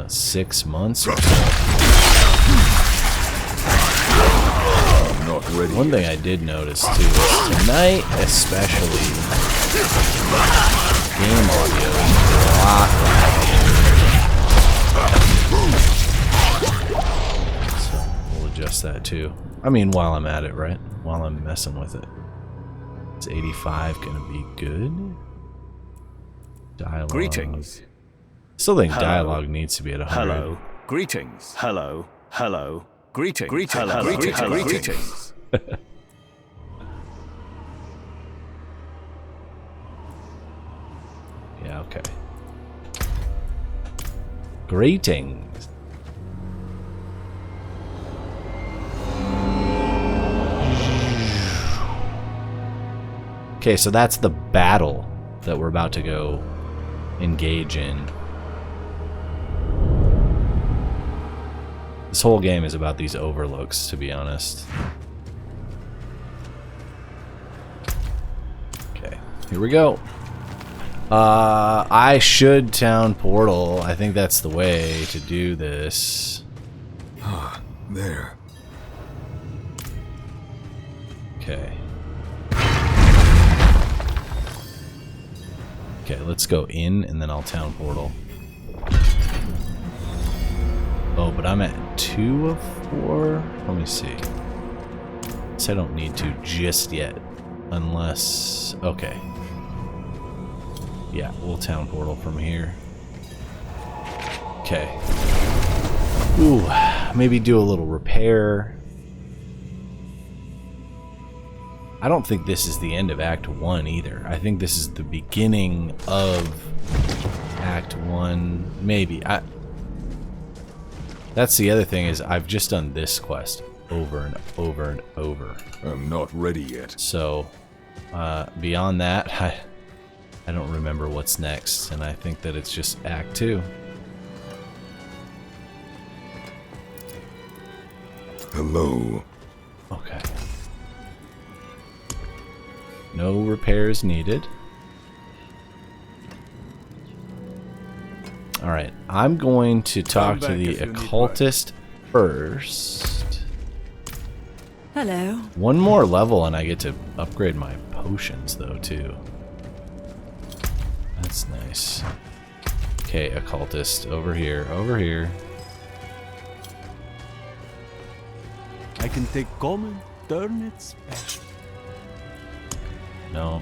6 months or so. I'm not ready. One thing I did notice too is tonight, especially, game audio is a lot louder. So we'll adjust that too. I mean, while I'm at it, right? While I'm messing with it. Is 85 gonna be good? Dialogue. Greetings. Still think Hello. dialogue needs to be at 100. Hello. Greetings. Hello. Hello. Greetings. Hello. Greetings. Yeah, okay. Greetings. Okay, so that's the battle that we're about to go engage in. This whole game is about these overlooks, to be honest. Okay, here we go. I should town portal. I think that's the way to do this. Ah, there. Okay. Okay, let's go in and then I'll town portal. Oh, but I'm at 2 of 4? Let me see. So I don't need to just yet. Unless... Okay. Yeah, we'll town portal from here. Okay. Ooh, maybe do a little repair. I don't think this is the end of Act 1 either. I think this is the beginning of Act 1. Maybe. That's the other thing, is I've just done this quest over and over and over. I'm not ready yet. So, beyond that, I don't remember what's next, and I think that it's just Act 2. Hello. Okay. No repairs needed. Alright, I'm going to talk to the occultist first. Hello. One more level and I get to upgrade my potions though too. That's nice. Okay, occultist, over here, over here. I can take common, turn it special. No.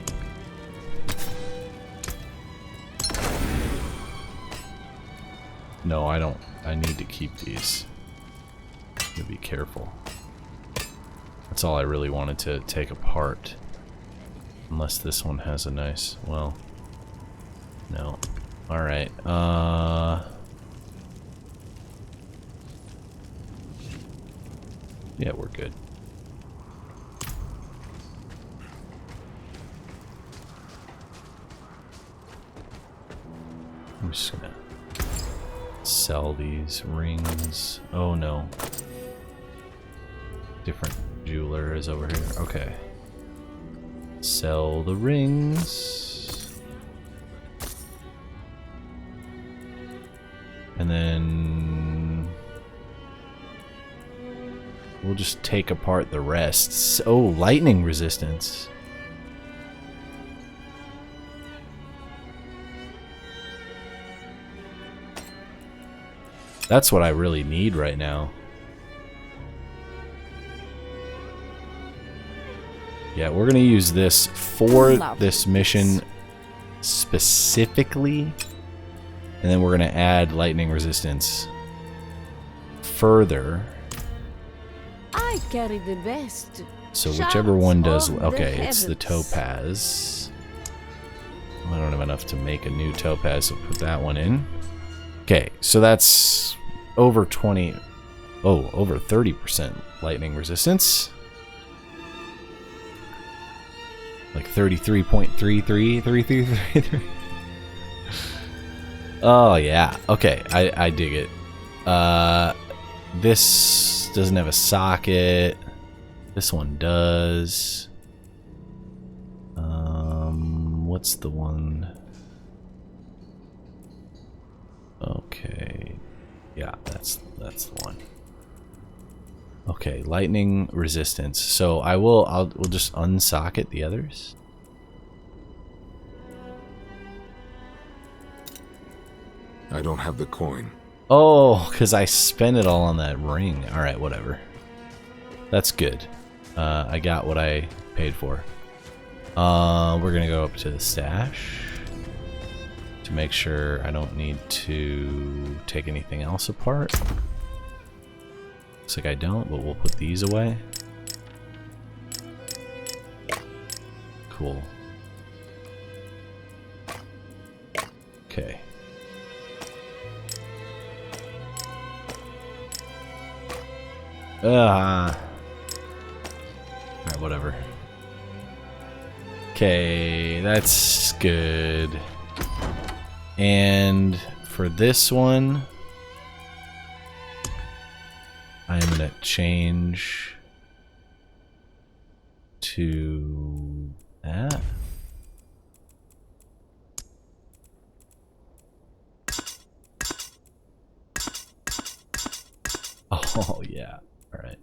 No, I don't. I need to keep these. To be careful. That's all I really wanted to take apart. Unless this one has a nice, well, no. Alright, yeah, we're good. I'm just gonna sell these rings. Oh no. Different jeweler is over here. Okay. Sell the rings. And then we'll just take apart the rest. Oh, lightning resistance. That's what I really need right now. Yeah, we're gonna use this for this mission specifically, and then we're gonna add lightning resistance further. I carry the best. So whichever one does, okay, it's the topaz. I don't have enough to make a new topaz, so put that one in. Okay, so that's over 20, oh, over 30% lightning resistance. Like 33.333333. Oh yeah, okay, I dig it. This doesn't have a socket. This one does. What's the one? Okay, yeah, that's the one. Okay, lightning resistance. So we'll just unsocket the others. I don't have the coin. Oh, because I spent it all on that ring. All right, whatever. That's good. I got what I paid for. We're gonna go up to the stash to make sure I don't need to take anything else apart. Looks like I don't, but we'll put these away. Cool. Okay. Alright, whatever. Okay, that's good. And for this one, I'm gonna change to that. Oh yeah, all right.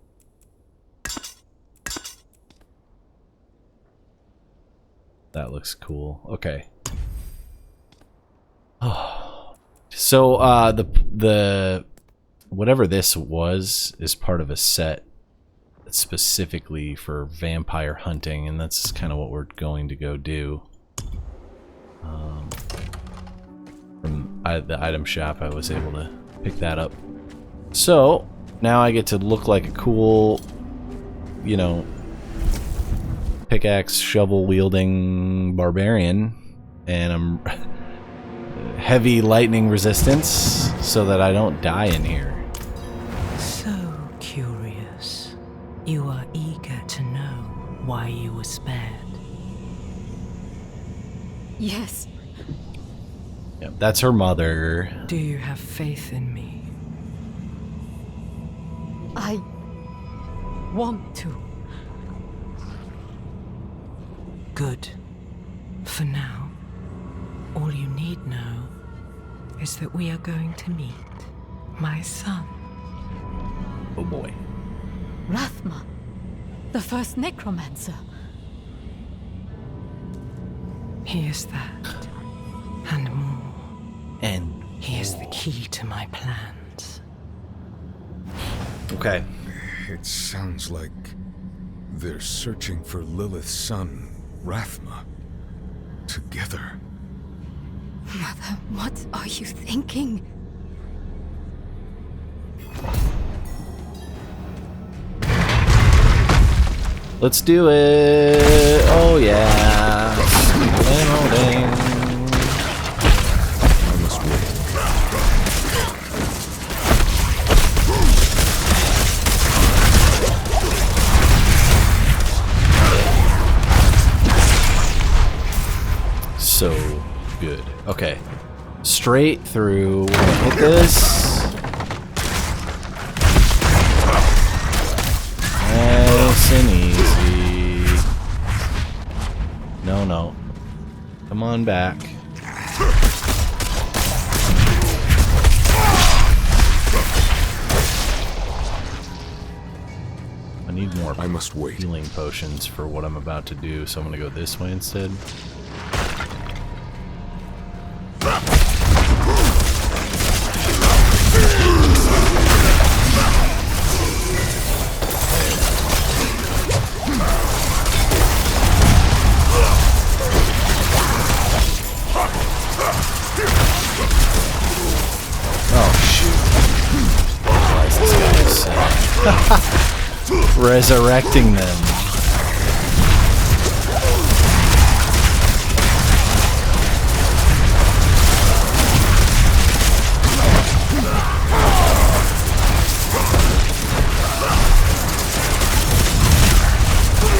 That looks cool. Okay. Oh. So the whatever this was is part of a set specifically for vampire hunting, and that's kind of what we're going to go do. From the item shop, I was able to pick that up. So now I get to look like a cool, you know, pickaxe shovel wielding barbarian, and I'm heavy lightning resistance so that I don't die in here. So curious. You are eager to know why you were spared. Yes. Yep, that's her mother. Do you have faith in me? I want to. Good. For now, all you need know is that we are going to meet my son. Oh boy. Rathma, the first necromancer. He is that, and more. And he is the key to my plans. Okay. It sounds like they're searching for Lilith's son, Rathma, together. Mother, what are you thinking? Let's do it. Oh yeah. Ding. I must wait. So good. Okay. Straight through. We're gonna hit this. Nice and easy. No. Come on back. I need more. I must wait. Healing potions for what I'm about to do, so I'm gonna go this way instead. Resurrecting them.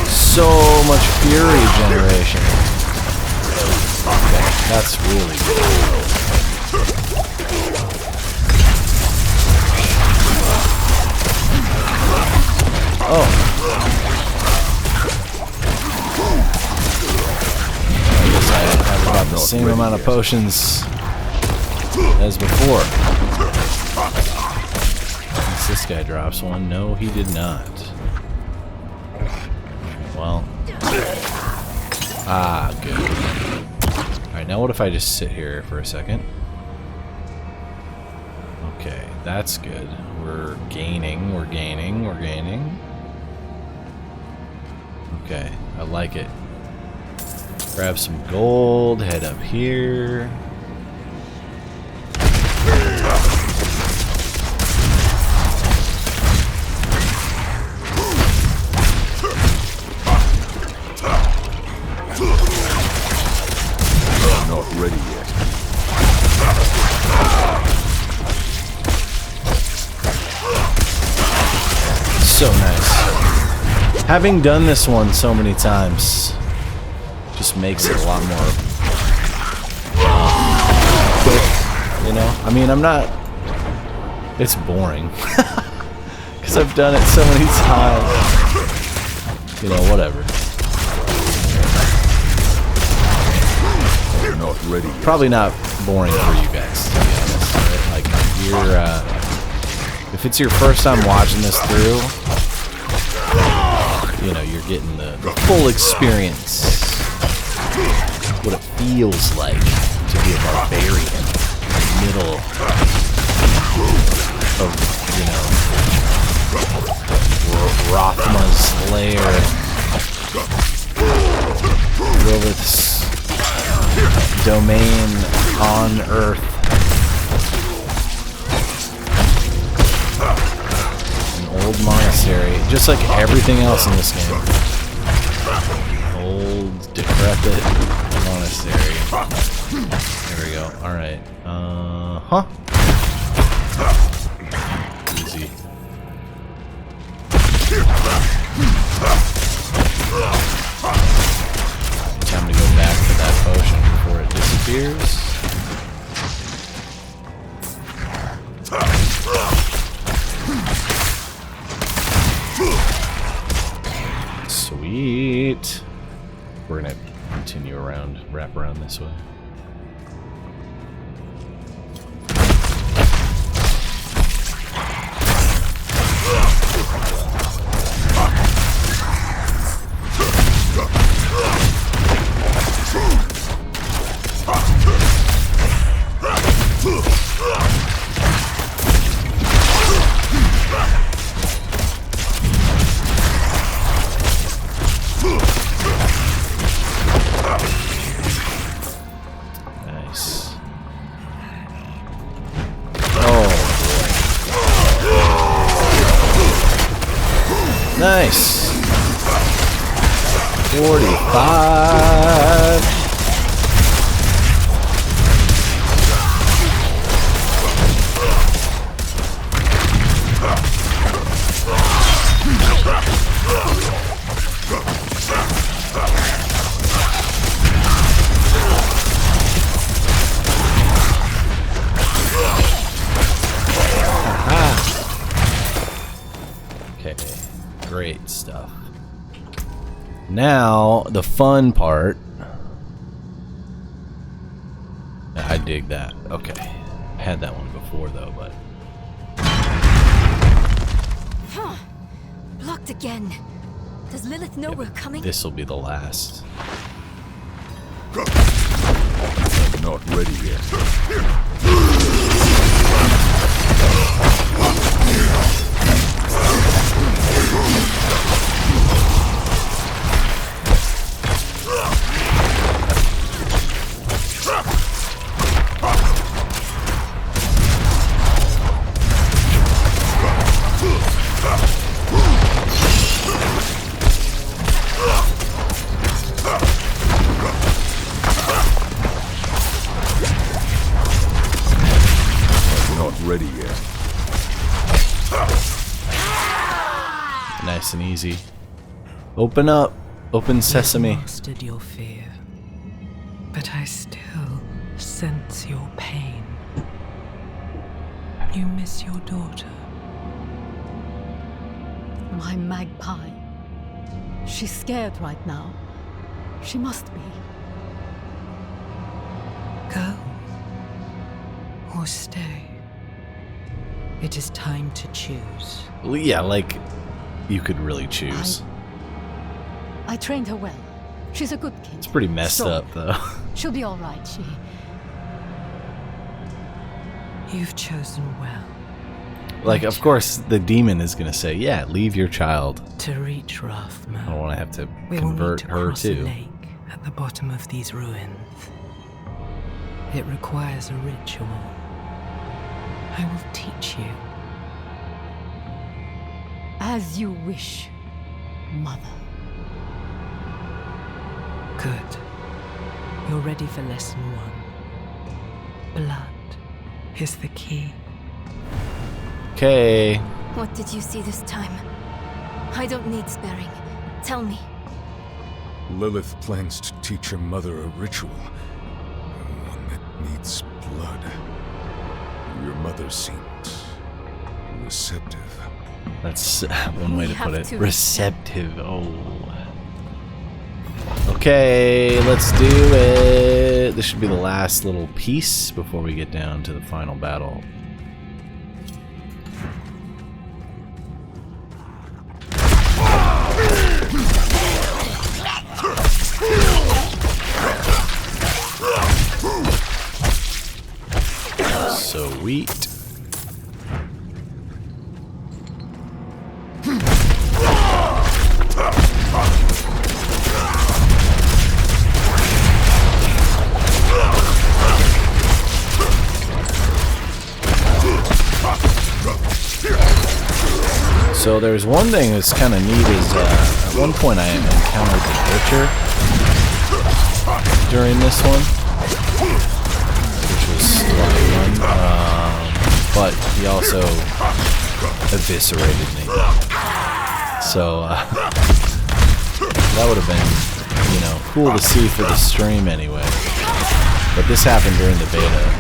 So much fury generation. Okay, that's really good. Oh. I guess I have about the same amount of potions as before. Unless this guy drops one. No, he did not. Well. Ah, good. Alright, now what if I just sit here for a second? Okay, that's good. We're gaining. Okay, I like it. Grab some gold, head up here. Having done this one so many times just makes it a lot more quick, you know? I mean, I'm not... It's boring. Because I've done it so many times. You know, whatever. We're not ready yet. Probably not boring for you guys, to be honest. Right? Like, you're, if it's your first time watching this through, you know, you're getting the full experience. What it feels like to be a barbarian in the middle of, you know, Rothma's lair. Lilith's domain on Earth. An old monastery, just like everything else in this game. Old, decrepit monastery. There we go. Alright. Easy. Time to go back to that potion before it disappears. Sweet. We're gonna continue around, wrap around this way. Nice. 45. Great stuff. Now, the fun part. I dig that. Okay. I had that one before, though, but... Blocked again. Does Lilith know we're coming? This will be the last. I'm not ready yet. Ready yet. Nice and easy. Open up. Open sesame. You've mastered your fear, but I still sense your pain. You miss your daughter. My magpie. She's scared right now. She must be. Go. Or stay. It is time to choose. Well, yeah, like, you could really choose. I trained her well. She's a good kid. It's pretty messed up, though. She'll be all right, You've chosen well. Like, of course, the demon is going to say, yeah, leave your child. To reach Rothma, I don't want to have to we convert will need to her, cross a too. lake at the bottom of these ruins. It requires a ritual. I will teach you. As you wish, Mother. Good. You're ready for lesson 1. Blood is the key. Okay. What did you see this time? I don't need sparing. Tell me. Lilith plans to teach her mother a ritual. One that needs blood. Your mother seems receptive. That's one way We to put have it. to. Receptive. Oh. Okay, let's do it. This should be the last little piece before we get down to the final battle. Sweet. So there's one thing that's kind of neat is at one point I encountered the Butcher during this one, which was a lot of fun, but he also eviscerated me. So that would have been, you know, cool to see for the stream anyway. But this happened during the beta.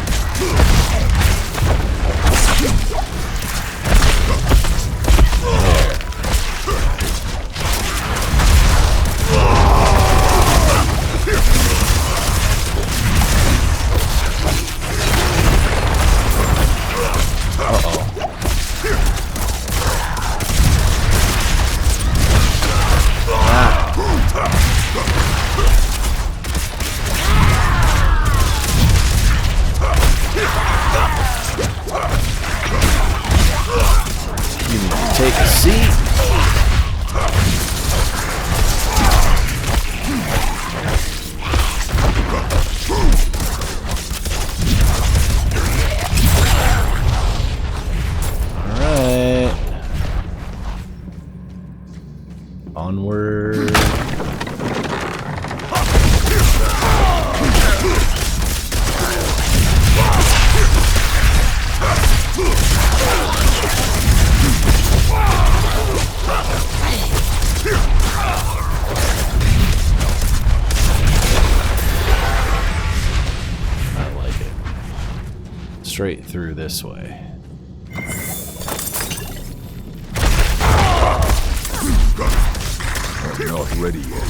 Take a seat. All right. Onward. Straight through this way. I'm not ready yet.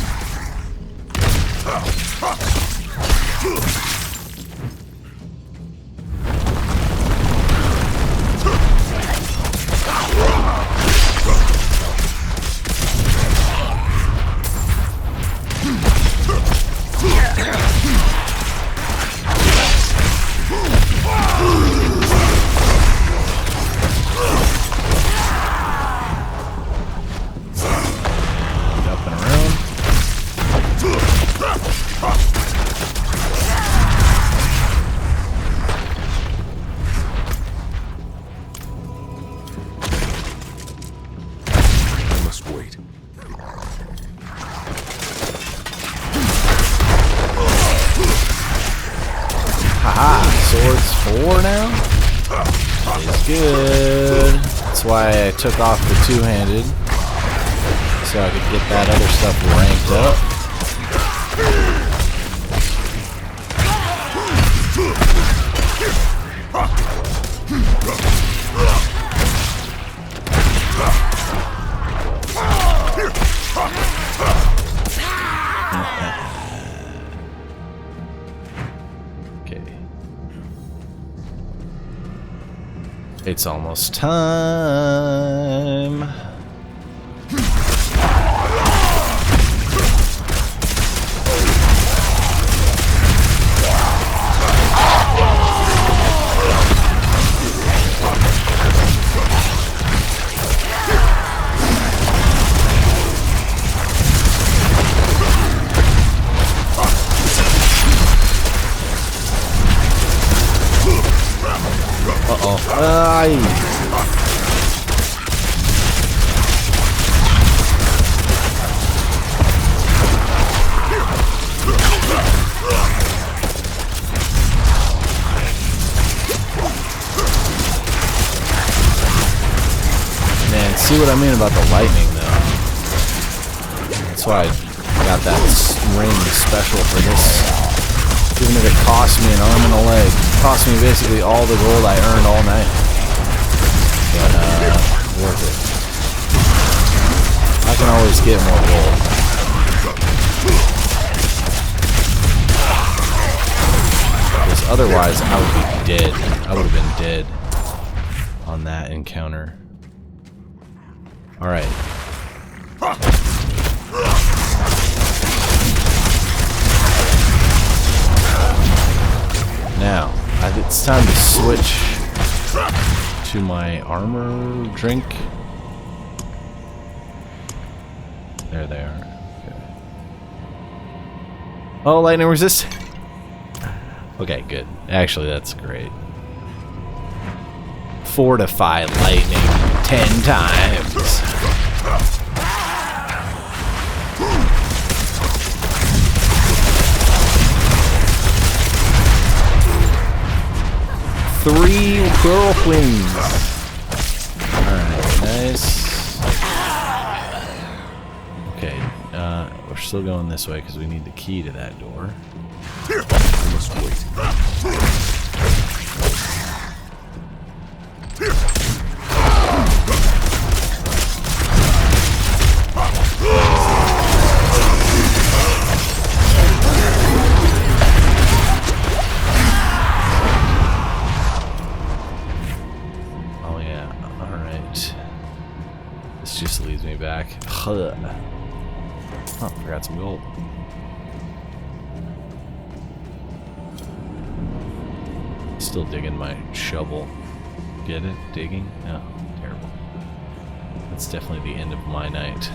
Swords 4 now? Is good. That's why I took off the two-handed, so I could get that other stuff ranked up. It's almost time. Man, see what I mean about the lightning, though. why I got that ring special for this. Even if it cost me an arm and a leg. It cost me basically all the gold I earned all night. But, worth it. I can always get more gold. Because otherwise, I would be dead. I would have been dead on that encounter. Alright. Now, it's time to switch to my armor drink. There they are. Okay. Oh, lightning resist. Okay, good. Actually, that's great. Fortify lightning 10 times. Three whirlwinds. Alright, nice. Okay, we're still going this way because we need the key to that door. We must wait. Oh yeah, alright. This just leads me back. Oh, forgot some gold. Still digging my shovel. Get it? Digging? No, terrible. That's definitely the end of my night.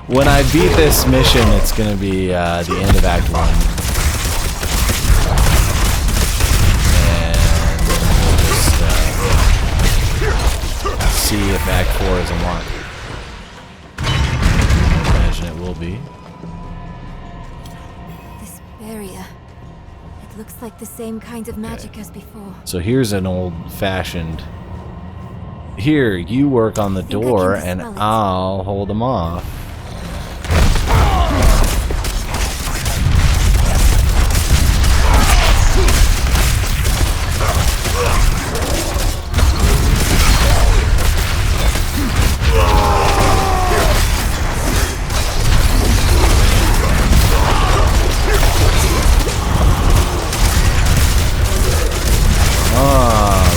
When I beat this mission, it's gonna be the end of Act 1. And we'll just see if Act 4 is unlocked. I imagine it will be. This barrier. It looks like the same kind of magic as before. So here's an old-fashioned. Here, you work on the door, and I'll hold them off.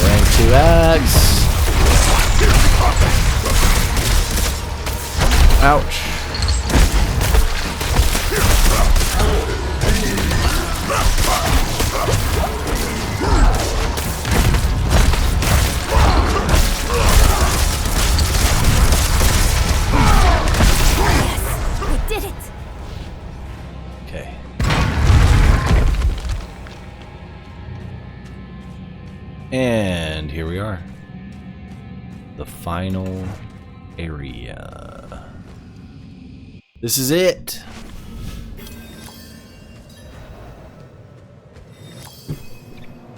Rank 2X. Ouch. We did it! Okay. And here we are. The final area. This is it.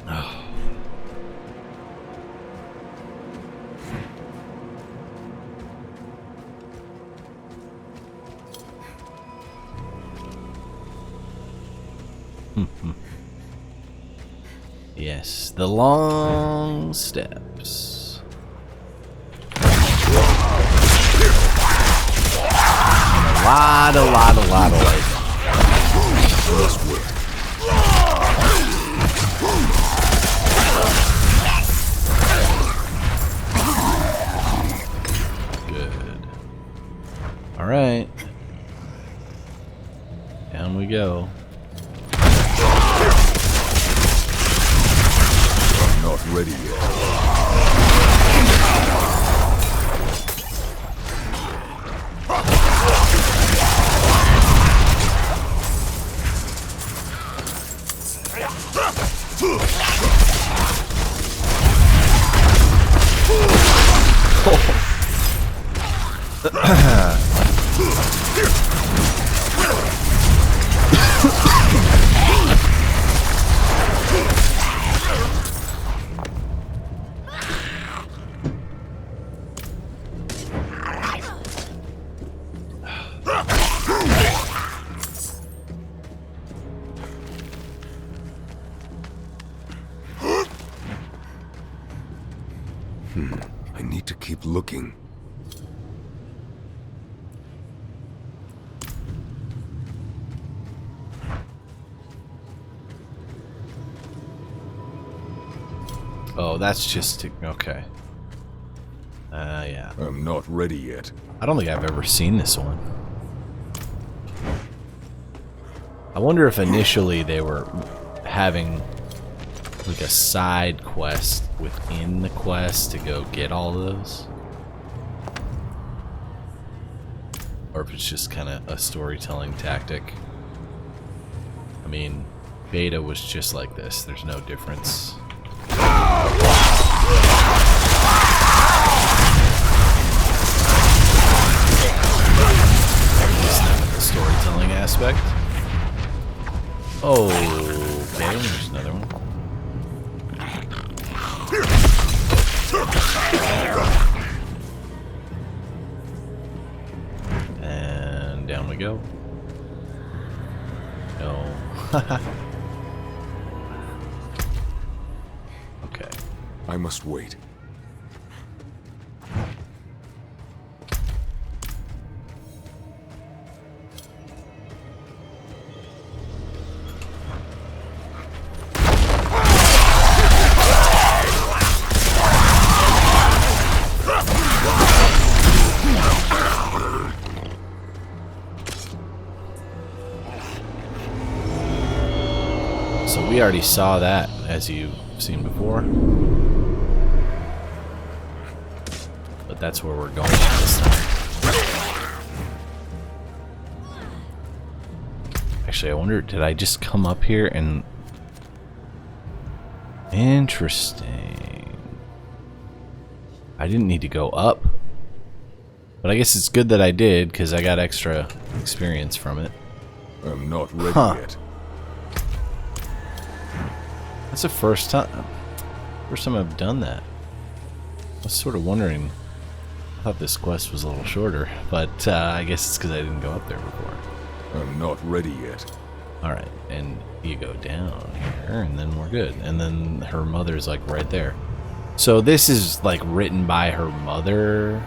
Oh. Yes, the long steps. And a lot of light. Good. All right. Down we go. Not ready yet. looking. Oh, that's just okay. Yeah. I'm not ready yet. I don't think I've ever seen this one. I wonder if initially they were having like a side quest within the quest to go get all those. Or if it's just kind of a storytelling tactic. I mean, beta was just like this. There's no difference. Storytelling aspect. Oh, okay, there's another one. And down we go. No. Okay. I must wait. We already saw that, as you've seen before. But that's where we're going this time. Actually, I wonder, did I just come up here and... Interesting. I didn't need to go up. But I guess it's good that I did, because I got extra experience from it. I'm not ready yet. That's the first time I've done that. I was sort of wondering. I thought this quest was a little shorter, but I guess it's because I didn't go up there before. I'm not ready yet. Alright, and you go down here, and then we're good. And then her mother's like right there. So this is like written by her mother,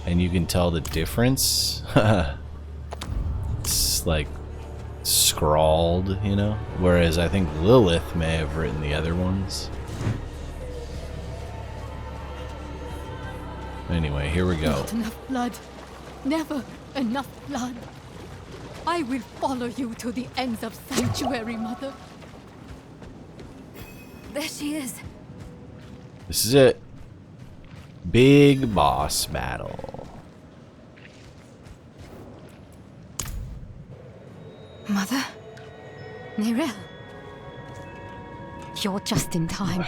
and you can tell the difference. It's like scrawled, you know, whereas I think Lilith may have written the other ones. Anyway, here we go. Not enough blood. Never enough blood. I will follow you to the ends of Sanctuary, Mother. There she is. This is it. Big boss battle. Mother? Nerel? You're just in time.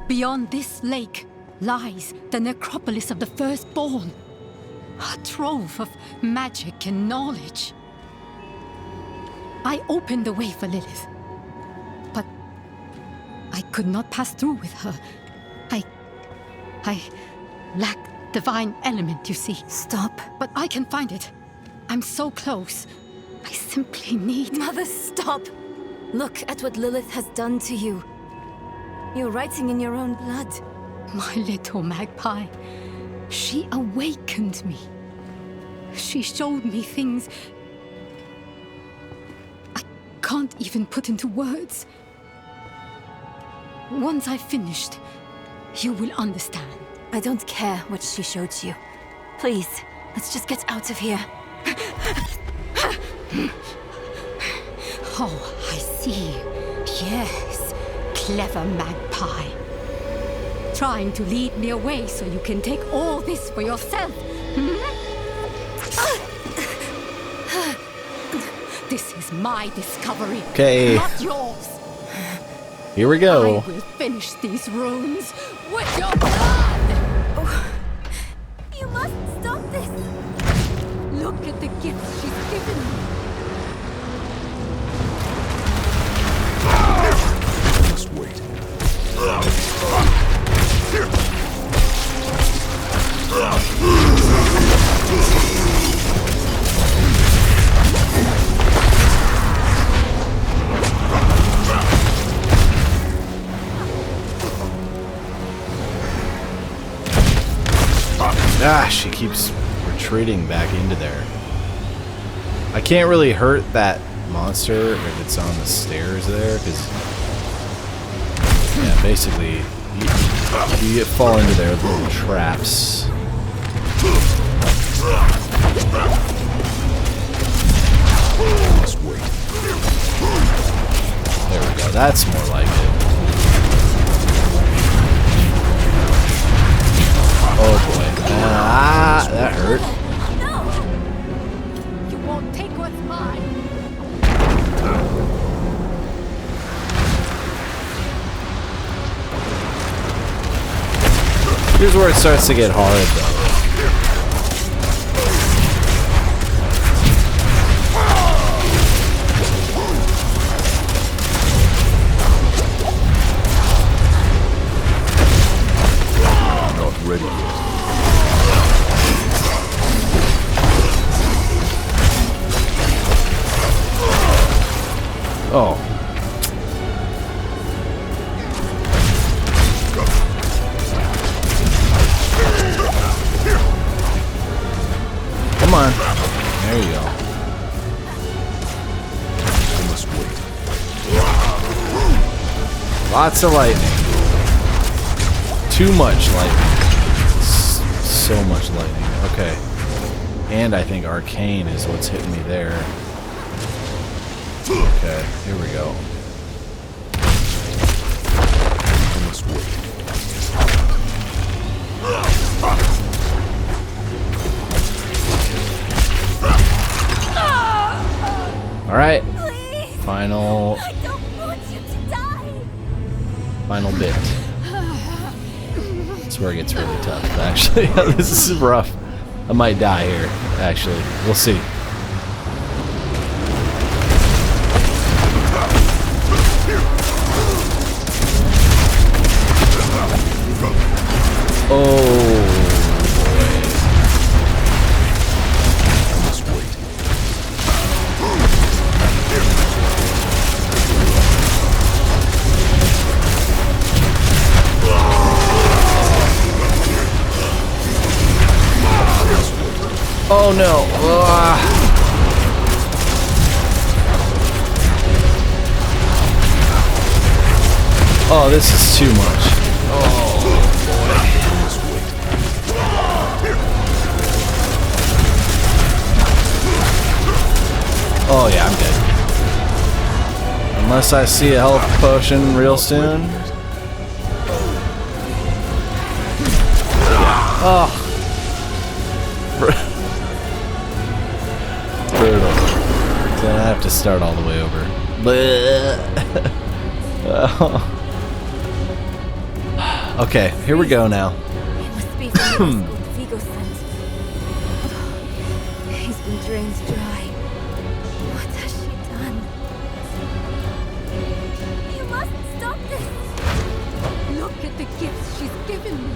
Beyond this lake lies the necropolis of the firstborn. A trove of magic and knowledge. I opened the way for Lilith, but I could not pass through with her. I lack divine element, you see. Stop. But I can find it. I'm so close. I simply need... Mother, stop! Look at what Lilith has done to you. You're writing in your own blood. My little magpie. She awakened me. She showed me things I can't even put into words. Once I've finished, you will understand. I don't care what she showed you. Please, let's just get out of here. Oh, I see. Yes, clever magpie. Trying to lead me away so you can take all this for yourself. This is my discovery, not yours. Here we go. I will finish these runes with your blood. Oh, you must stop this. Look at the gifts she's given me. I must wait. she keeps retreating back into there. I can't really hurt that monster if it's on the stairs there, because yeah, basically you fall into their little traps. There we go. That's more like it. Oh boy. Ah, that hurt. You won't take what's mine. Here's where it starts to get hard, though. Ready yet. Oh. Come on. There you go. I must wait. Lots of lightning. Too much lightning. So much lightning. Okay. And I think arcane is what's hitting me there. Okay, here we go. I must wait. Alright. Final. Final bit. That's where it gets really tough, actually. This is rough. I might die here, actually. We'll see. Oh, boy. I must wait. Oh no. Oh, this is too much. Oh, boy. Oh, yeah, I'm dead. Unless I see a health potion real soon. Oh. Brutal. So I have to start all the way over. Okay, here we go now. It must be from the Vigo sent. He's been drained dry. What has she done? You must stop this! Look at the gifts she's given me.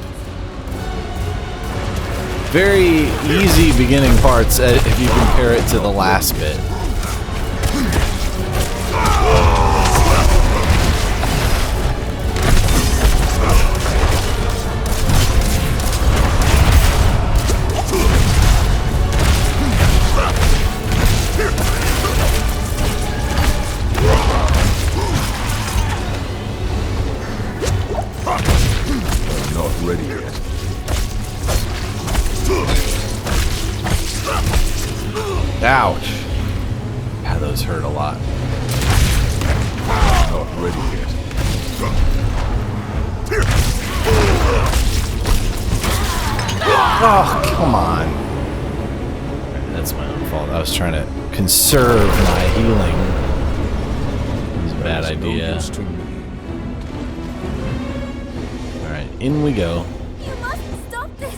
Very easy beginning parts if you compare it to the last bit. I'm not ready yet. Ouch. Yeah, those hurt a lot. Not ready yet. Oh, come on. That's my own fault. I was trying to conserve my healing. It was a bad idea. Alright, in we go. You must stop this!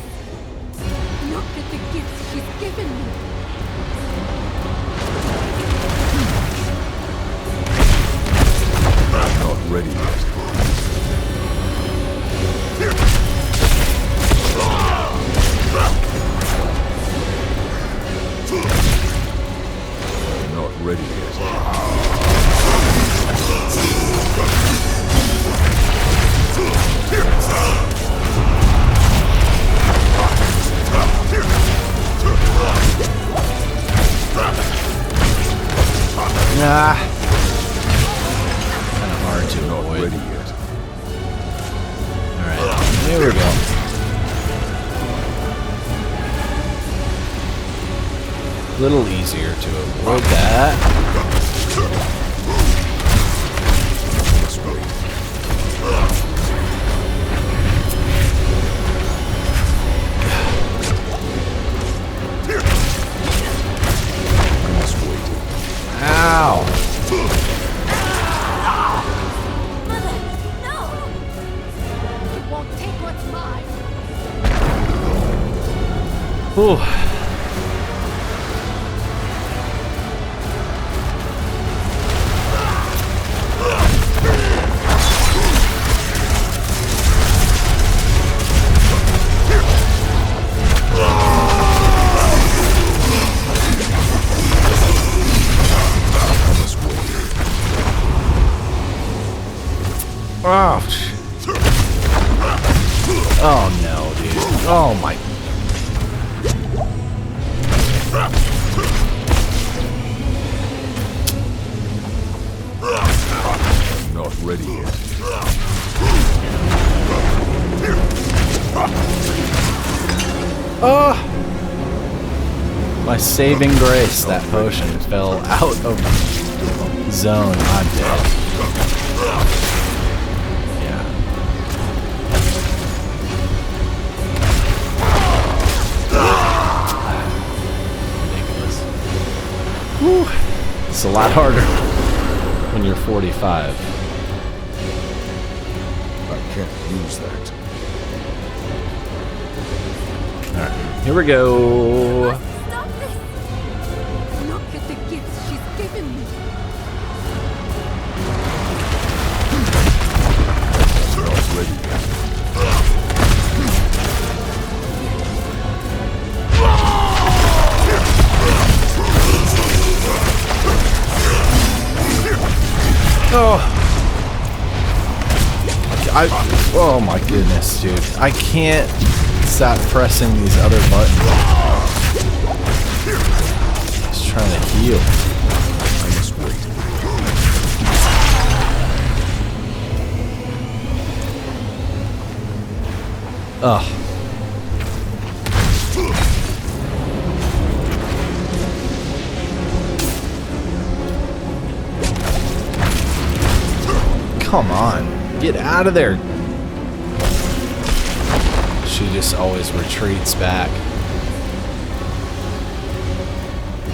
Look at the gifts she's given me. I'm not ready yet. I'm not ready yet. Ah. Kind of hard to avoid. Alright, here we go. A little easier to avoid that. Ow! You won't take what's mine. Whew. Oh, oh no, dude. Oh my. Not ready yet. Oh! My saving grace, that potion fell out of zone. I'm dead. Whew. It's a lot harder when you're 45. I can't use that. Alright, here we go. Stop this! Look at the gifts she's given me. Not ready yet. Oh. Oh my goodness, dude. I can't stop pressing these other buttons. Just trying to heal. I must wait. Ugh. Come on, get out of there. She just always retreats back.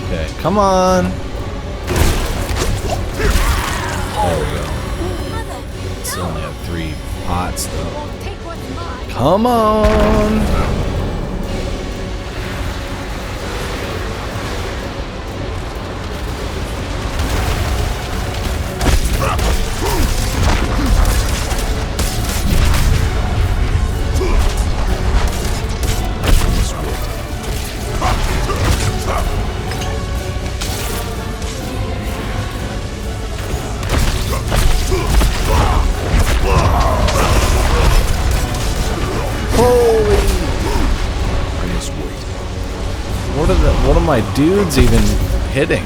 Okay, come on. There we go. Still only have 3 pots though. Come on. What are my dudes even hitting?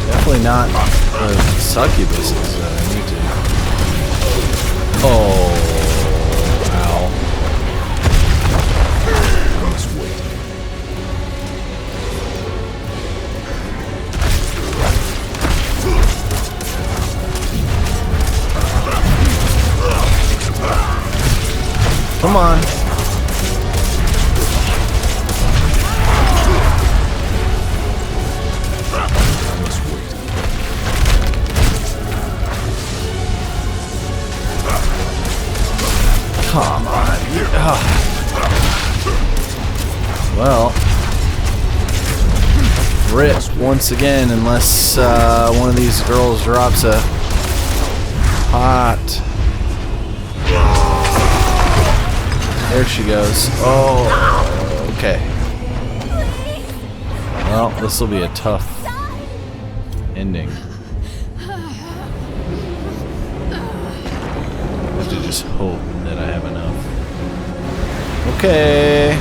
Definitely not the succubuses that I need to. Oh, ow. Let's wait. Come on. Come on. Well, rip once again, unless one of these girls drops a pot. There she goes. Oh, okay. Well, this will be a tough ending. I have to just hope that I have enough. Okay.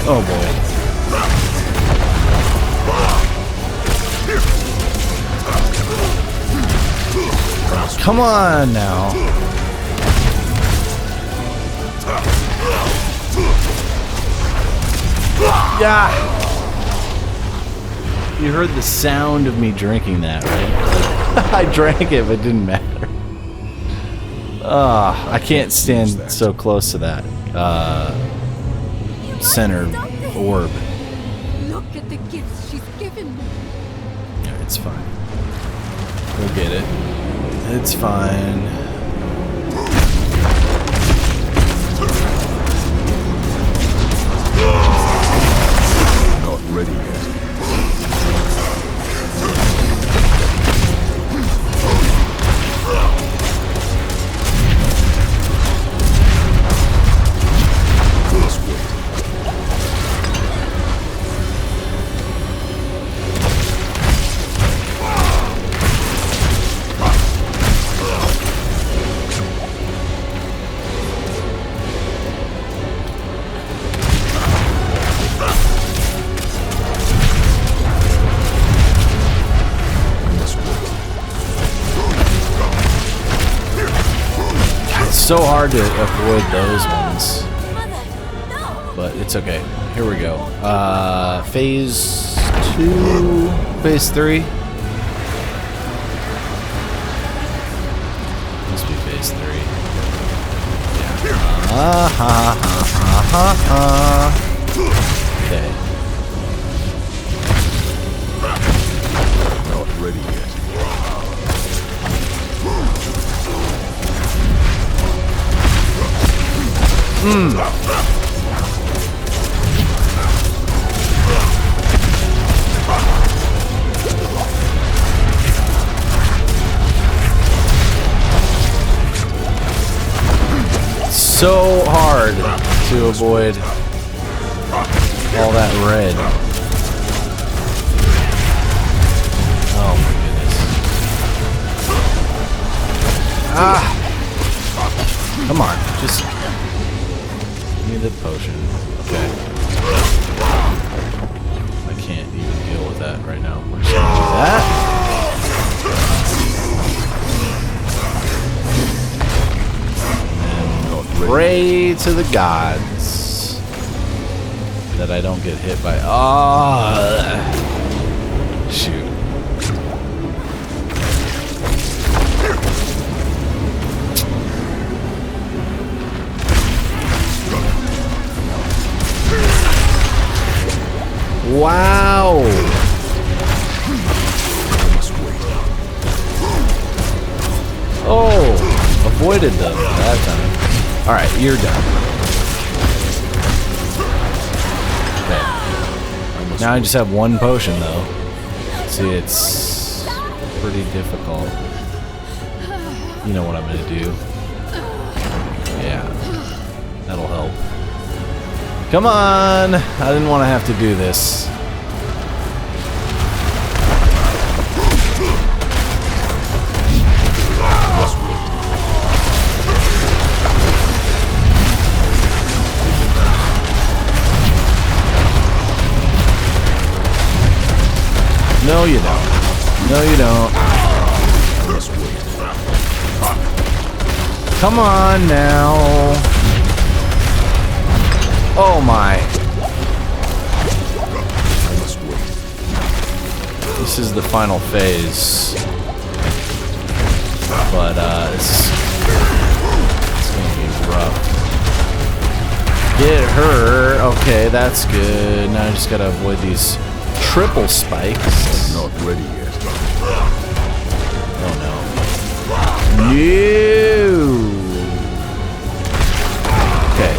Oh boy. Come on now. Yeah. You heard the sound of me drinking that, right? I drank it, but it didn't matter. I can't stand so close to that center orb. Look at the gifts she's given me. Yeah, it's fine. We'll get it. It's fine. Not ready yet. So hard to avoid those ones, but it's okay. Here we go. Phase 2, phase 3. Must be phase 3. Okay. Not ready yet. So hard to avoid all that red. Oh my goodness. Come on, just give me the potion. Okay. I can't even deal with that right now. We're just gonna do that. Pray to the gods that I don't get hit by. Shoot. Wow. Oh, avoided them that time. Alright, you're done. Okay. Now I just have one potion, though. See, it's pretty difficult. You know what I'm gonna do. Yeah. That'll help. Come on! I didn't want to have to do this. No, you don't. No, you don't. Come on now. Oh my. This is the final phase. But, it's gonna be rough. Get her. Okay, that's good. Now I just gotta avoid these triple spikes. Not ready yet. Oh no. No! Okay.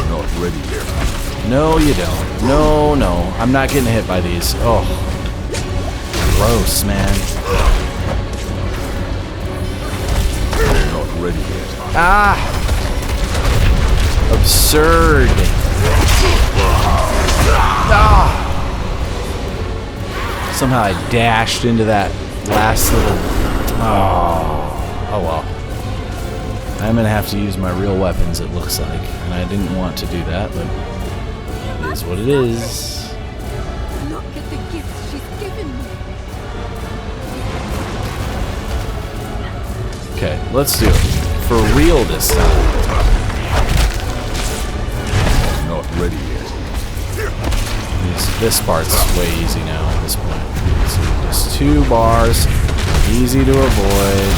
Not ready yet. No, you don't. No, no. I'm not getting hit by these. Oh. Gross, man. Not ready yet. Ah! Absurd. Ah! Somehow I dashed into that last little... Oh, oh well. I'm gonna have to use my real weapons, it looks like. And I didn't want to do that, but it is what it is. Look at the gifts she's given me. Okay, let's do it. For real this time. Not ready yet. This part's way easy now at this point. So just 2 bars, easy to avoid.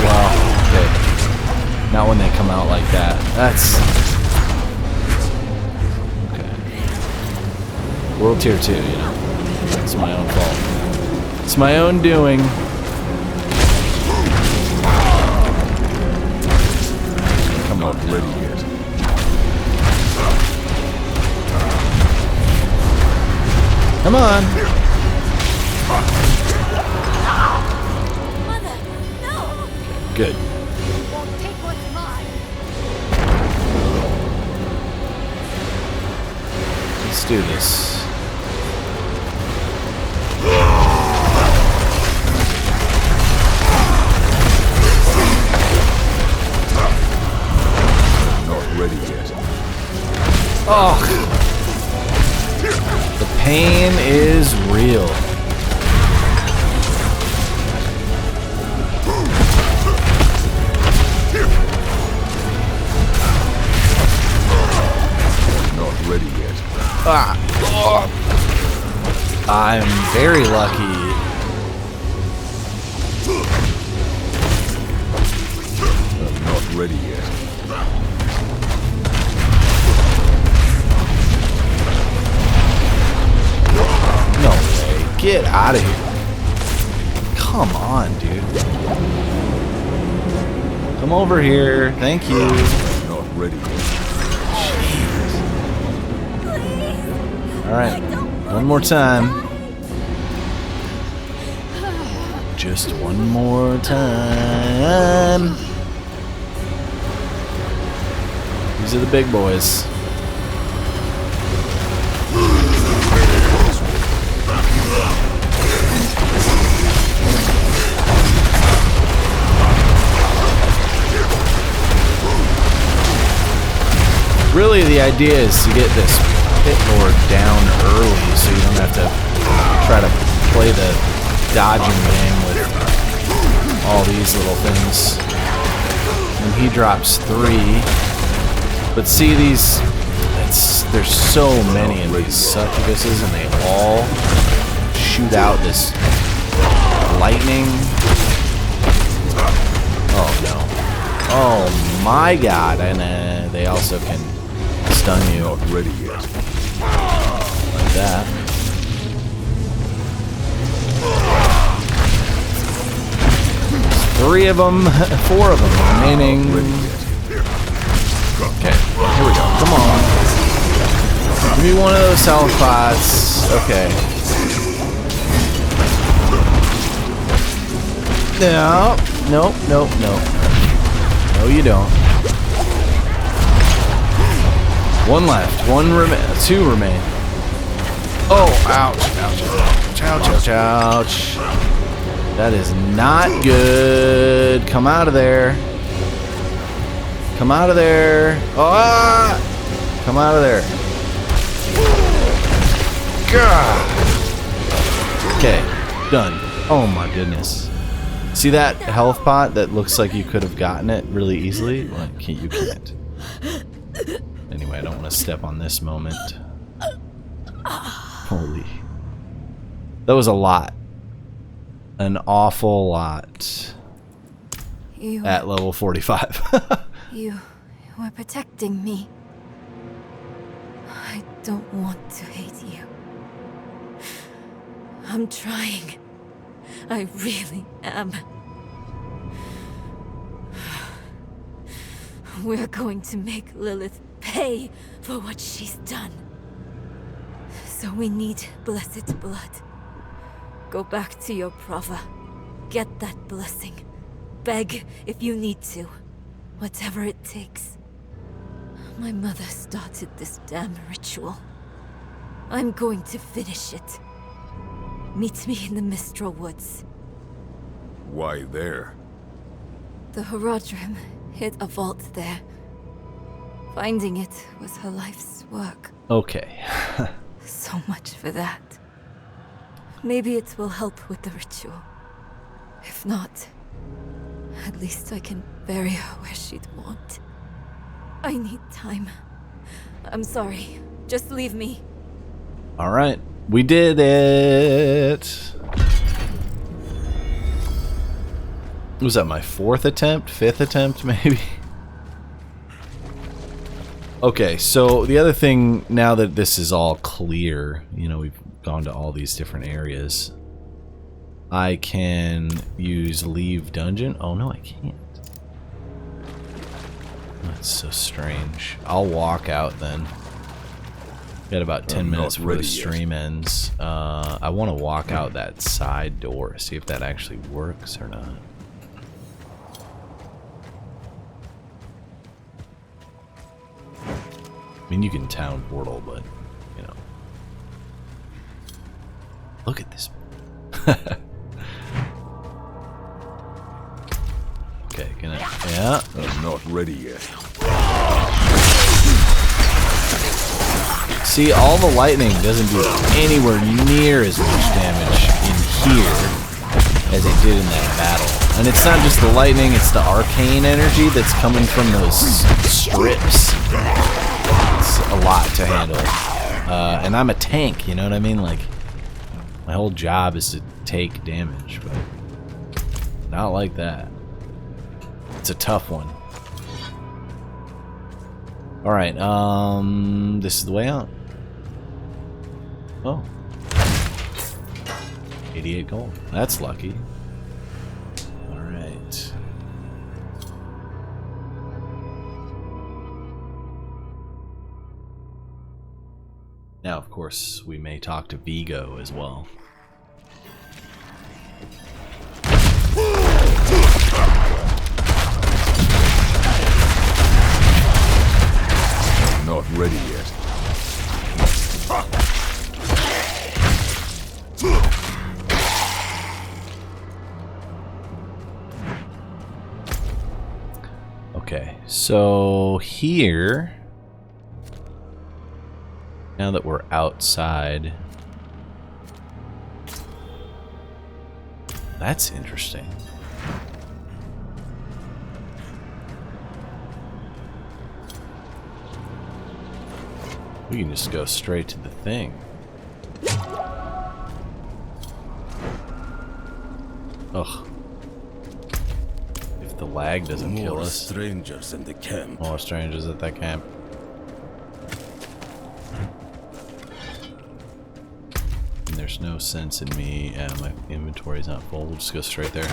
Well, okay. Not when they come out like that. That's... Okay. World Tier 2, you know. It's my own fault. It's my own doing. Come on, ready yet. Come on. Mother, no! Good. Won't take what's mine. Let's do this. Not ready yet. Oh, the pain is real. Not ready yet. Ah. Oh. I'm very lucky. Not ready yet. No way. Get out of here. Come on, dude. Come over here. Thank you. Not ready yet. Alright. One more time. Just one more time. These are the big boys. Really, the idea is to get this pit lord down early so you don't have to try to play the dodging game with all these little things. And he drops 3. But see, there's so many of these succubuses and they all shoot out this lightning. Oh no. Oh my god, and they also can stun you. Not ready yet. Like that. There's 3 of them, 4 of them remaining. Okay, here we go. Come on. Give me one of those health pots. Okay. No. Nope, nope, nope. No, you don't. 1 left. 2 remain. Oh, ouch, ouch, ouch, ouch, ouch. That is not good. Come out of there. Come out of there. Ah! Come out of there. God. Okay, done. Oh my goodness. See that health pot that looks like you could have gotten it really easily? Well, you can't. Anyway, I don't want to step on this moment. Holy. That was a lot. An awful lot. You... At level 45. You were protecting me. I don't want to hate you. I'm trying. I really am. We're going to make Lilith pay for what she's done. So we need blessed blood. Go back to your Prava. Get that blessing. Beg if you need to. Whatever it takes. My mother started this damn ritual. I'm going to finish it. Meet me in the Mistral Woods. Why there? The Horadrim hid a vault there. Finding it was her life's work. Okay. So much for that. Maybe it will help with the ritual. If not, at least I can bury her where she'd want. I need time. I'm sorry. Just leave me. All right. We did it. Was that my 4th attempt? 5th attempt, maybe? Okay, so the other thing, now that this is all clear, you know, we've gone to all these different areas, I can use leave dungeon. Oh, no, I can't. That's so strange. I'll walk out then. Got about 10 minutes before the stream ends. I want to walk out that side door, see if that actually works or not. I mean, you can town portal, but, you know. Look at this. Okay, gonna, yeah. I'm not ready yet. See, all the lightning doesn't do anywhere near as much damage in here as it did in that battle. And it's not just the lightning, it's the arcane energy that's coming from those strips. It's a lot to handle. And I'm a tank, you know what I mean? Like, my whole job is to take damage, but not like that. It's a tough one. Alright, this is the way out. Oh. 88 gold. That's lucky. Alright. Now, of course, we may talk to Vigo as well. I'm not ready yet. Okay, so here, now that we're outside, that's interesting. We can just go straight to the thing. Ugh. If the lag doesn't kill us. Strangers in the camp. More strangers at that camp. And there's no sense in me. My inventory's not full. We'll just go straight there.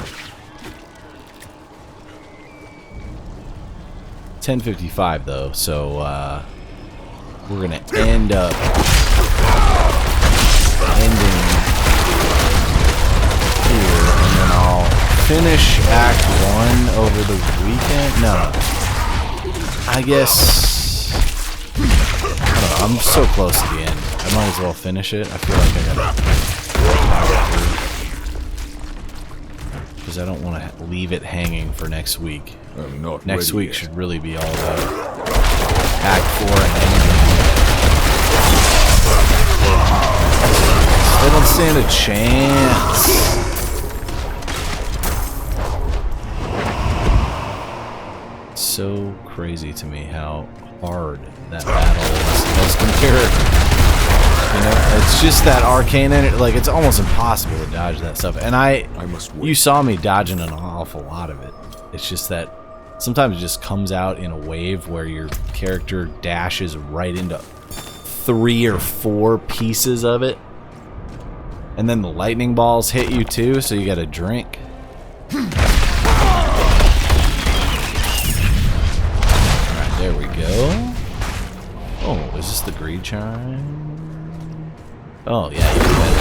10:55 though, so we're gonna end up ending here, and then I'll finish Act 1 over the weekend. No, I guess I don't know. I'm so close to the end. I might as well finish it. I feel like I gotta power through because I don't want to leave it hanging for next week. I'm not Next ready week yet. should really be all about Act 4 and ending. They don't stand a chance. It's so crazy to me how hard that battle is as compared. You know, it's just that arcane energy. Like, it's almost impossible to dodge that stuff. And you saw me dodging an awful lot of it. It's just that sometimes it just comes out in a wave where your character dashes right into 3 or 4 pieces of it. And then the lightning balls hit you too, so you gotta drink. Alright, there we go. Oh, is this the greed chime? Oh, yeah, you bet.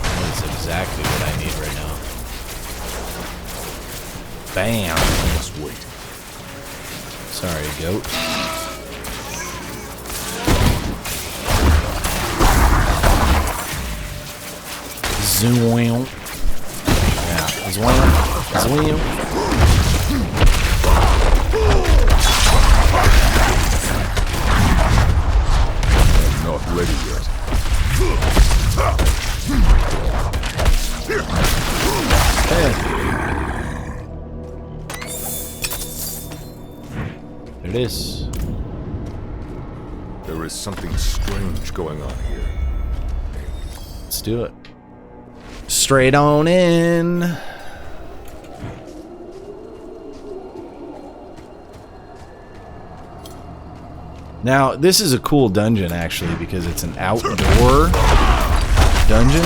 That is exactly what I need right now. Bam! Just wait. Sorry, goat. Zoom. Yeah, zoom. I'm not ready yet. Okay. There it is. There is something strange going on here. Let's do it. Straight on in. Now, this is a cool dungeon, actually, because it's an outdoor dungeon.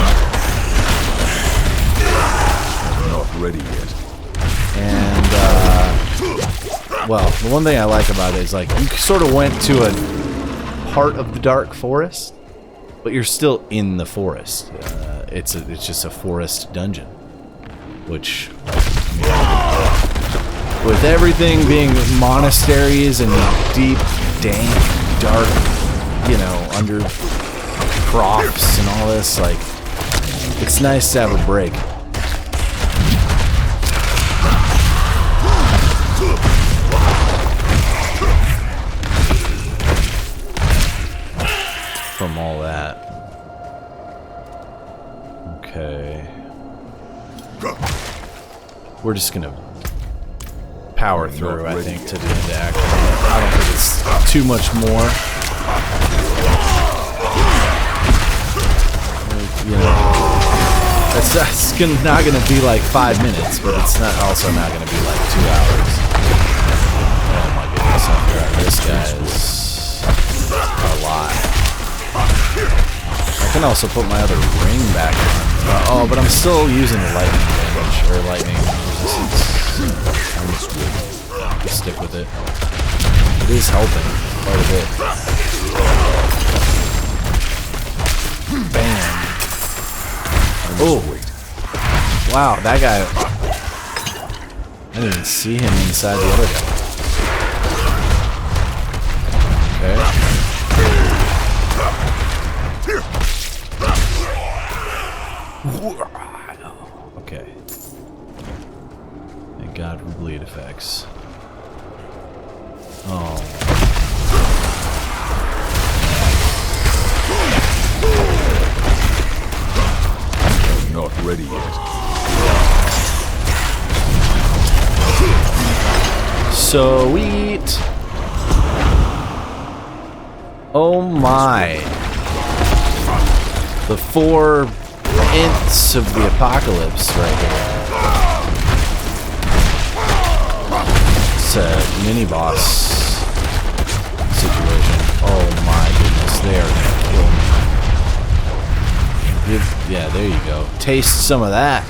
I'm not ready yet. And, well, the one thing I like about it is, like, you sort of went to a part of the dark forest, but you're still in the forest. It's just a forest dungeon, which, with everything being monasteries and deep, dank, dark, you know, under crofts and all this, like, it's nice to have a break. From all that. Okay. We're just gonna power through, I think, to the end of act. I don't think it's too much more. You know, that's not gonna be like 5 minutes, but it's not also not gonna be like 2 hours. Oh my goodness, this guy is a lot. I can also put my other ring back on. Oh, but I'm still using the lightning damage, or lightning resistance. I'm just gonna stick with it. It is helping quite a bit. Bam. Oh, wow, that guy. I didn't even see him inside the other guy. Okay. Okay. Thank God for bleed effects. Oh. I'm not ready yet. Sweet. Oh my. The 4 ints of the apocalypse right here. It's a mini-boss situation. Oh my goodness, they are gonna kill me. Yeah, there you go. Taste some of that.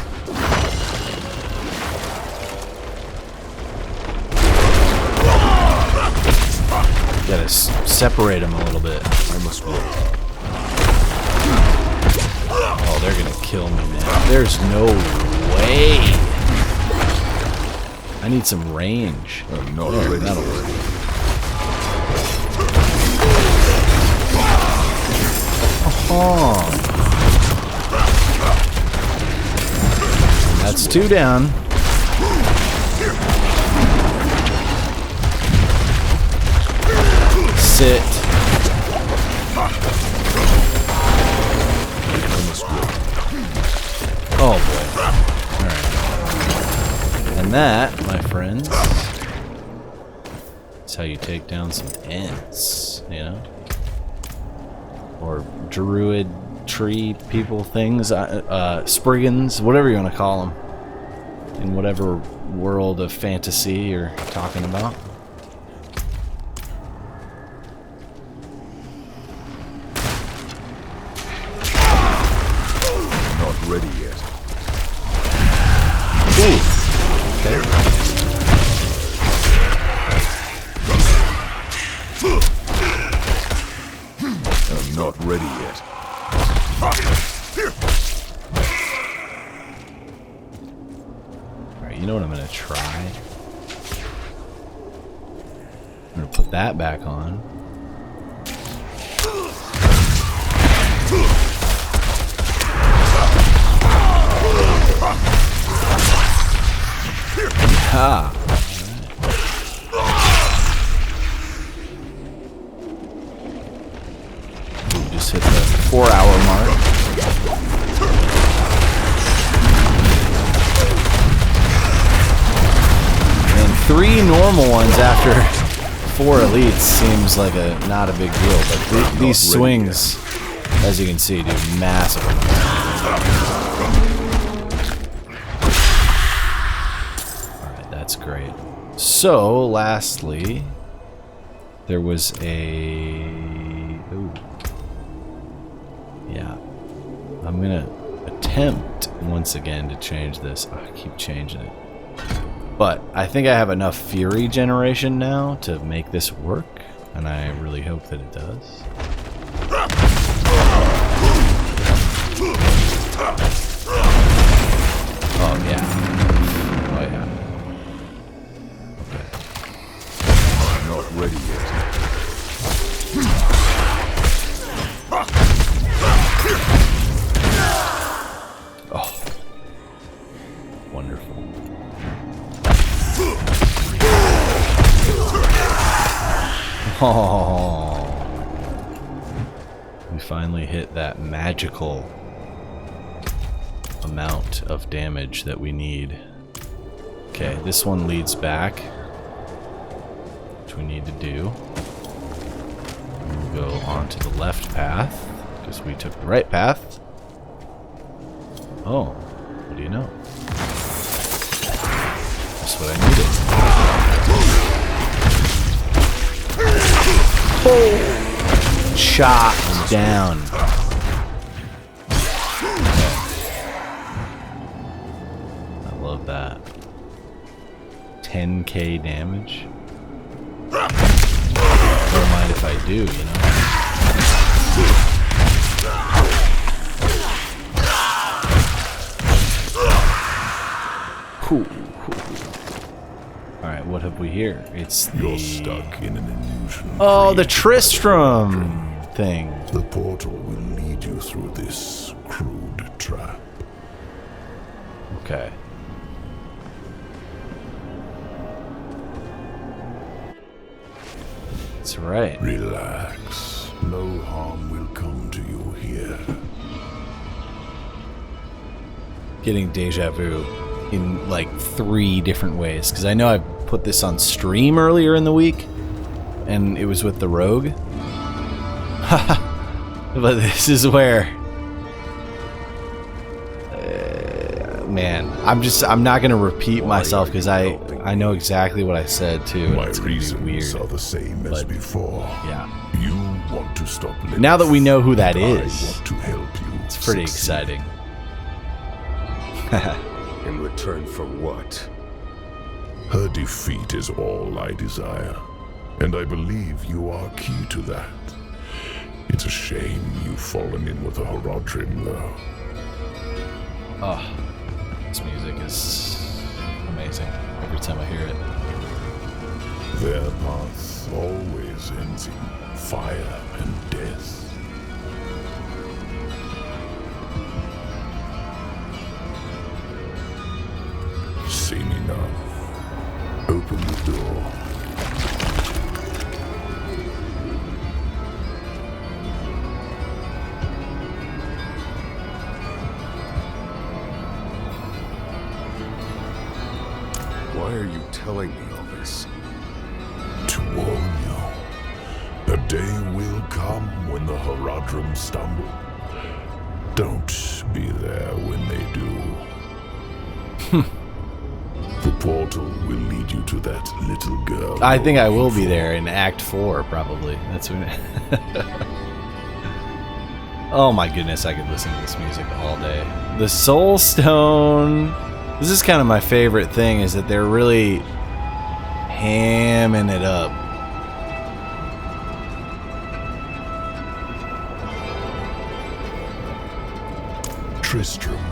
Gotta separate them a little bit. I must work. Oh, they're gonna kill me, man. There's no way. I need some range. I'm not there, ready. That'll work. Oh. That's 2 down. Sit. Oh boy. Alright. And that, my friends, is how you take down some ants, you know? Or druid tree people things, spriggans, whatever you want to call them. In whatever world of fantasy you're talking about. Ready yet. Ooh. Okay. I'm not ready yet. Alright, you know what I'm gonna try? I'm gonna put that back on. Aha! We just hit the 4-hour mark. And 3 normal ones after 4 elites seems like not a big deal, but these swings, as you can see, do massive amounts. Alright, that's great. So, lastly, there was a... Ooh. Yeah. I'm gonna attempt once again to change this. Oh, I keep changing it. But I think I have enough fury generation now to make this work, and I really hope that it does. Oh yeah. Oh yeah. Okay. I'm not ready yet. Oh. Wonderful. Oh, we finally hit that magical amount of damage that we need. Okay, this one leads back, which we need to do. We'll go onto the left path, because we took the right path. Oh, what do you know? That's what I needed. Oh. Shot down. I love that. 10k damage. Don't mind if I do, you know. Cool. Alright, what have we here? It's the... You're stuck in an illusion. Oh, the Tristram thing. The portal will lead you through this crude trap. Okay. That's right. Relax. No harm will come to you here. Getting deja vu in like 3 different ways, because I know I put this on stream earlier in the week and it was with the rogue. But this is where man, I'm not gonna repeat myself, because I know exactly what I said too. My it's gonna be weird. are the same as before. Yeah. You want to stop Lilith. Now that we know who that I is, want to help you. It's pretty exciting. In return for what? Her defeat is all I desire, and I believe you are key to that. It's a shame you've fallen in with a Horadrim, though. Oh, this music is amazing every time I hear it. Their path always ends in fire and death. Seen enough. Open the door. Why are you telling me all this? To warn you. A day will come when the Horadrim stumble. Don't be there when they do. The portal will lead you to that little girl. I think I will be there in Act 4, probably. That's when. Oh my goodness, I could listen to this music all day. The Soul Stone. This is kind of my favorite thing, is that they're really hamming it up. Tristram,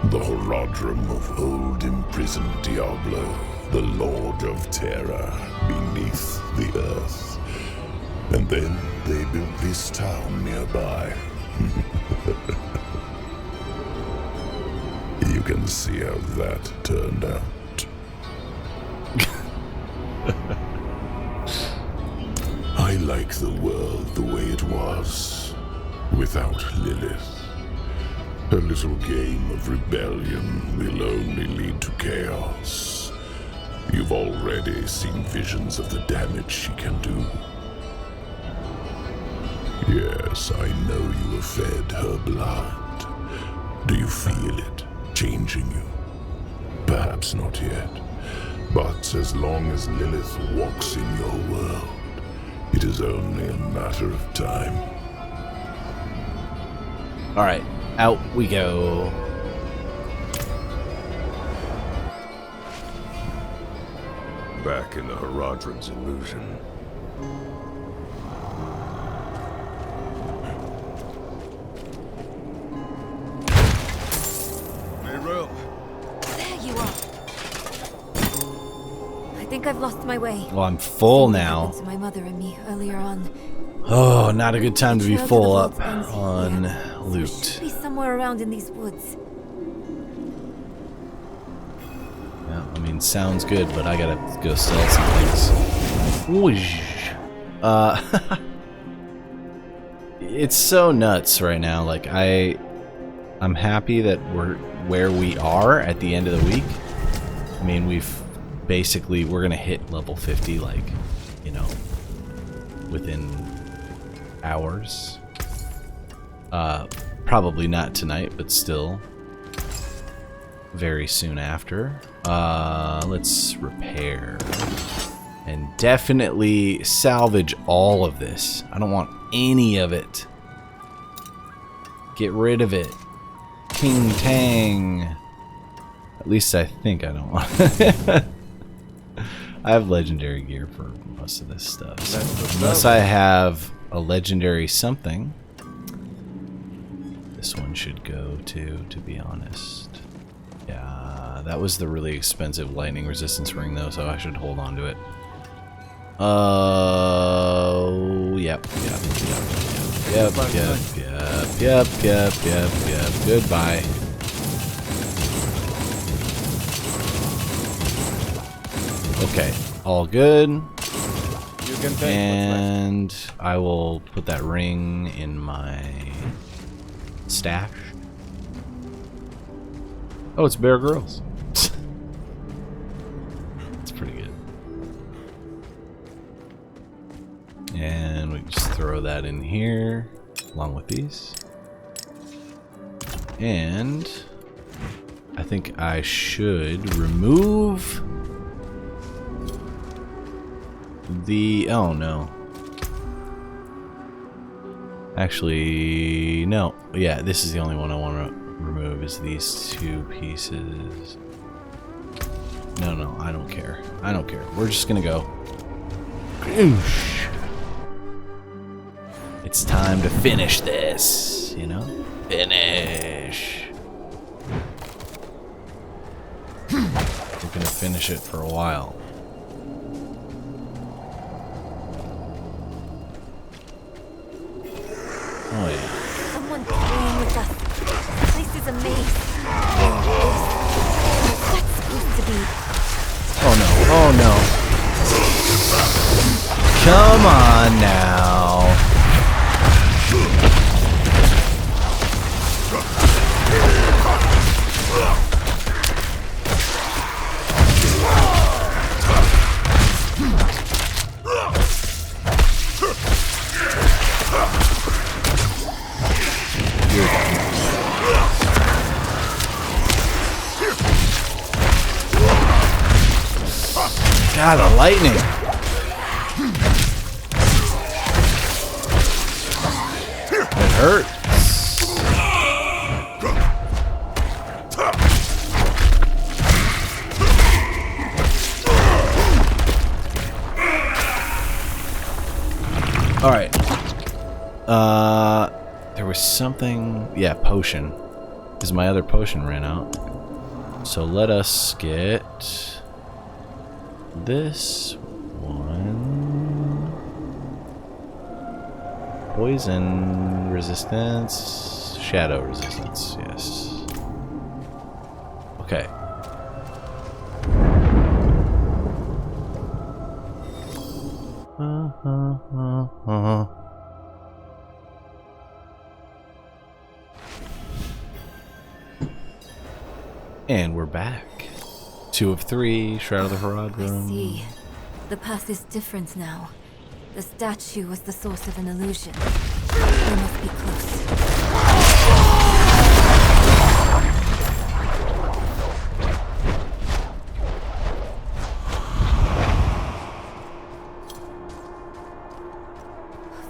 the Horadrim of old imprisoned Diablo, the Lord of Terror beneath the earth. And then they built this town nearby. You can see how that turned out. I like the world the way it was, without Lilith. Her little game of rebellion will only lead to chaos. You've already seen visions of the damage she can do. Yes, I know you have fed her blood. Do you feel it changing you? Perhaps not yet, but as long as Lilith walks in your world, it is only a matter of time. Alright, out we go. Back in the Haradrim's illusion. There you are. I think I've lost my way. Well, I'm full now. To my mother and me earlier on. Oh, not a good time to be full up on loot. Should be somewhere around in these woods. Yeah, I mean, sounds good, but I gotta go sell some things. Whoosh. It's so nuts right now. Like, I'm happy that we're where we are at the end of the week. I mean, we're gonna hit level 50, like, you know, within hours. Probably not tonight, but still very soon after. Let's repair and definitely salvage all of this. I don't want any of it. Get rid of it. King Tang. At least I think I don't want it. I have legendary gear for most of this stuff. So unless I have a legendary something, this one should go to be honest. Yeah, that was the really expensive lightning resistance ring though, so I should hold on to it. Yep. Goodbye. Okay, all good. You can take and I will put that ring in my stash. Oh, it's Bear Grylls. It's pretty good. And we just throw that in here along with these. And I think I should remove the... oh no. Actually, no. Yeah, this is the only one I want to remove, is these two pieces. No, I don't care. I don't care. We're just gonna go. It's time to finish this, you know? Finish. We're gonna finish it for a while. Oh yeah. Someone playing with us. This place is a maze. What's that supposed to be? Oh no. Oh no. Come on now. God, the lightning. It hurts. All right. There was something. Yeah, potion. Because my other potion ran out. So let us get this one. Poison resistance, shadow resistance, yes. Okay. And we're back. 2 of 3, Shroud of the Horadrim. I see. The path is different now. The statue was the source of an illusion. We must be close.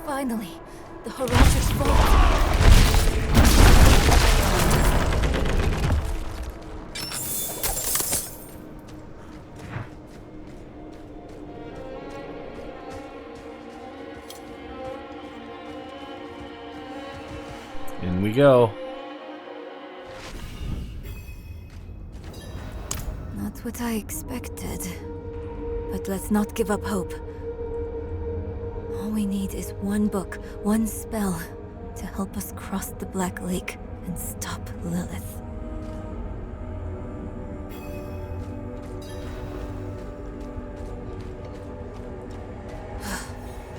Finally, the Horadrim's vault. In we go. Not what I expected. But let's not give up hope. All we need is one book, one spell, to help us cross the Black Lake and stop Lilith.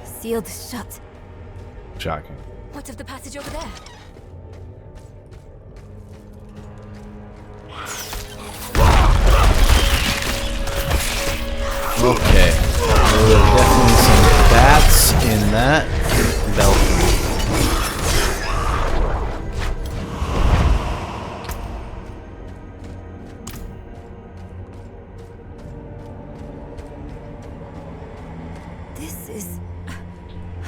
Sealed shut. Shocking. What of the passage over there? Okay, there are definitely some bats in that balcony. This is...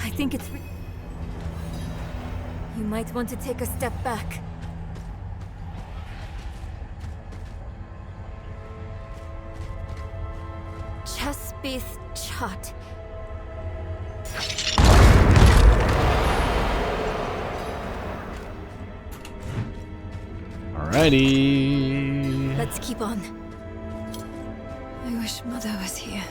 I think it's... You might want to take a step back. Chespith Chut. Alrighty. Let's keep on. I wish Mother was here.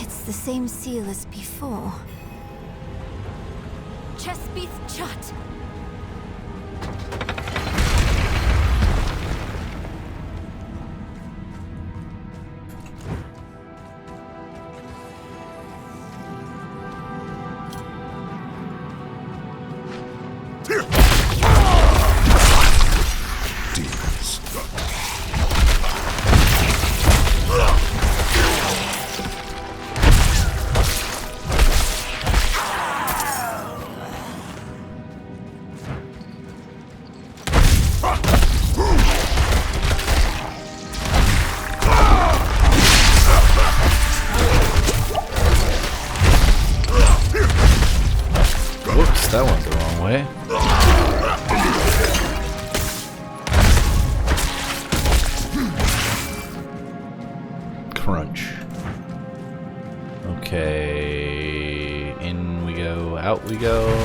It's the same seal as before. Chespith Chut. Whoops, that went the wrong way. Crunch. Okay, in we go, out we go.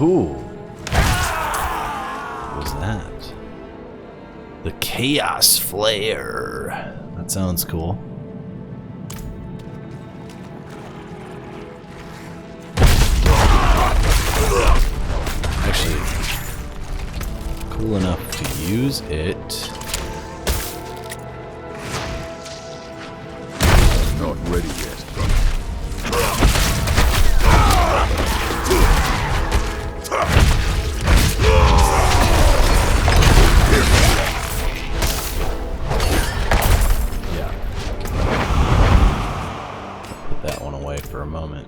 Ooh. What was that? The Chaos Flare. That sounds cool. Actually, cool enough to use it. Not ready yet. For a moment.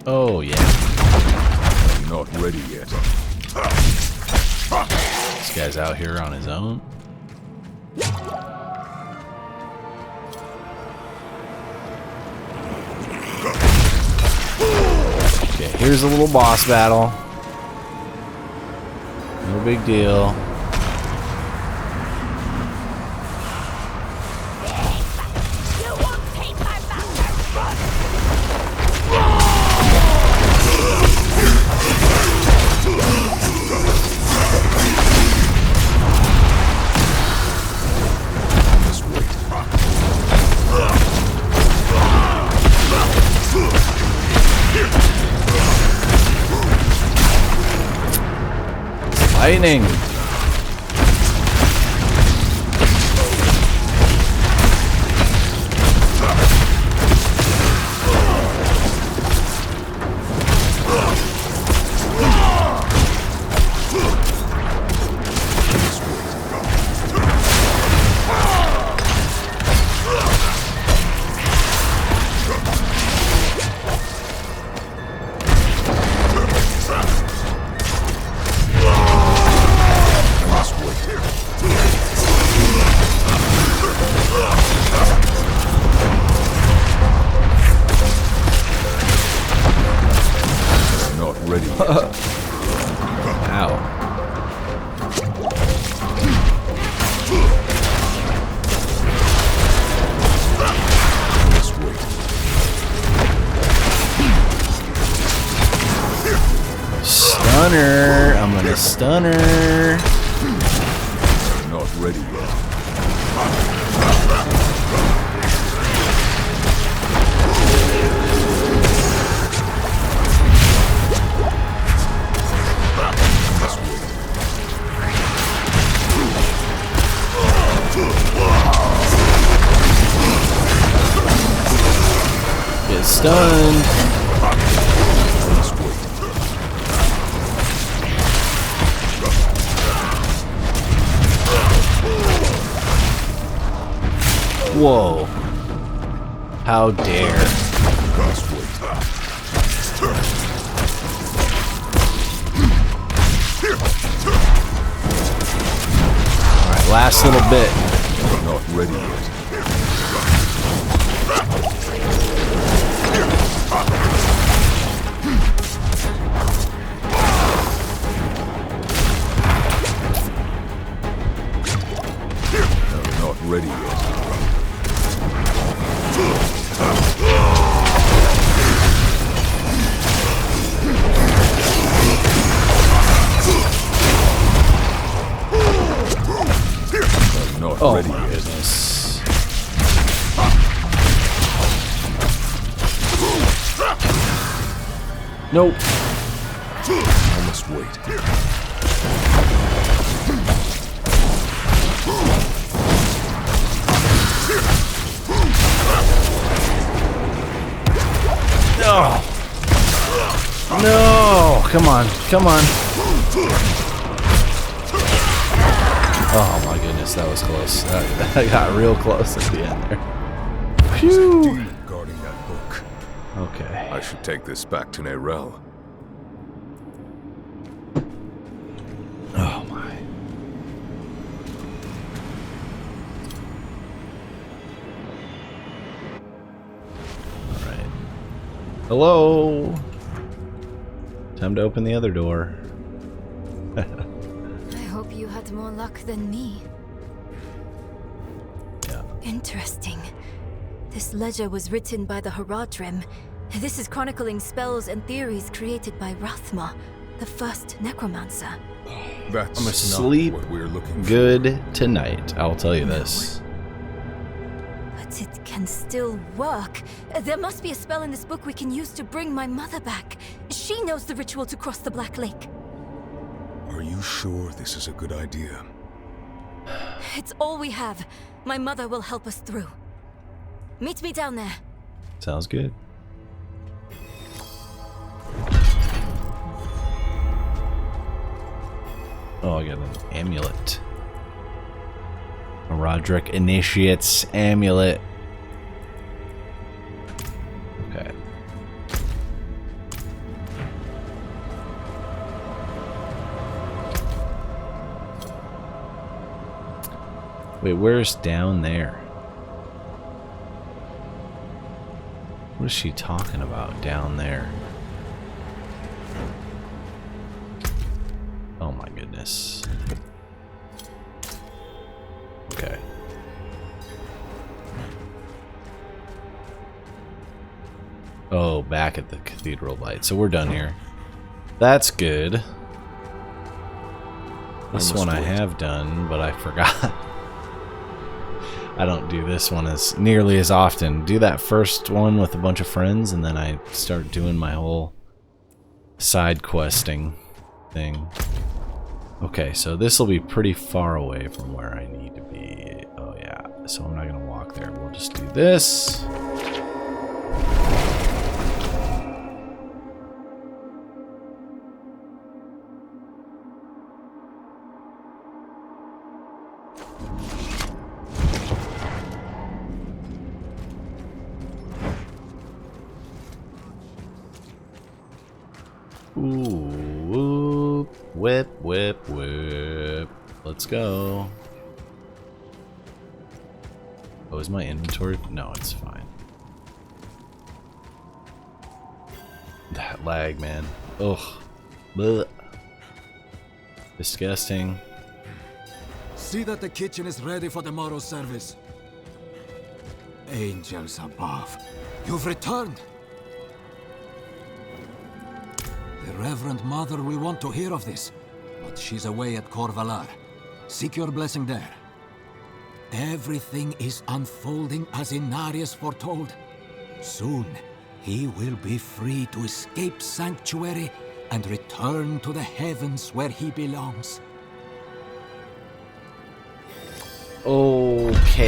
Oh, yeah. I'm not ready yet. This guy's out here on his own. Okay, here's a little boss battle. No big deal. Lightning! Stunner! I'm gonna stunner! Not ready yet. Get stunned! Whoa. How dare. Alright, last little bit. Not ready yet. Not ready yet. Not oh ready my yet. goodness. Nope. I must wait. No. No. Come on. Come on. Oh my goodness, that was close. That got real close at the end there. Phew. Guarding that book. Okay. I should take this back to Nerel. Oh my. Alright. Hello? Time to open the other door. I hope you had more luck than me. Yeah. Interesting. This ledger was written by the Haradrim. This is chronicling spells and theories created by Rathma, the first necromancer. That's I'm gonna not sleep what we're looking for. good tonight. I'll tell you this. But it can still work. There must be a spell in this book we can use to bring my mother back. She knows the ritual to cross the Black Lake. Are you sure this is a good idea? It's all we have. My mother will help us through. Meet me down there. Sounds good. Oh, I got an amulet. A Roderick Initiate's amulet. Okay. Wait, where's down there? What is she talking about down there? Oh my goodness. Okay. Oh, back at the cathedral light. So we're done here. That's good. This one I have done, but I forgot. I don't do this one as nearly as often. Do that first one with a bunch of friends, and then I start doing my whole side questing thing. Okay, so this will be pretty far away from where I need to be. Oh yeah, so I'm not gonna walk there. We'll just do this. Ooh, whoop, whip, whip, whip. Let's go. Oh, is my inventory? No, it's fine. That lag, man. Ugh. Blech. Disgusting. See that the kitchen is ready for tomorrow's service. Angels above, you've returned. The Reverend Mother will want to hear of this, but she's away at Corvalar. Seek your blessing there. Everything is unfolding as Inarius foretold. Soon, he will be free to escape Sanctuary and return to the heavens where he belongs. Okay.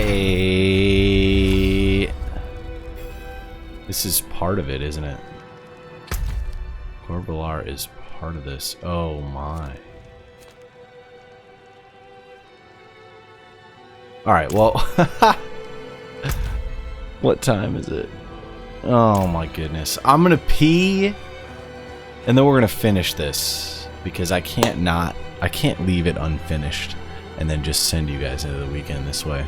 This is part of it, isn't it? Corvalar is part of this. Oh my. Alright, well. What time is it? Oh my goodness. I'm gonna pee. And then we're gonna finish this. Because I can't leave it unfinished. And then just send you guys into the weekend this way.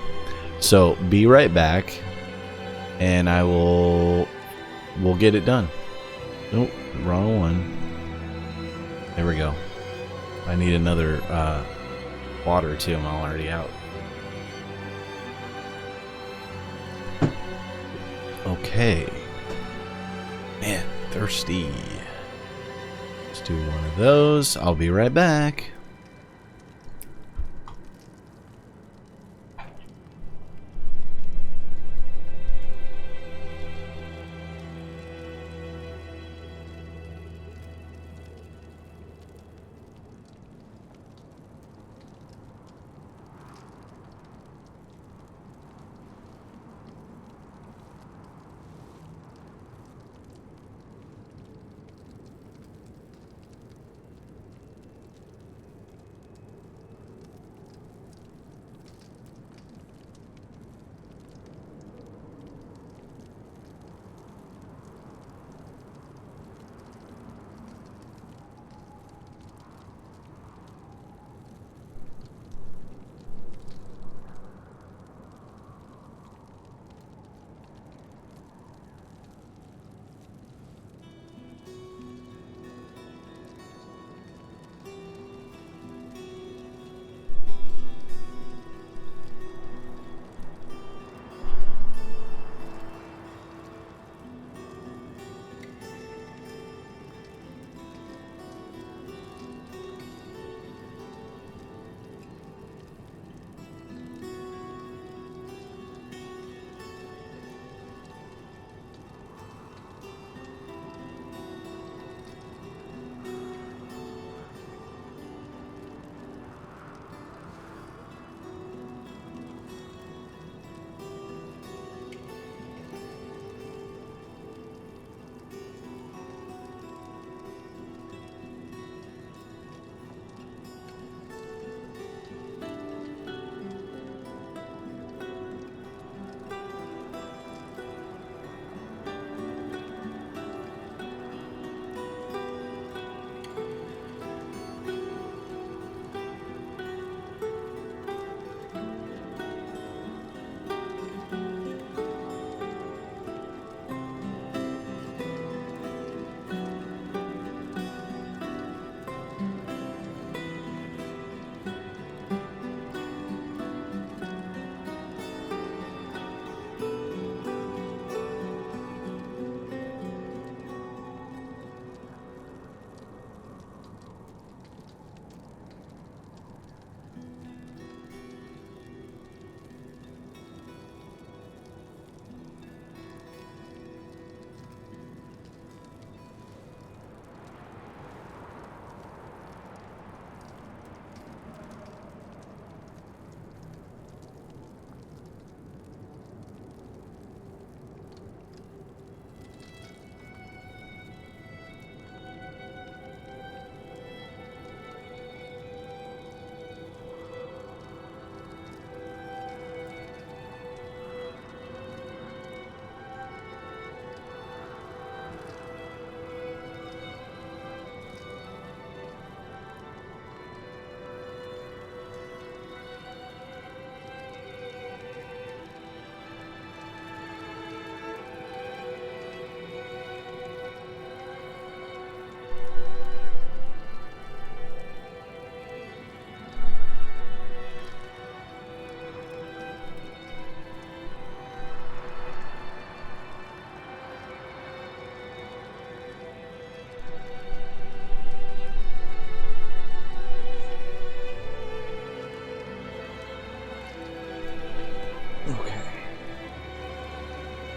So be right back. And we'll get it done. Nope, wrong one. There we go. I need another water too. I'm already out. Okay. Man, thirsty. Let's do one of those. I'll be right back.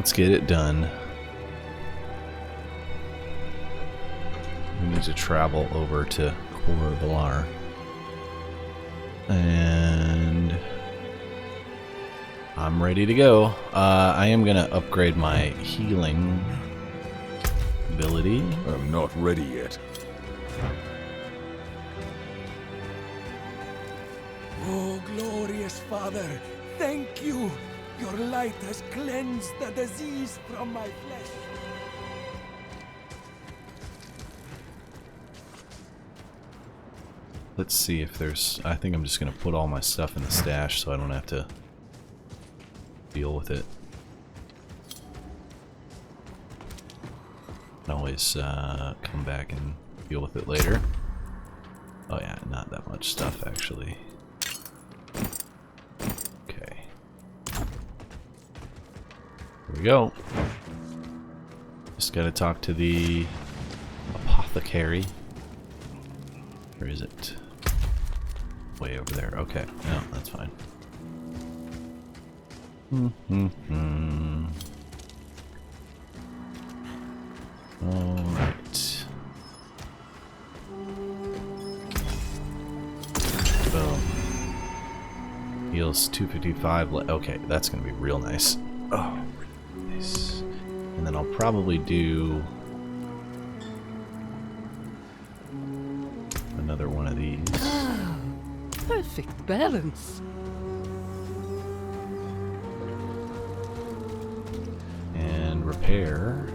Let's get it done. We need to travel over to Corvalar. And I'm ready to go. I am going to upgrade my healing ability. I'm not ready yet. Oh, glorious Father, thank you. Your light has cleansed the disease from my flesh. Let's see if there's... I think I'm just going to put all my stuff in the stash so I don't have to deal with it. I can always come back and deal with it later. Oh yeah, not that much stuff actually. Okay. Here we go. Just gotta talk to the apothecary. Where is it? Way over there. Okay, no, that's fine. Alright. Boom. Heals 255. Okay, that's gonna be real nice. Oh, nice. And then I'll probably do another one of these. Ah, perfect balance. And repair.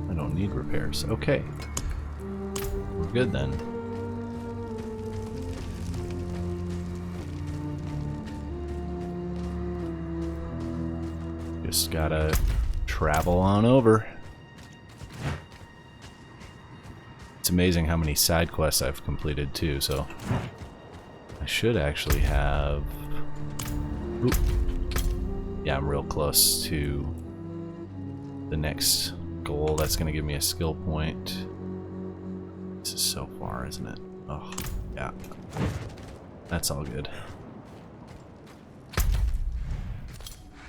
I don't need repairs. Okay. We're good then. Just gotta travel on over. It's amazing how many side quests I've completed too, so I should actually have... Oop. Yeah, I'm real close to the next goal. That's gonna give me a skill point. This is so far, isn't it? Oh, yeah. That's all good.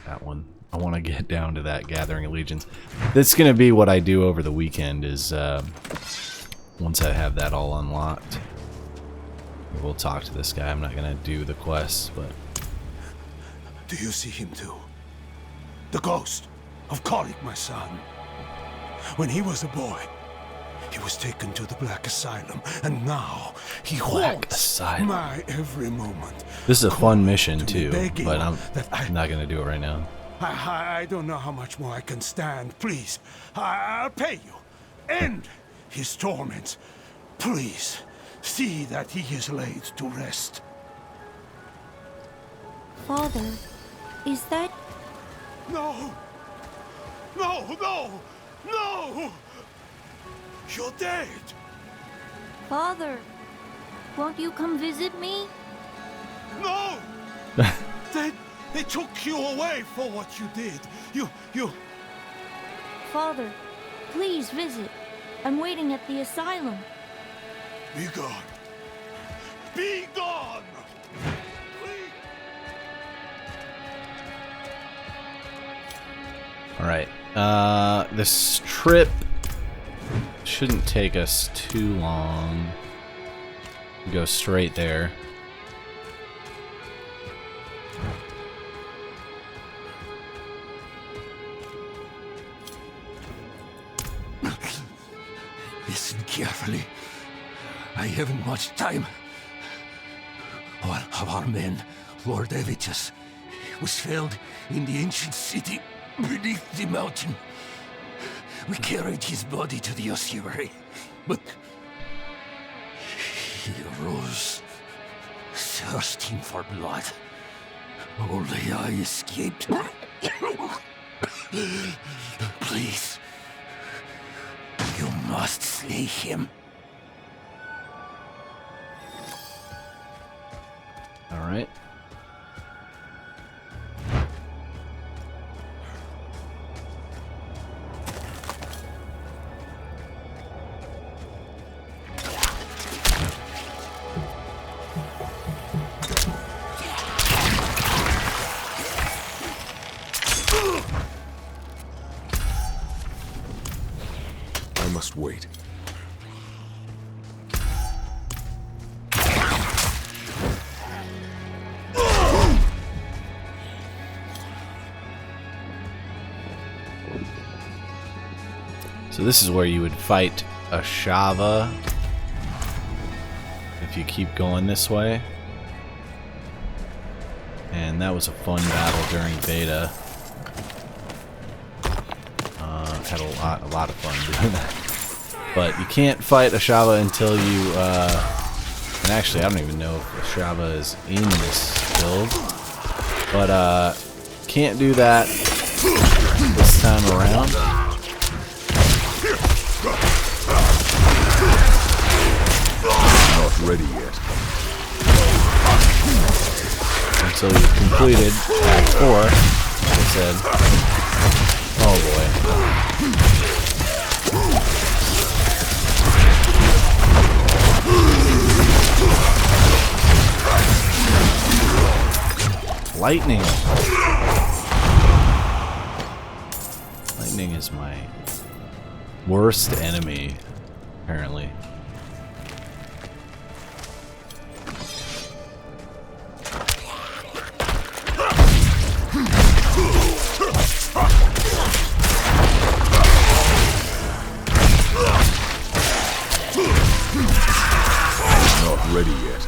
That one. I want to get down to that Gathering of Legions. That's gonna be what I do over the weekend is, once I have that all unlocked, we'll talk to this guy. I'm not gonna do the quests, but... Do you see him too? The ghost of Korik, my son. When he was a boy, he was taken to the Black Asylum, and now he haunts my every moment. This is a fun mission too, but I'm not gonna do it right now. I don't know how much more I can stand. Please, I'll pay you. End his torments. Please, see that he is laid to rest. Father, is that... No! No, no! No! You're dead! Father, won't you come visit me? No! They took you away for what you did. You... Father, please visit. I'm waiting at the asylum. Be gone. Be gone! Alright. This trip shouldn't take us too long. Go straight there. Listen carefully. I haven't much time. One of our men, Lord Evitus, was felled in the ancient city beneath the mountain. We carried his body to the ossuary, but he arose, thirsting for blood. Only I escaped. Please, you must slay him. All right. must wait. So this is where you would fight a Shava if you keep going this way. And that was a fun battle during beta. Had a lot of fun doing that. But you can't fight a Shava until you and actually I don't even know if a Shava is in this build. But can't do that this time around. Not ready yet. Until you've completed Act 4, like I said. Oh boy. Lightning. Lightning is my worst enemy, apparently. Not ready yet.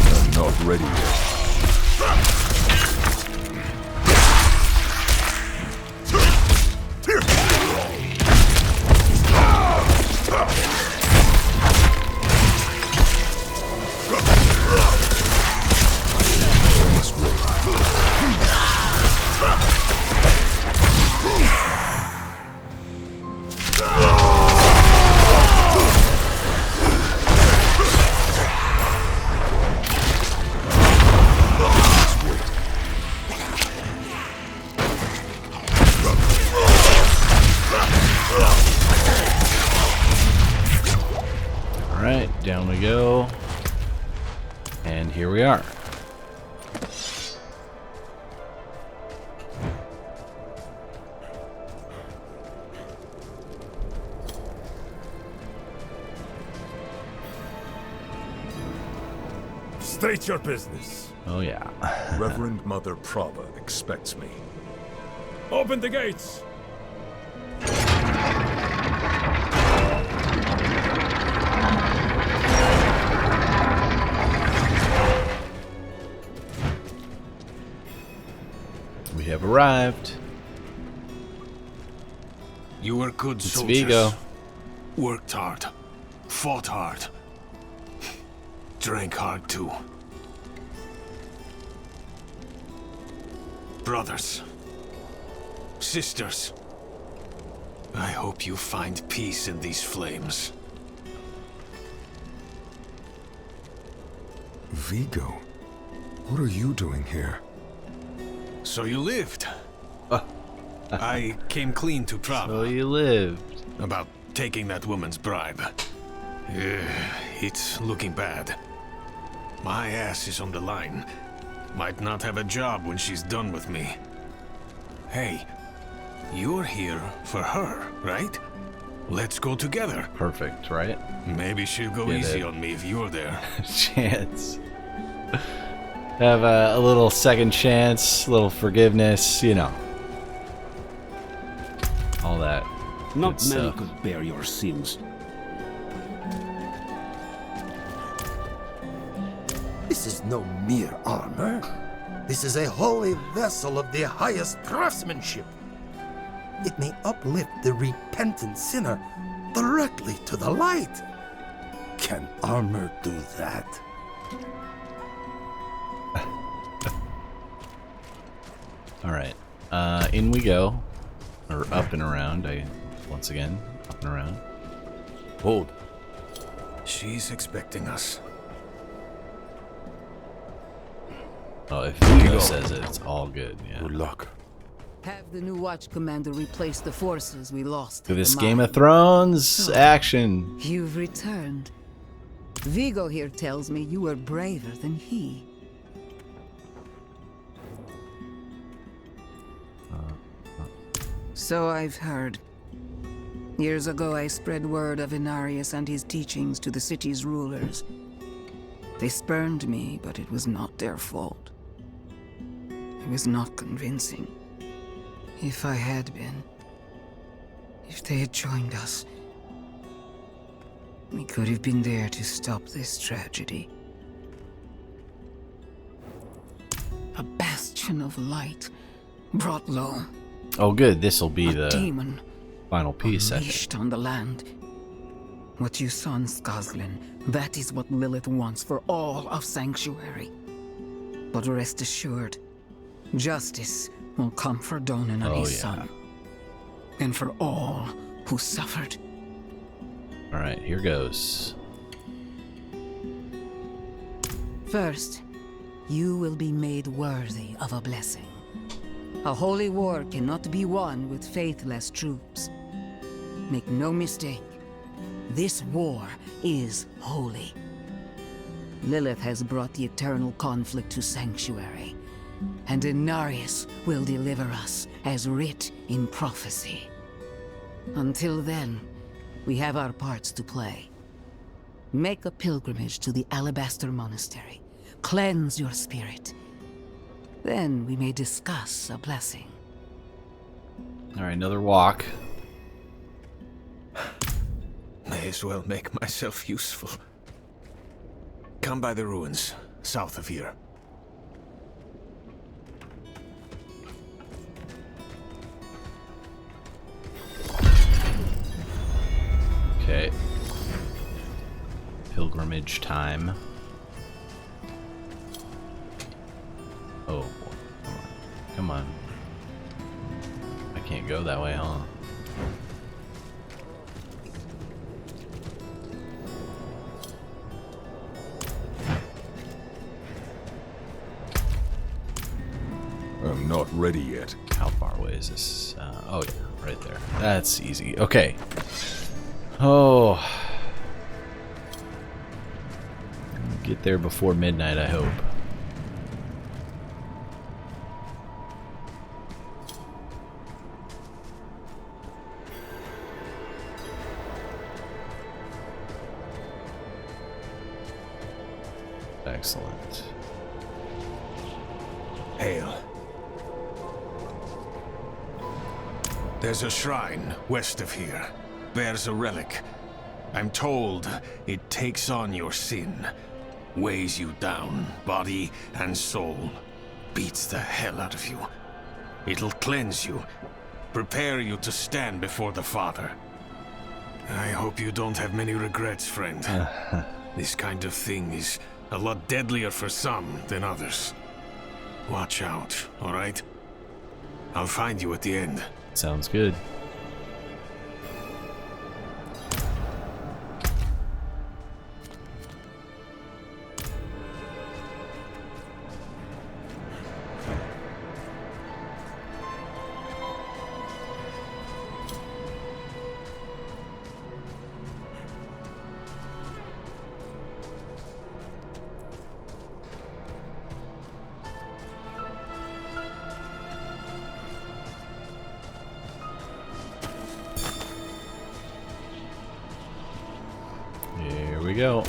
I'm not ready yet. Alright, down we go. And here we are. State your business. Oh yeah. Reverend Mother Prava expects me. Open the gates! We have arrived. You were good It's soldiers. Vigo. Worked hard. Fought hard. Drank hard too. Brothers. Sisters. I hope you find peace in these flames. Vigo, what are you doing here? So you lived. I came clean to Prava. So you lived. About taking that woman's bribe. It's looking bad. My ass is on the line. Might not have a job when she's done with me. Hey, you're here for her, right? Let's go together. Perfect, right? Maybe she'll go Get easy it. on me if you're there. Chance. Have a little second chance, little forgiveness, you know. All that. Not good many stuff. could bear your sins. This is no mere armor. This is a holy vessel of the highest craftsmanship. It may uplift the repentant sinner directly to the light. Can armor do that? Alright. In we go. Or up and around. Once again, up and around. Hold. She's expecting us. Oh, if Vigo says it, it's all good. Yeah. Good luck. Have the new watch commander replace the forces we lost. To at this the Game mine. of Thrones So, action. You've returned. Vigo here tells me you were braver than he. So I've heard. Years ago, I spread word of Inarius and his teachings to the city's rulers. They spurned me, but it was not their fault. I was not convincing. If I had been, if they had joined us, we could have been there to stop this tragedy. A bastion of light brought low. Oh, good. This'll be the demon final piece. Unleashed on the land. What you saw in Skazlin, that is what Lilith wants for all of Sanctuary. But rest assured, justice will come for Donan and his son. And for all who suffered. Alright, here goes. First, you will be made worthy of a blessing. A holy war cannot be won with faithless troops. Make no mistake, this war is holy. Lilith has brought the eternal conflict to Sanctuary, and Inarius will deliver us as writ in prophecy. Until then, we have our parts to play. Make a pilgrimage to the Alabaster Monastery. Cleanse your spirit. Then we may discuss a blessing. Alright, another walk. May as well make myself useful. Come by the ruins, south of here. Okay. Pilgrimage time. Oh, boy. Come on. I can't go that way, huh? I'm not ready yet. How far away is this? Oh yeah, right there. That's easy. Okay. Oh. Get there before midnight, I hope. Excellent. Hail. There's a shrine west of here. Bears a relic. I'm told it takes on your sin. Weighs you down, body and soul. Beats the hell out of you. It'll cleanse you. Prepare you to stand before the Father. I hope you don't have many regrets, friend. This kind of thing is a lot deadlier for some than others. Watch out, alright? I'll find you at the end. Sounds good. Here we go.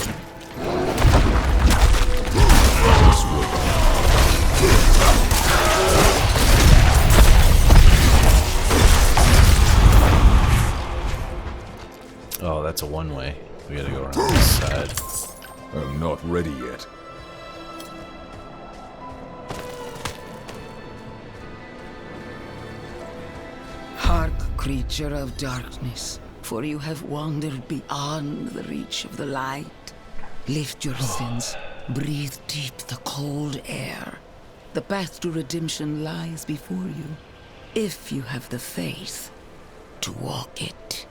Oh, that's a one-way. We gotta go around this side. I'm not ready yet. Hark, creature of darkness, for you have wandered beyond the reach of the light. Lift your sins, breathe deep the cold air. The path to redemption lies before you, if you have the faith to walk it.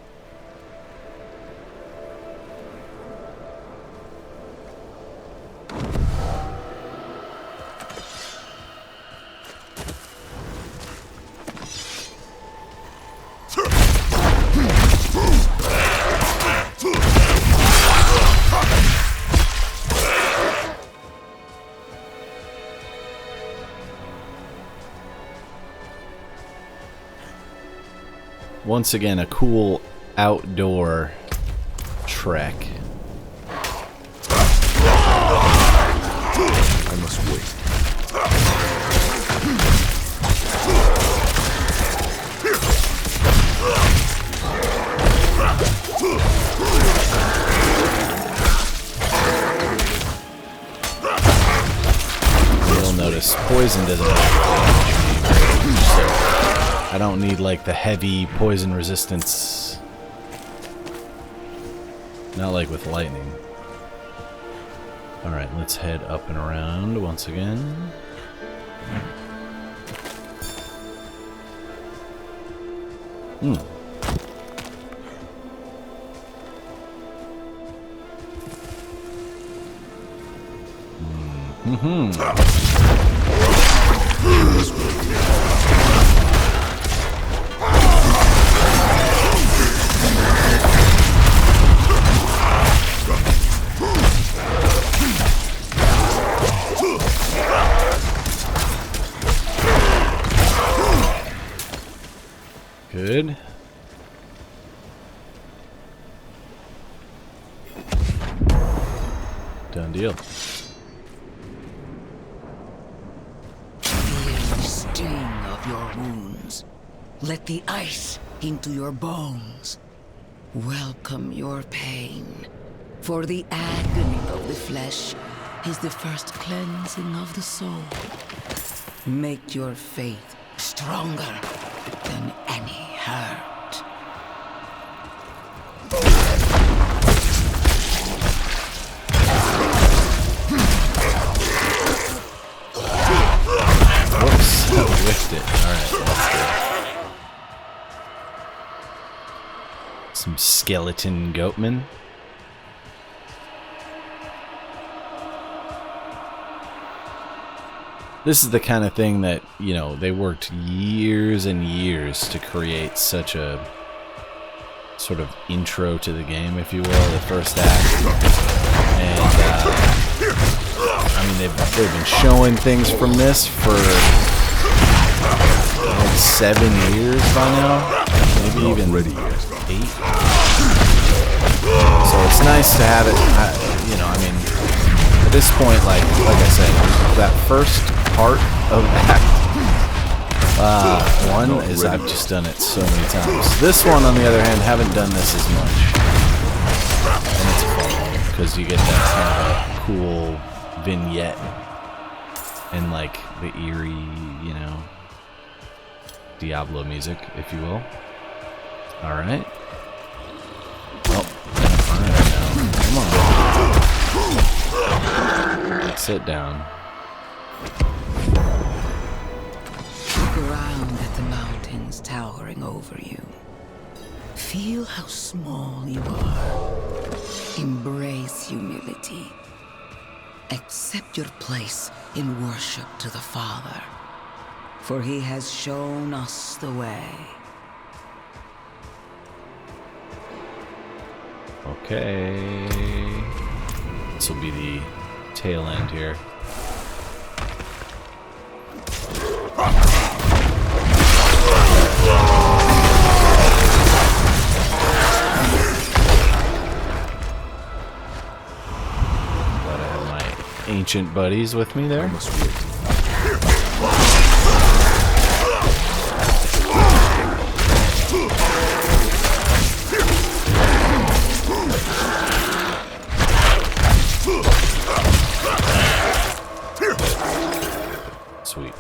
once again, a cool outdoor trek. I must wait. You'll notice poison doesn't have so I don't need like the heavy poison resistance. Not like with lightning. Alright, let's head up and around once again. Good. Done deal. Feel the sting of your wounds. Let the ice into your bones. Welcome your pain. For the agony of the flesh is the first cleansing of the soul. Make your faith stronger than any hurt. Whoops, I whiffed it. Alright, that's good. Some skeleton goatmen. This is the kind of thing that, you know, they worked years and years to create such a sort of intro to the game, if you will, the first act. And, I mean, they've been showing things from this for like 7 years by now, maybe even 8. So it's nice to have it, you know, I mean, at this point, like I said, that first part of Act 1 is I've just done it so many times. This one, on the other hand, haven't done this as much. And it's fun, because you get that kind of cool vignette and like the eerie, you know, Diablo music, if you will. Alright. Oh, alright now. Come on. Sit down. Look around at the mountains towering over you. Feel how small you are. Embrace humility. Accept your place in worship to the Father, for He has shown us the way. Okay. This will be the tail end here. Glad I have my ancient buddies with me there. Sweet.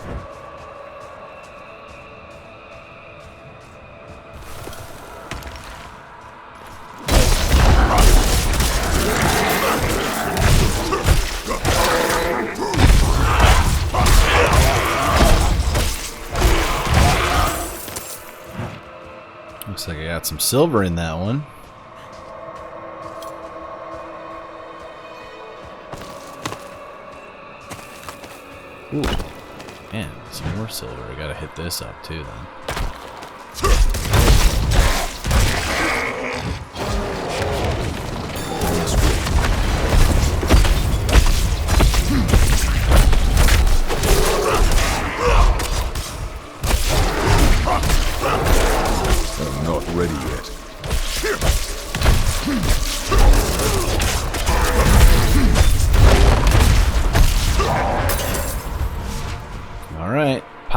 Looks like I got some silver in that one. Ooh, man, some more silver. I gotta hit this up too then. I'm not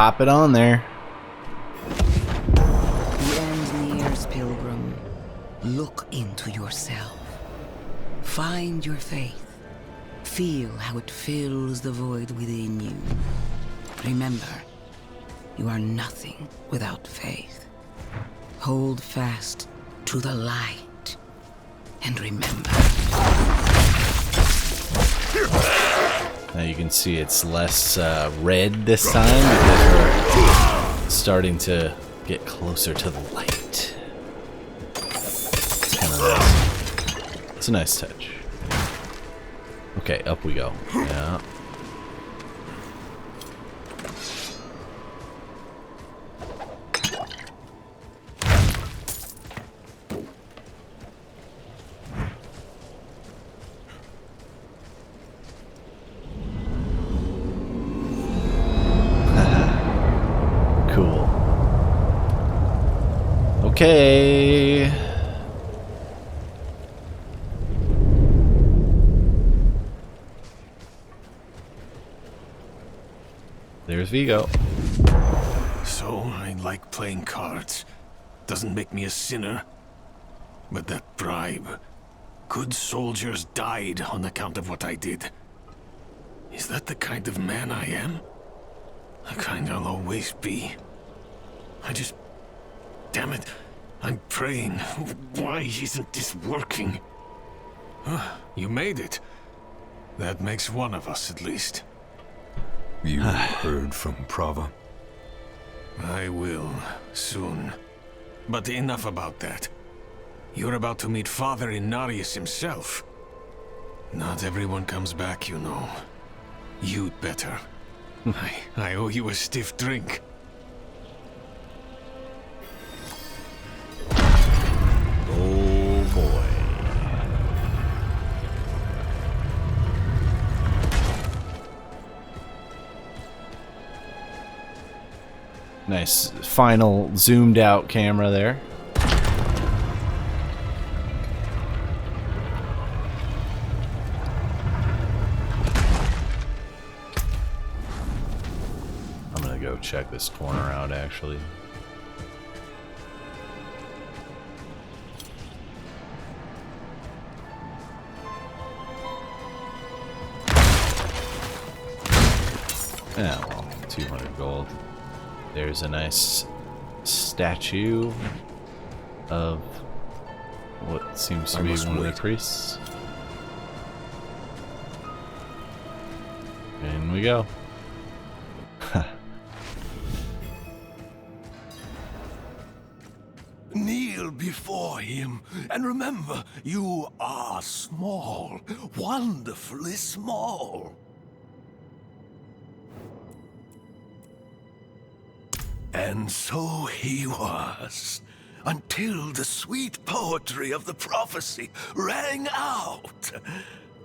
Drop it on there. The end nears, pilgrim. Look into yourself. Find your faith. Feel how it fills the void within you. Remember, you are nothing without faith. Hold fast to the light. And remember. Now you can see it's less red this time because we're starting to get closer to the light. It's kind of nice. It's a nice touch. Okay, up we go. Yeah. Cool. Okay. There's Vigo. So, I like playing cards. Doesn't make me a sinner. But that bribe. Good soldiers died on account of what I did. Is that the kind of man I am? The kind I'll always be. I just... Damn it. I'm praying. Why isn't this working? You made it. That makes one of us, at least. You heard from Prava? I will, soon. But enough about that. You're about to meet Father Inarius himself. Not everyone comes back, you know. You'd better. I owe you a stiff drink. Oh boy. Nice final zoomed out camera there. I'm gonna go check this corner out actually. Yeah, well, 200 gold. There's a nice statue of what seems to be one of the priests. In we go. Kneel before him, and remember, you are small, wonderfully small. And so he was, until the sweet poetry of the prophecy rang out.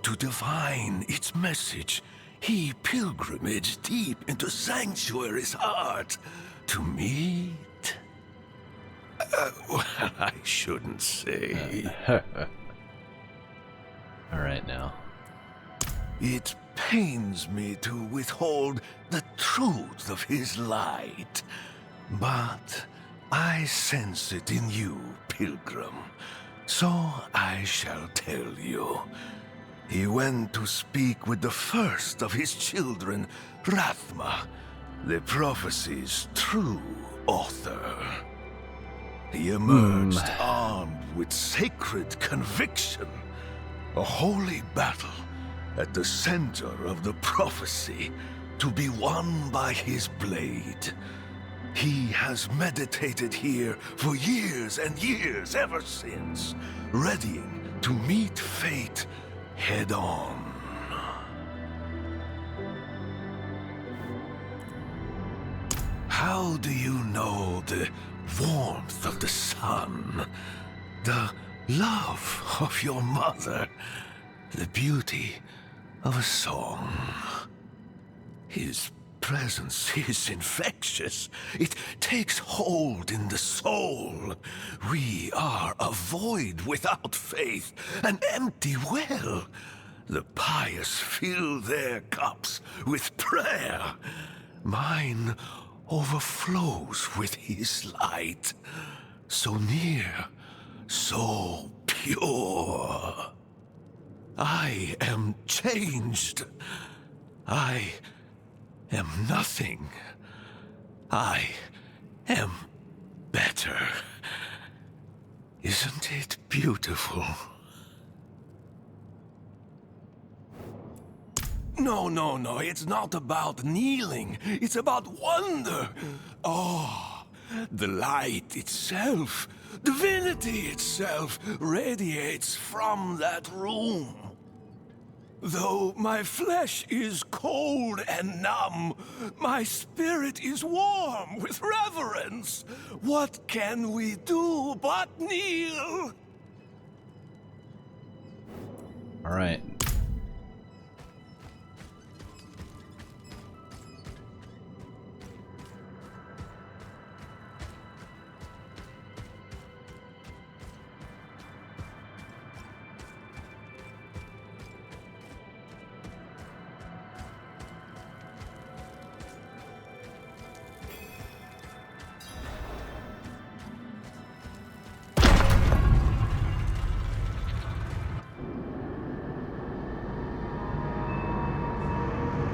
To divine its message, he pilgrimaged deep into Sanctuary's heart to meet... well, I shouldn't say. Alright now. It pains me to withhold the truth of his light. But I sense it in you, pilgrim. So I shall tell you. He went to speak with the first of his children, Rathma, the prophecy's true author. He emerged armed with sacred conviction. A holy battle at the center of the prophecy to be won by his blade. He has meditated here for years and years ever since, readying to meet fate head on. How do you know the warmth of the sun, the love of your mother, the beauty of a song? His presence is infectious. It takes hold in the soul. We are a void without faith, an empty well. The pious fill their cups with prayer. Mine overflows with his light. So near, so pure. I am changed. I am nothing. I am better. Isn't it beautiful? No, it's not about kneeling. It's about wonder. Oh, the light itself, divinity itself, radiates from that room. Though my flesh is cold and numb, my spirit is warm with reverence. What can we do but kneel? All right.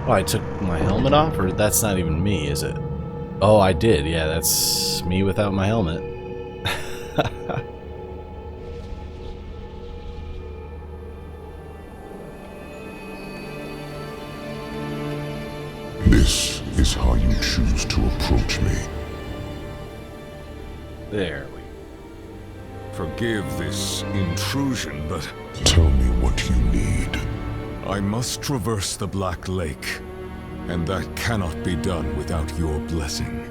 Oh, I took my helmet off? Or that's not even me, is it? Oh, I did. Yeah, that's me without my helmet. This is how you choose to approach me. There we go. Forgive this intrusion, but... Tell me what you need. I must traverse the Black Lake, and that cannot be done without your blessing.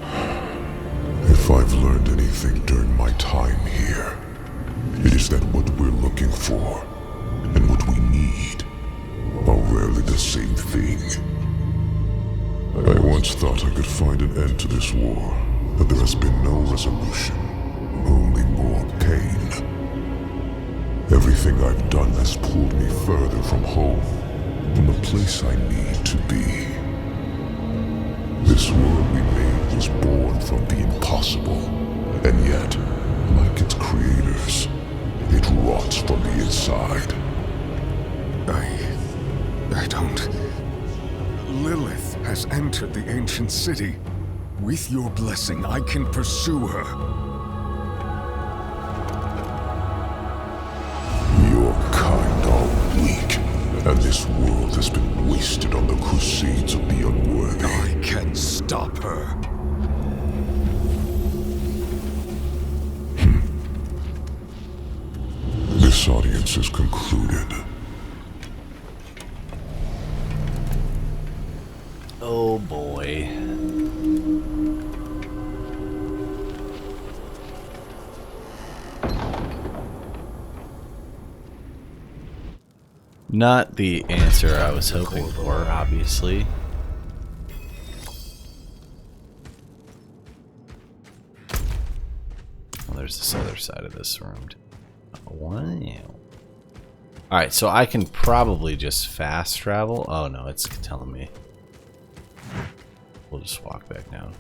If I've learned anything during my time here, it is that what we're looking for and what we need are rarely the same thing. I once thought I could find an end to this war, but there has been no resolution, only more pain. Everything I've done has pulled me further from home, from the place I need to be. This world we made was born from the impossible, and yet, like its creators, it rots from the inside. I don't... Lilith has entered the ancient city. With your blessing, I can pursue her. Your kind are weak, and this world has been wasted on the crusades of the unworthy. I can stop her. This audience is concluded. Oh boy. Not the answer I was hoping for, obviously. Well, there's this other side of this room. Oh, wow. Alright, so I can probably just fast travel. Oh no, it's telling me. We'll just walk back down.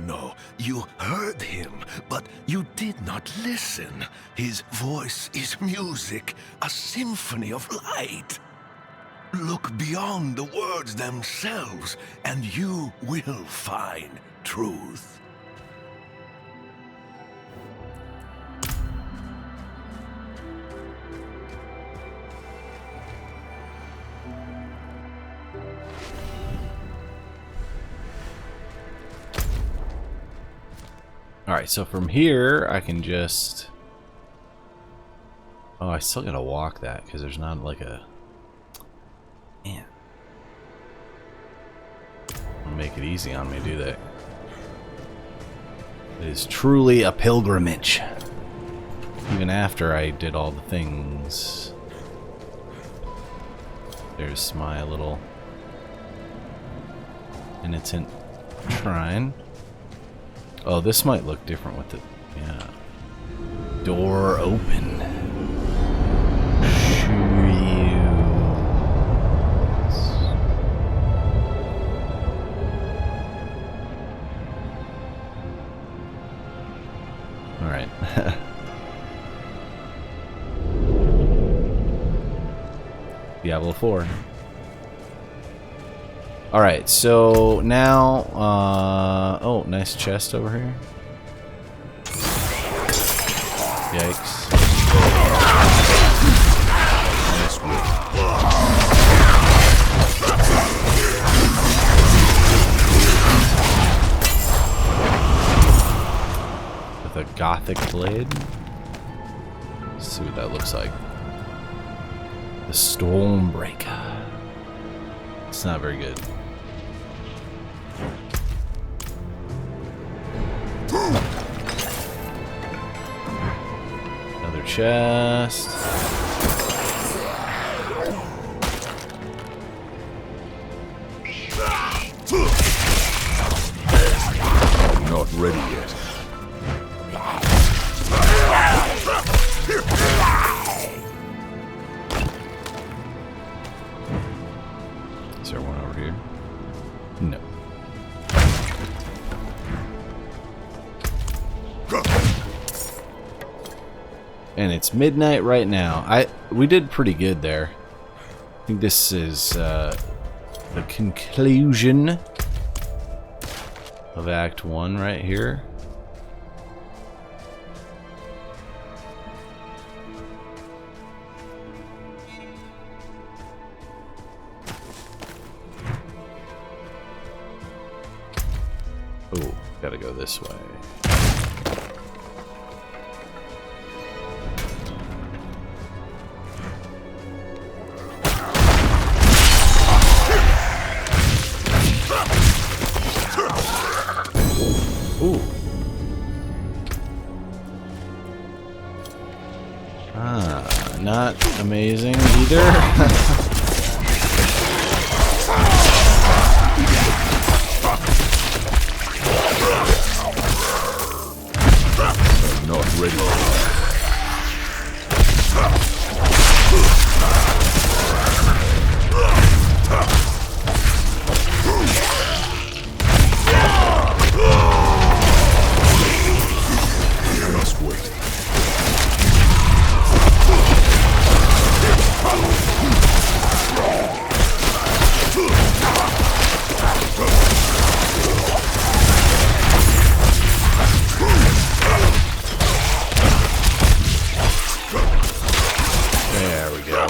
No. You heard him, but you did not listen. His voice is music, a symphony of light. Look beyond the words themselves, and you will find truth. Alright, so from here, I can just... Oh, I still gotta walk that, because there's not like a... Man. Don't make it easy on me, do they? It is truly a pilgrimage. Even after I did all the things. There's my little penitent shrine. Oh, this might look different with it. Yeah. Door open. Alright. Diablo 4. Alright, so now, oh, nice chest over here. Yikes. Nice with a gothic blade. Let's see what that looks like. The Stormbreaker. It's not very good. Another chest. Not ready yet. Is there one over here? No. And it's midnight right now. We did pretty good there. I think this is the conclusion of Act 1 right here. Oh, gotta go this way. Ooh. Ah, not amazing either. Not ready. I must wait. There we go.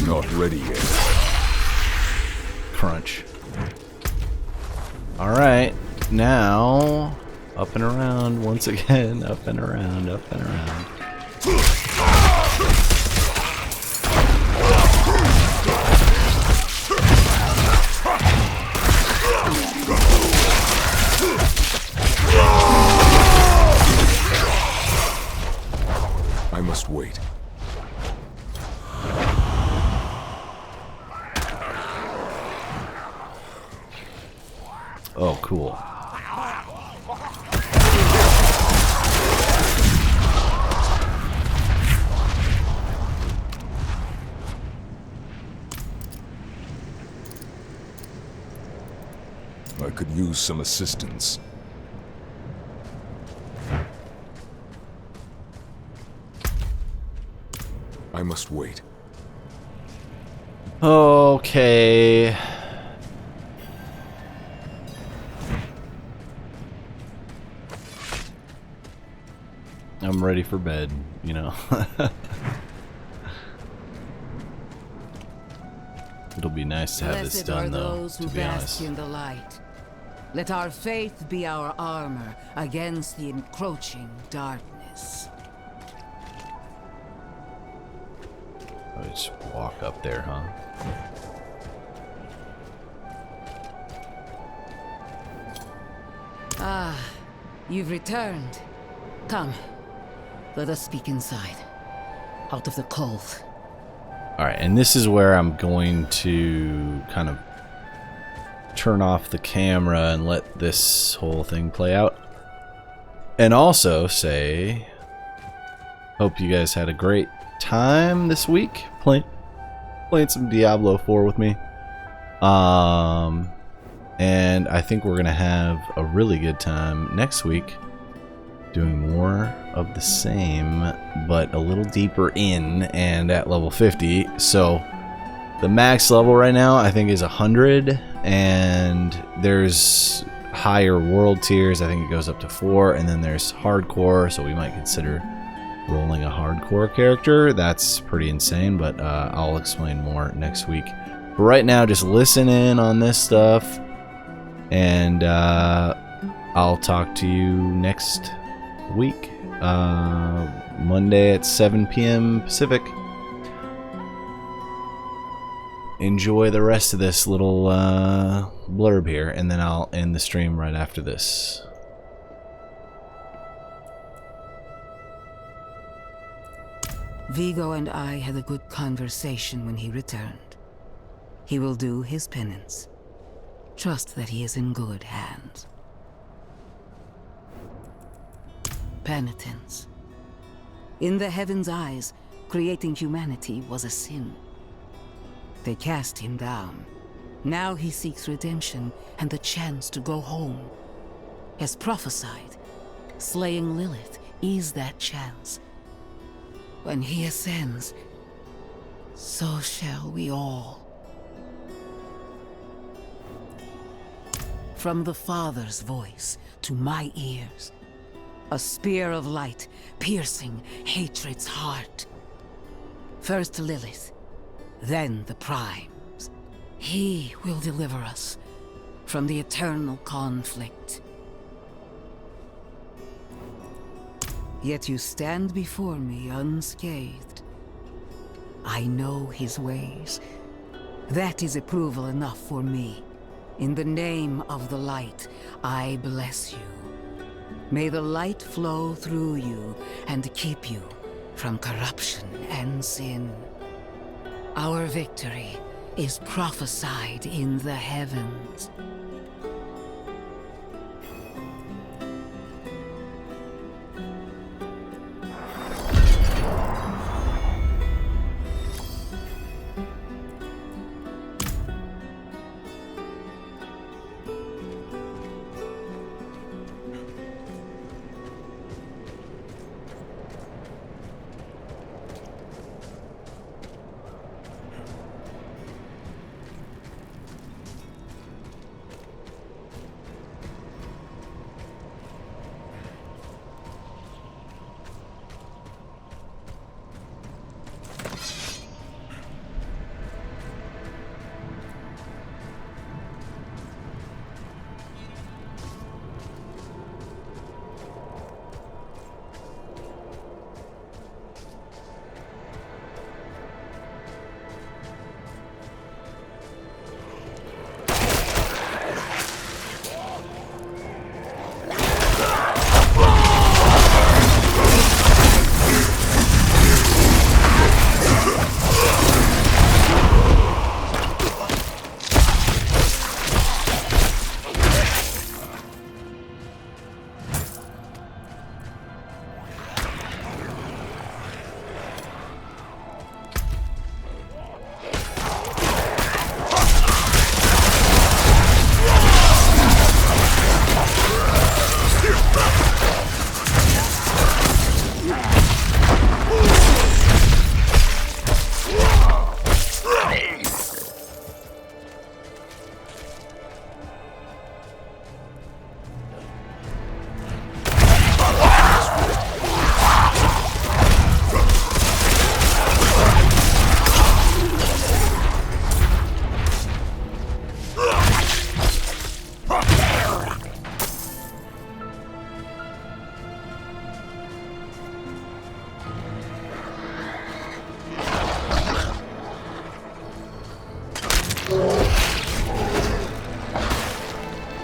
Not ready yet. Crunch. Alright, now up and around once again. Up and around, up and around. I must wait. Oh, cool. I could use some assistance. I must wait. Okay. I'm ready for bed, you know. It'll be nice to have this Blessed done, are though, those to who be bask honest. in the light. Let our faith be our armor against the encroaching darkness. I just walk up there, huh? Ah, you've returned. Come, let us speak inside, out of the cold. Alright, and this is where I'm going to kind of turn off the camera and let this whole thing play out. And also say, hope you guys had a great time this week playing some Diablo 4 with me. And I think we're gonna have a really good time next week doing more of the same, but a little deeper in and at level 50. So the max level right now I think is 100, and there's higher world tiers. I think it goes up to 4, and then there's hardcore, so we might consider rolling a hardcore character. That's pretty insane, but I'll explain more next week. But right now, just listen in on this stuff, and I'll talk to you next week, Monday at 7 p.m. Pacific. Enjoy the rest of this little blurb here, and then I'll end the stream right after this. Vigo and I had a good conversation when he returned. He will do his penance. Trust that he is in good hands. Penitence. In the heavens' eyes, creating humanity was a sin. They cast him down. Now he seeks redemption and the chance to go home. As prophesied, slaying Lilith is that chance. When he ascends, so shall we all. From the Father's voice to my ears, a spear of light piercing hatred's heart. First Lilith, then the Primes. He will deliver us from the eternal conflict. Yet you stand before me unscathed. I know his ways. That is approval enough for me. In the name of the light, I bless you. May the light flow through you and keep you from corruption and sin. Our victory is prophesied in the heavens.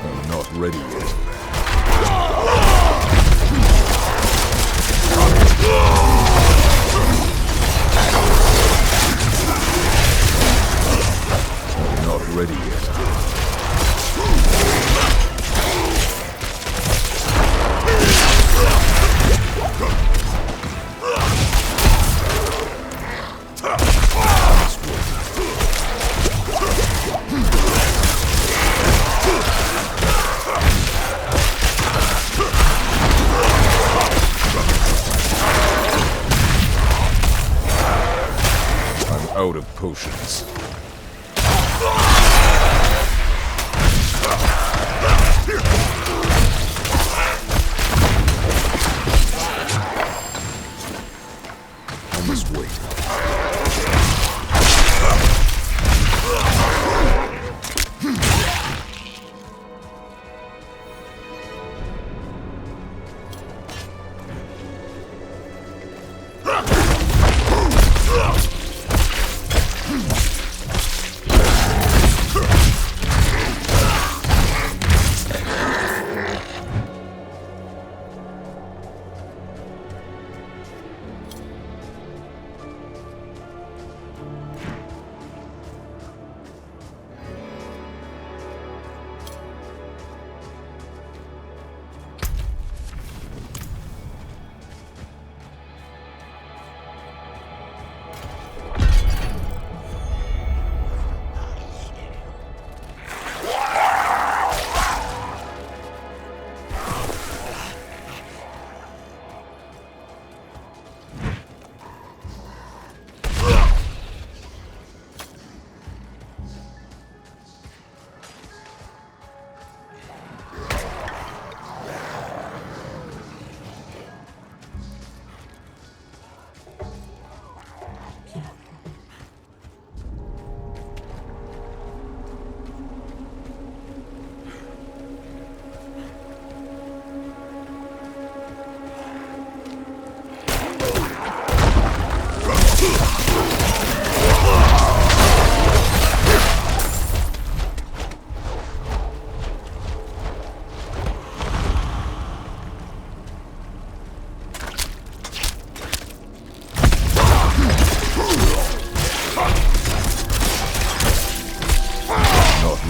I'm not ready yet. ready yet. I'm out of potions. I must wait.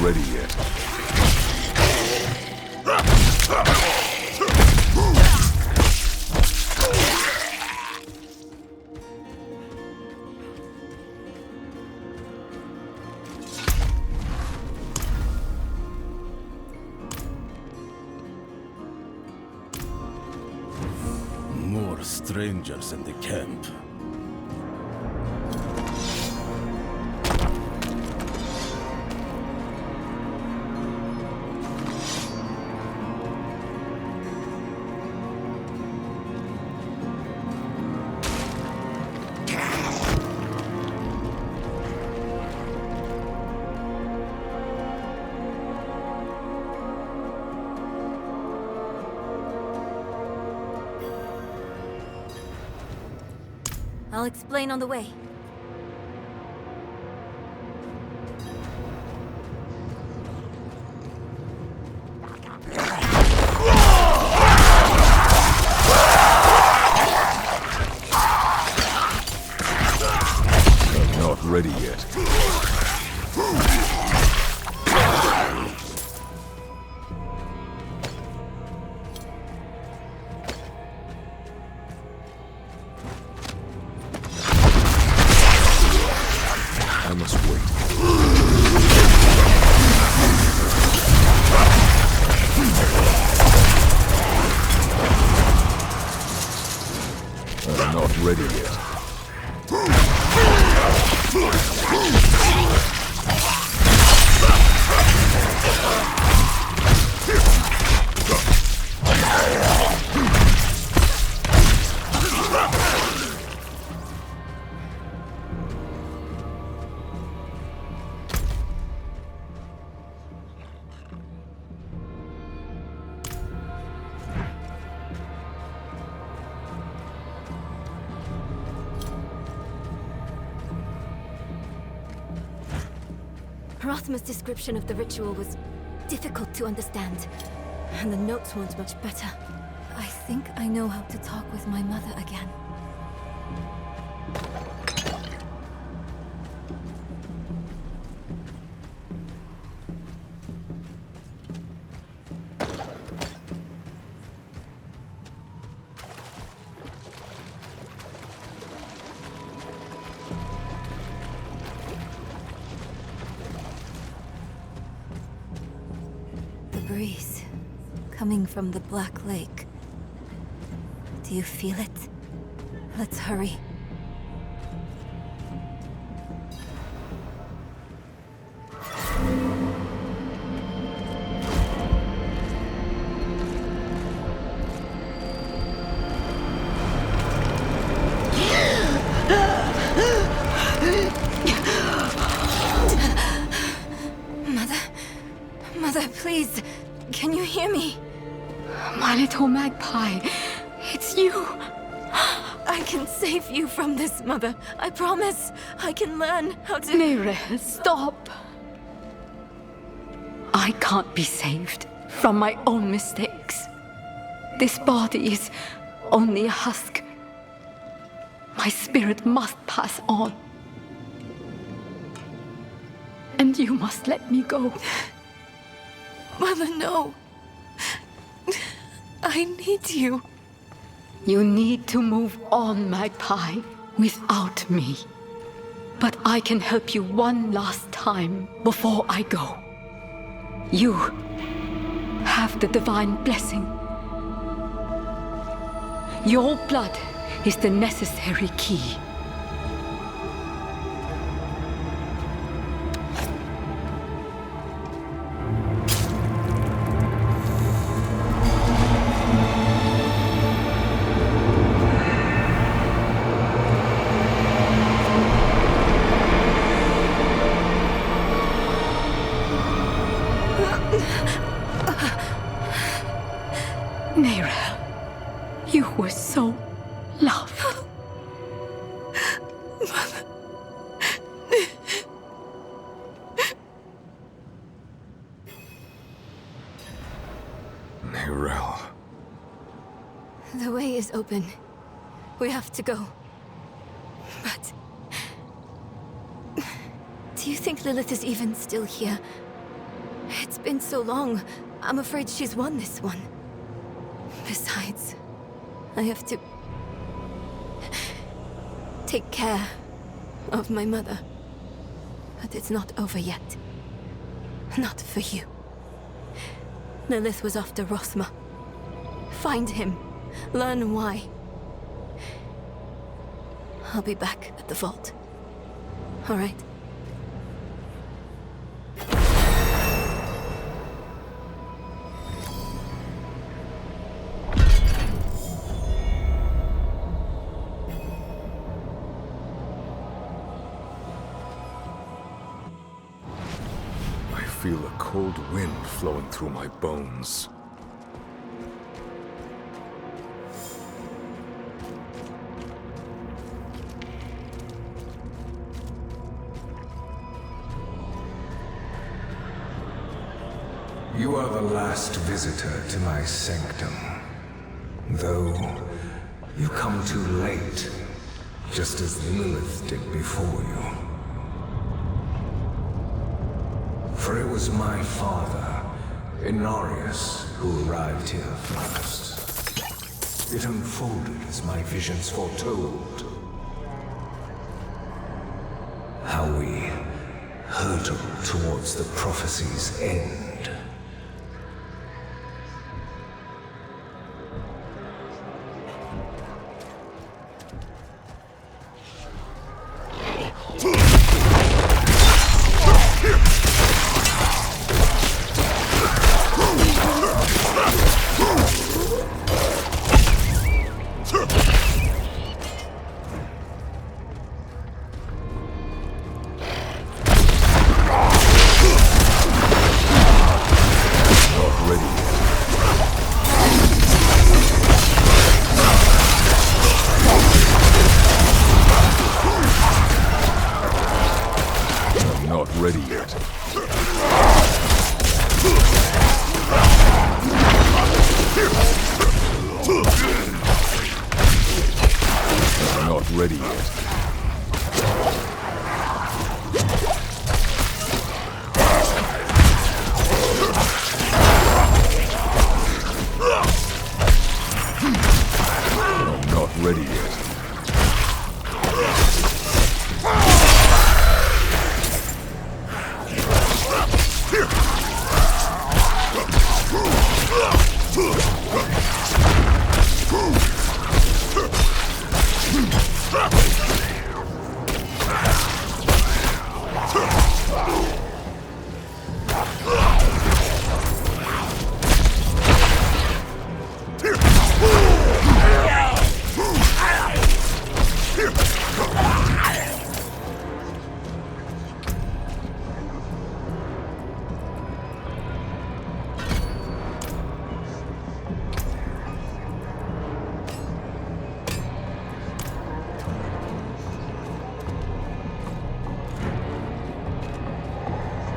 Ready yet. More strangers in the camp. I'll explain on the way. I'm not ready yet. I must wait. I'm not ready yet. Rosma's description of the ritual was difficult to understand, and the notes weren't much better. I think I know how to talk with my mother again. breeze coming from the Black Lake. Do you feel it? Let's hurry. Mother, please, can you hear me? My little magpie, it's you. I can save you from this, Mother. I promise. I can learn how to... Neyrelle, stop. I can't be saved from my own mistakes. This body is only a husk. My spirit must pass on. And you must let me go. Mother, no. I need you. You need to move on, Magpie, without me. But I can help you one last time before I go. You have the divine blessing. Your blood is the necessary key. Neyrelle, you were so loved. Mother. Neyrelle. The way is open. We have to go. But... do you think Lilith is even still here? It's been so long. I'm afraid she's won this one. Besides, I have to... take care of my mother. But it's not over yet. Not for you. Lilith was after Rosma. Find him. Learn why. I'll be back at the vault. All right? I feel a cold wind flowing through my bones. You are the last visitor to my sanctum. Though, you come too late, just as Lilith did before you. For it was my father, Inarius, who arrived here first. It unfolded as my visions foretold. How we hurtle towards the prophecy's end.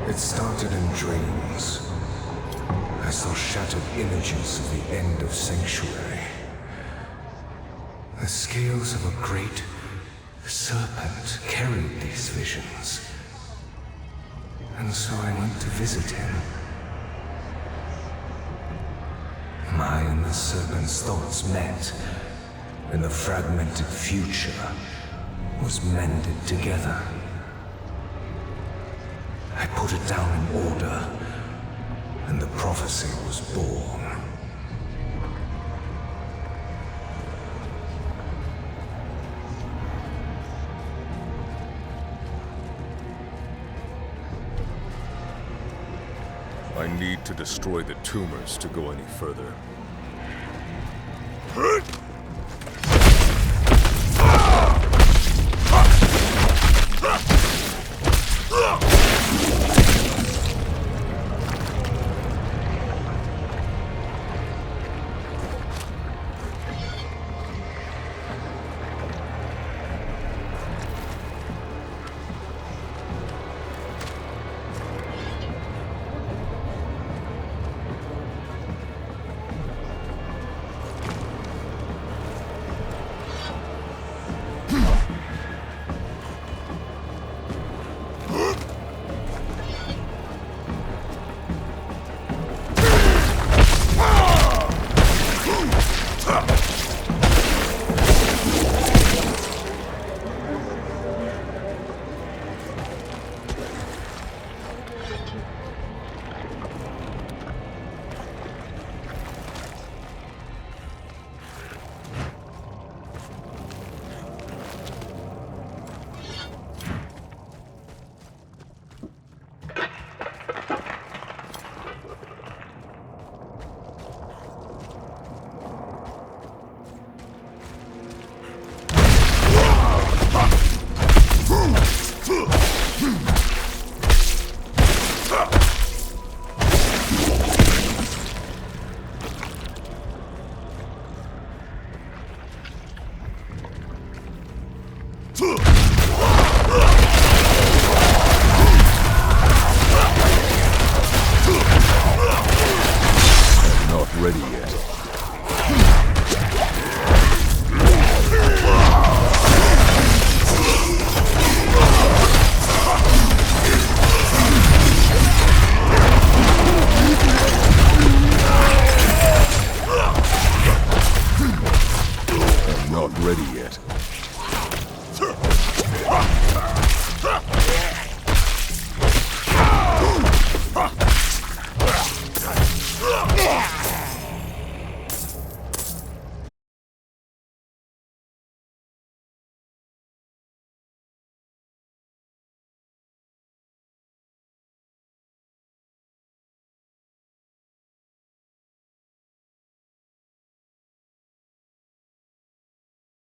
It started in dreams. I saw shattered images of the end of Sanctuary. The scales of a great serpent carried these visions. And so I went to visit him. My and the serpent's thoughts met, and the fragmented future was mended together. I put it down in order, and the prophecy was born. I need to destroy the tumors to go any further.